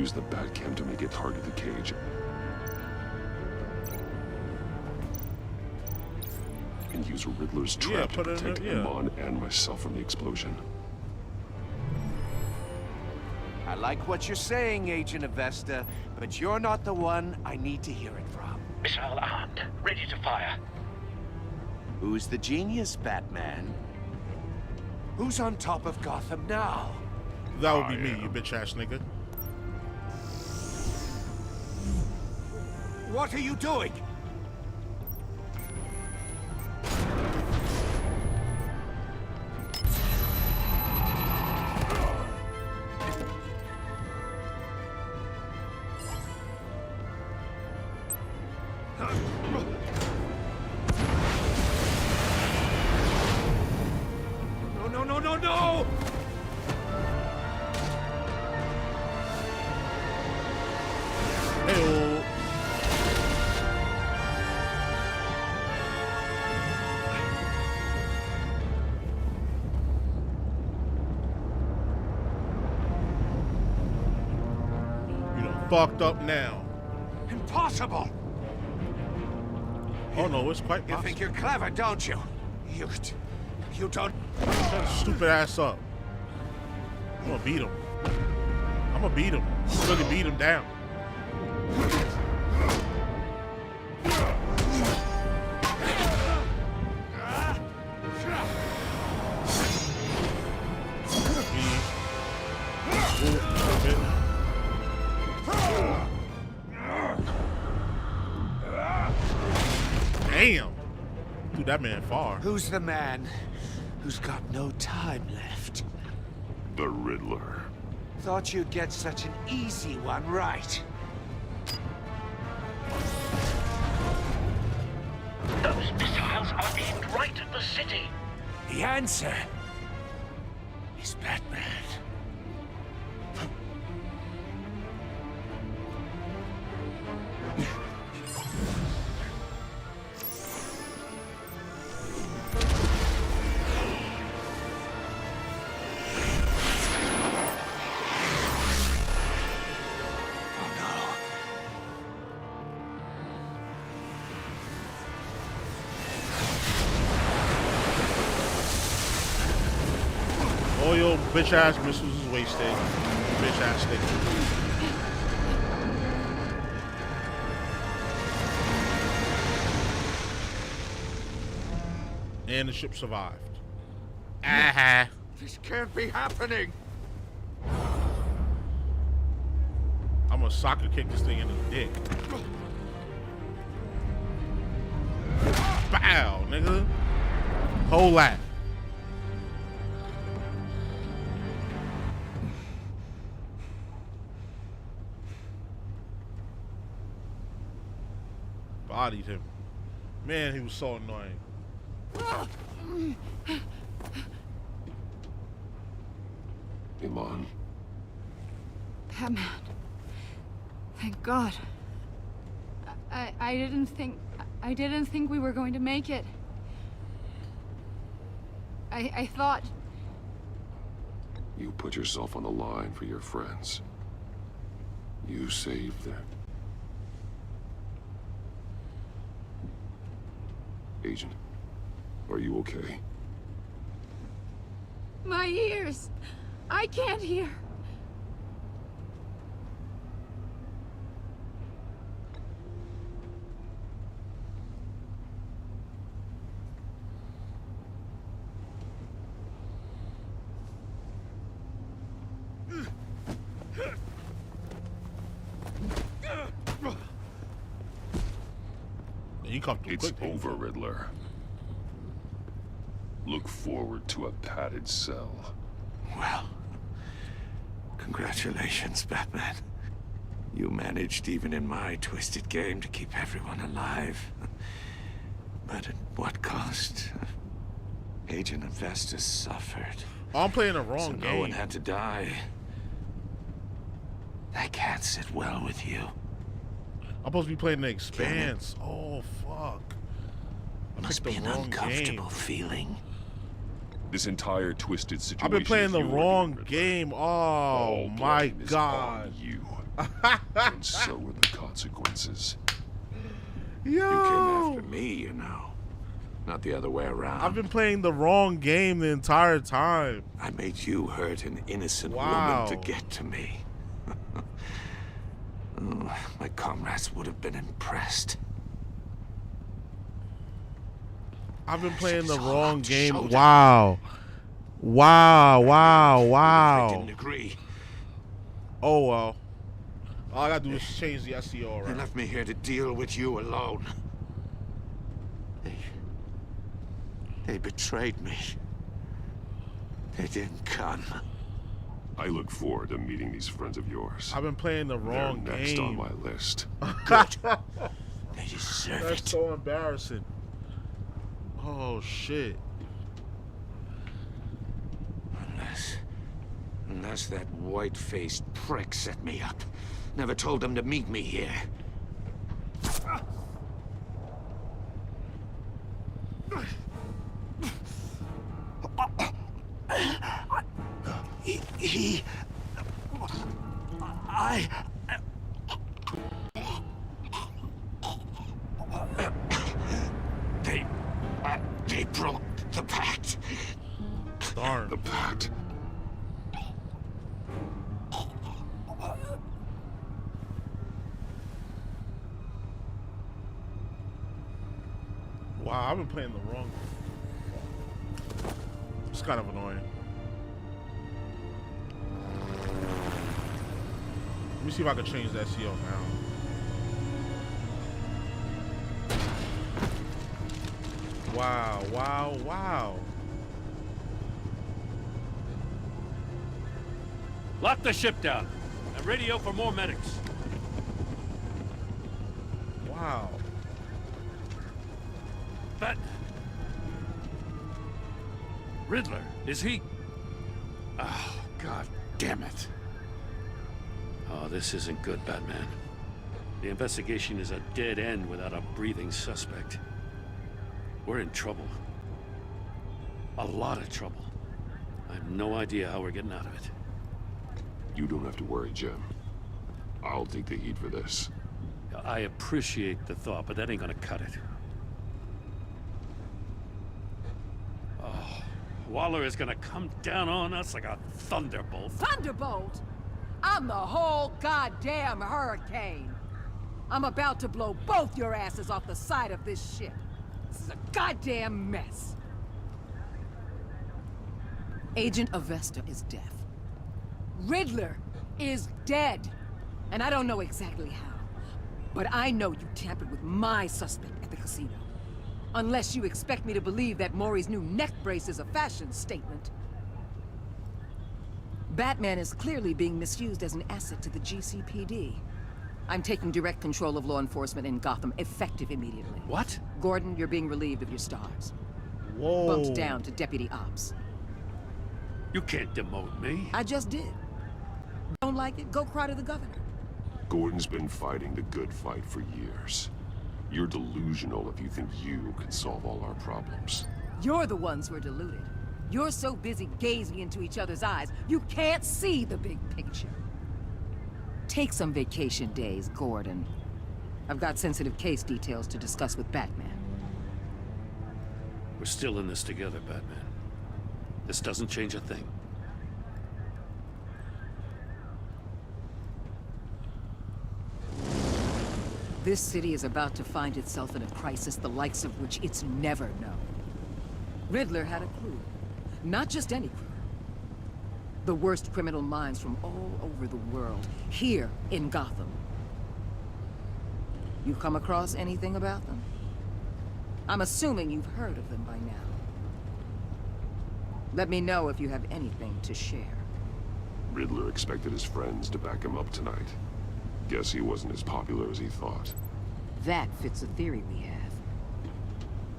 use the Batcam to make it target the cage. And use Riddler's trap to protect Omen and myself from the explosion. I like what you're saying, Agent Avesta, but you're not the one I need to hear it from. Missile armed, ready to fire. Who's the genius, Batman? Who's on top of Gotham now? That would be me, you bitch ass nigga. What are you doing? No! Hey-oh. You done fucked up now. Impossible! Oh no, it's quite possible. You think you're clever, don't you? You don't... Shut his stupid ass up. I'm gonna beat him. I'm gonna beat him. I'm gonna beat him down. Damn. Dude, that man far. Who's the man who's got no time left? The Riddler. Thought you'd get such an easy one right. Those missiles are aimed right at the city. The answer is Batman. All your bitch ass missiles is wasted. Bitch ass nigga. And the ship survived. This can't be happening. I'm gonna soccer kick this thing in the dick. Bow, nigga. Whole lot. Bodied him. Man, he was so annoying. Iman. Batman. Thank God. I didn't think we were going to make it. I thought... You put yourself on the line for your friends. You saved them. Agent, are you okay? My ears! I can't hear! It's over, Riddler. Look forward to a padded cell. Well, congratulations, Batman. You managed, even in my twisted game, to keep everyone alive. But at what cost? Agent Avesta suffered. Oh, I'm playing the wrong game. game. No one had to die. That can't sit well with you. I'm supposed to be playing the Expanse. Oh, fuck. I Must be an uncomfortable feeling. This entire twisted situation. I've been playing the wrong game. Oh my God. You. And so were the consequences. Yo! You came after me, you know. Not the other way around. I've been playing the wrong game the entire time. I made you hurt an innocent Wow. woman to get to me. Oh, my comrades would have been impressed. I've been playing the wrong game. Wow. Wow. I didn't agree. Oh, well. All I gotta do is change the SEO They around. left me here to deal with you alone. They betrayed me. They didn't come. I look forward to meeting these friends of yours. I've been playing the wrong They're next game. on my list. Good. They deserve That's it. so embarrassing. Oh, shit. Unless that white-faced prick set me up. Never told them to meet me here. They broke the pact. Darn. The pact. Wow, I've been playing the wrong game. It's kind of annoying. Let me see if I can change the SEO now. Wow. Lock the ship down and radio for more medics. Wow. But Riddler, is he? Oh, God damn it. Oh, this isn't good, Batman. The investigation is a dead end without a breathing suspect. We're in trouble. A lot of trouble. I have no idea how we're getting out of it. You don't have to worry, Jim. I'll take the heat for this. I appreciate the thought, but that ain't gonna cut it. Oh, Waller is gonna come down on us like a thunderbolt. Thunderbolt? I'm the whole goddamn hurricane. I'm about to blow both your asses off the side of this ship. This is a goddamn mess. Agent Avesta is deaf. Riddler is dead. And I don't know exactly how. But I know you tampered with my suspect at the casino. Unless you expect me to believe that Maury's new neck brace is a fashion statement. Batman is clearly being misused as an asset to the GCPD. I'm taking direct control of law enforcement in Gotham, effective immediately. What? Gordon, you're being relieved of your stars. Whoa. Bumped down to Deputy Ops. You can't demote me. I just did. Don't like it? Go cry to the governor. Gordon's been fighting the good fight for years. You're delusional if you think you can solve all our problems. You're the ones who are deluded. You're so busy gazing into each other's eyes, you can't see the big picture. Take some vacation days, Gordon. I've got sensitive case details to discuss with Batman. We're still in this together, Batman. This doesn't change a thing. This city is about to find itself in a crisis the likes of which it's never known. Riddler had a crew. Not just any crew. The worst criminal minds from all over the world, here in Gotham. You come across anything about them? I'm assuming you've heard of them by now. Let me know if you have anything to share. Riddler expected his friends to back him up tonight. Guess he wasn't as popular as he thought. That fits a theory we have.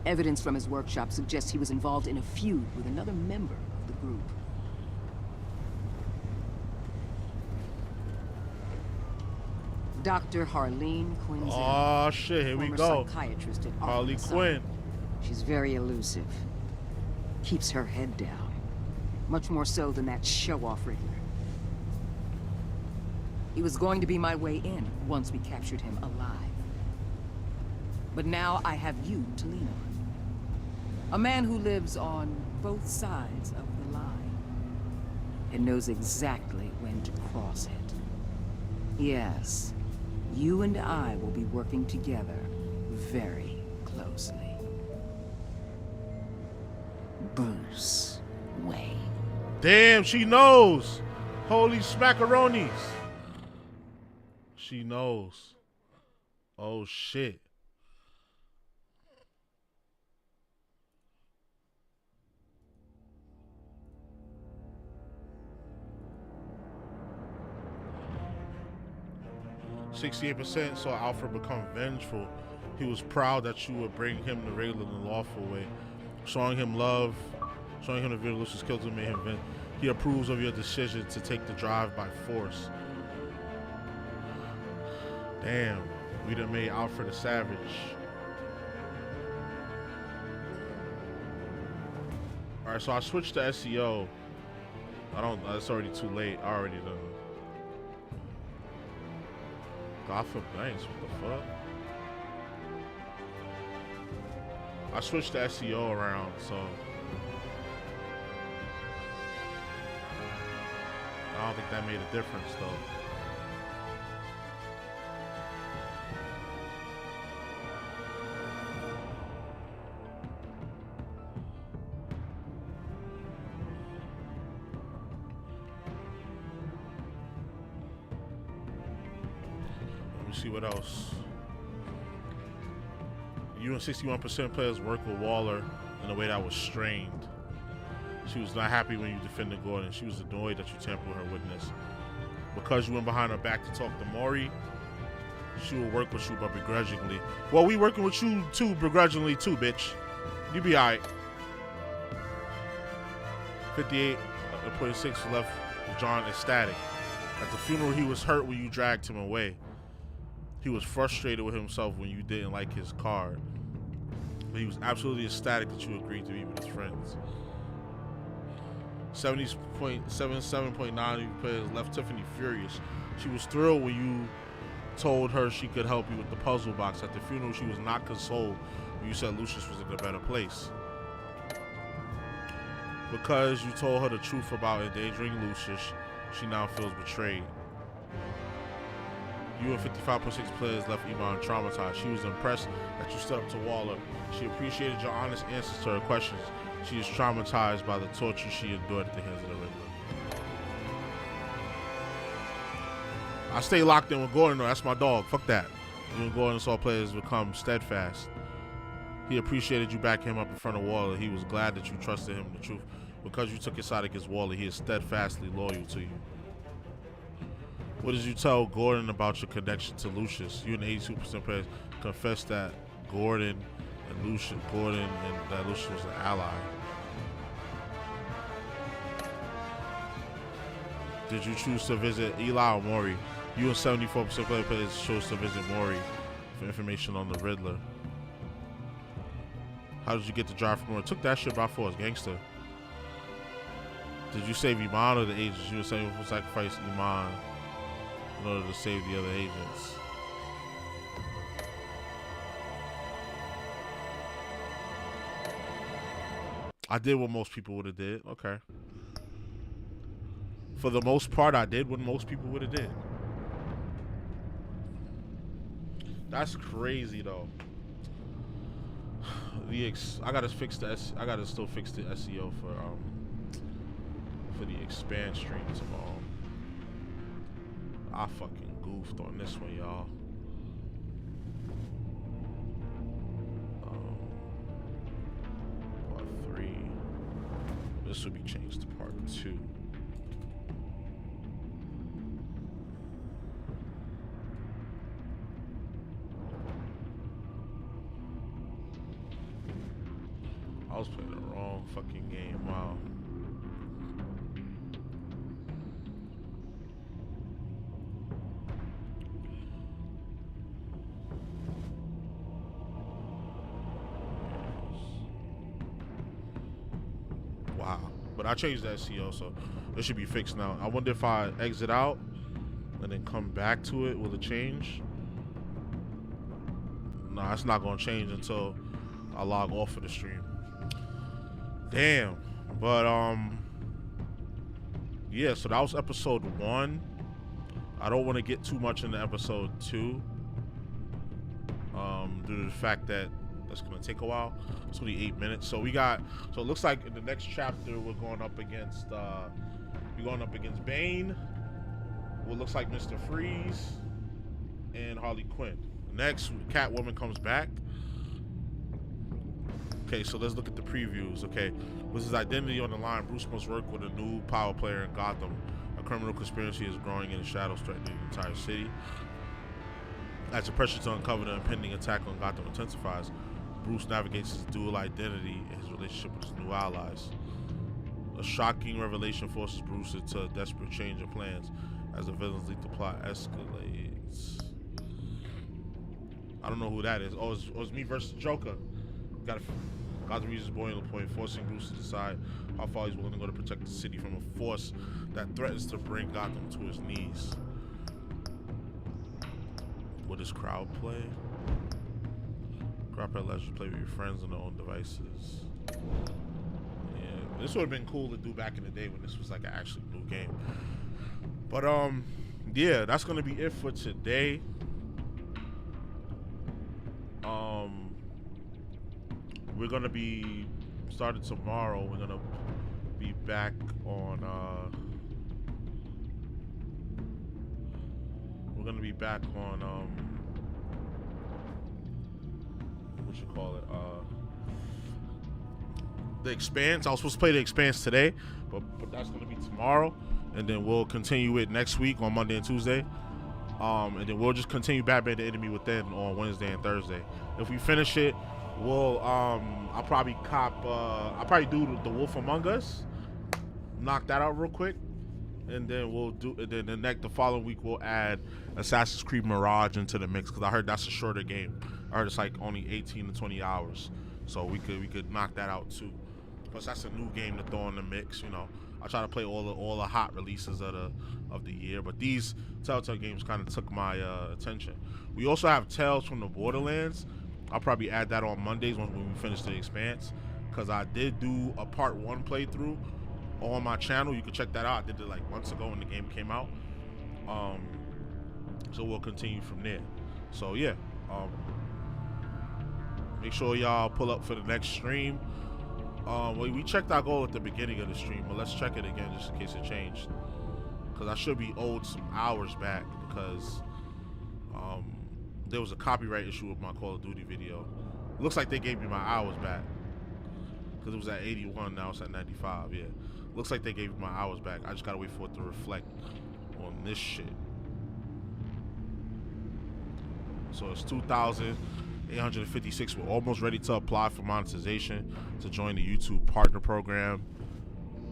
Evidence from his workshop suggests he was involved in a feud with another member of the group. Dr. Harleen Quinzel. Oh shit, here we go. Psychiatrist at Harley Arkham Quinn. Asylum. She's very elusive. Keeps her head down. Much more so than that show-off Riddler. He was going to be my way in once we captured him alive. But now I have you to lean on. A man who lives on both sides of the line and knows exactly when to cross it. Yes, you and I will be working together very closely. Bruce Wayne. Damn, she knows. Holy smackaronis. She knows. Oh shit. "68% saw Alfred become vengeful. He was proud that you would bring him the regular and lawful way. Showing him love, showing him the video Lucius killed him made him vent. He approves of your decision to take the drive by force." Damn, we done made Alfred a savage. Alright, so I switched to SEO. It's already too late. I already done. Gotham Banks, what the fuck? I switched the SEO around, so I don't think that made a difference though. Let me see what else. You and 61% players work with Waller in a way that was strained. She was not happy when you defended Gordon. She was annoyed that you tampered with her witness. Because you went behind her back to talk to Maury, she will work with you, but begrudgingly. Well, we working with you too, begrudgingly too, bitch. You be alright. 58.6 left John ecstatic. At the funeral, he was hurt when you dragged him away. He was frustrated with himself when you didn't like his card. But he was absolutely ecstatic that you agreed to be with his friends. 77.9 players left Tiffany furious. She was thrilled when you told her she could help you with the puzzle box. At the funeral, she was not consoled when you said Lucius was in a better place. Because you told her the truth about endangering Lucius, she now feels betrayed. You and 55.6 players left Iman traumatized. She was impressed that you stood up to Waller. She appreciated your honest answers to her questions. She is traumatized by the torture she endured at the hands of the Riddler. I stay locked in with Gordon though. That's my dog. Fuck that. You and Gordon saw players become steadfast. He appreciated you backing him up in front of Waller. He was glad that you trusted him the truth. Because you took his side against Waller, he is steadfastly loyal to you. What did you tell Gordon about your connection to Lucius? You and 82% players confessed that Gordon and Lucius was an ally. Did you choose to visit Eli or Maury? You and 74% players chose to visit Maury for information on the Riddler. How did you get the drive from Maury? Took that shit by force, gangster. Did you save Iman or the agents? You were saying you sacrifice Iman in order to save the other agents. I did what most people would have did. Okay. For the most part, I did what most people would have did. That's crazy though. I gotta still fix the SEO for the expand stream tomorrow. I fucking goofed on this one, y'all. Part 3. This will be changed to part 2. I was playing the wrong fucking game. Wow. Wow. But I changed the SEO, so it should be fixed now. I wonder if I exit out and then come back to it, will it change? No, it's not gonna change until I log off of the stream. Damn. But yeah, so that was episode 1. I don't want to get too much into episode 2. Due to the fact that that's gonna take a while. It's only 8 minutes. So it looks like in the next chapter we're going up against Bane, what looks like Mr. Freeze, and Harley Quinn. Next, Catwoman comes back. Okay, so let's look at the previews. Okay, with his identity on the line, Bruce must work with a new power player in Gotham. A criminal conspiracy is growing in the shadows, threatening the entire city. As the pressure to uncover the impending attack on Gotham intensifies, Bruce navigates his dual identity and his relationship with his new allies. A shocking revelation forces Bruce into a desperate change of plans as the villain's lethal plot escalates. I don't know who that is. Oh, it's me versus Joker. Gotham reaches boiling point, forcing Bruce to decide how far he's willing to go to protect the city from a force that threatens to bring Gotham to his knees. Will this crowd play? Crowd play allows you to play with your friends on their own devices. Yeah, this would have been cool to do back in the day when this was like an actually new game. But yeah, that's gonna be it for today. We're gonna be starting tomorrow. We're gonna be back on what you call it, The Expanse. I was supposed to play The Expanse today, but that's gonna be tomorrow, and then we'll continue it next week on Monday and Tuesday, and then we'll just continue Batman the Enemy Within on Wednesday and Thursday. If we finish it, we'll I'll probably do The Wolf Among Us, knock that out real quick, and then the following week we'll add Assassin's Creed Mirage into the mix, because I heard that's a shorter game. I heard it's like only 18 to 20 hours, so we could knock that out too. Plus that's a new game to throw in the mix. You know, I try to play all the hot releases of the year, but these Telltale games kind of took my attention. We also have Tales from the Borderlands. I'll probably add that on Mondays when we finish The Expanse, because I did do a part 1 playthrough on my channel. You can check that out. I did it like months ago when the game came out. So we'll continue from there. So yeah, make sure y'all pull up for the next stream. We checked our goal at the beginning of the stream, but let's check it again just in case it changed, because I should be owed some hours back, because there was a copyright issue with my Call of Duty video. It looks like they gave me my hours back, because it was at 81, now it's at 95. Yeah, looks like they gave me my hours back. I just gotta wait for it to reflect on this shit. So it's 2,856. We're almost ready to apply for monetization to join the YouTube partner program.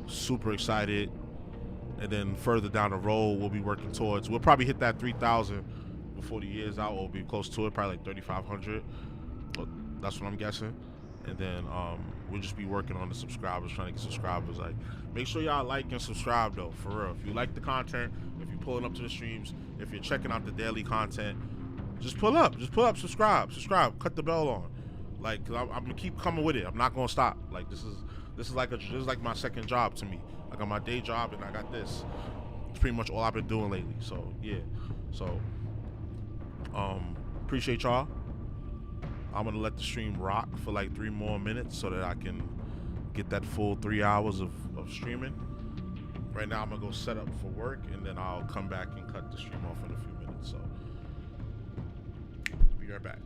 Super excited. And then further down the road, we'll be working towards, we'll probably hit that 3,000 before the year's out, or we'll be close to it, probably like 3,500. That's what I'm guessing. And then we'll just be working on the subscribers, trying to get subscribers. Like, make sure y'all like and subscribe though, for real. If you like the content, if you're pulling up to the streams, if you're checking out the daily content, just pull up, subscribe, cut the bell on. Like, I'm gonna keep coming with it. I'm not gonna stop. Like, this is like my second job to me. I got my day job and I got this. It's pretty much all I've been doing lately. So yeah, so appreciate y'all. I'm gonna let the stream rock for like 3 more minutes so that I can get that full 3 hours of streaming. Right now I'm gonna go set up for work, and then I'll come back and cut the stream off in a few minutes. So be right back.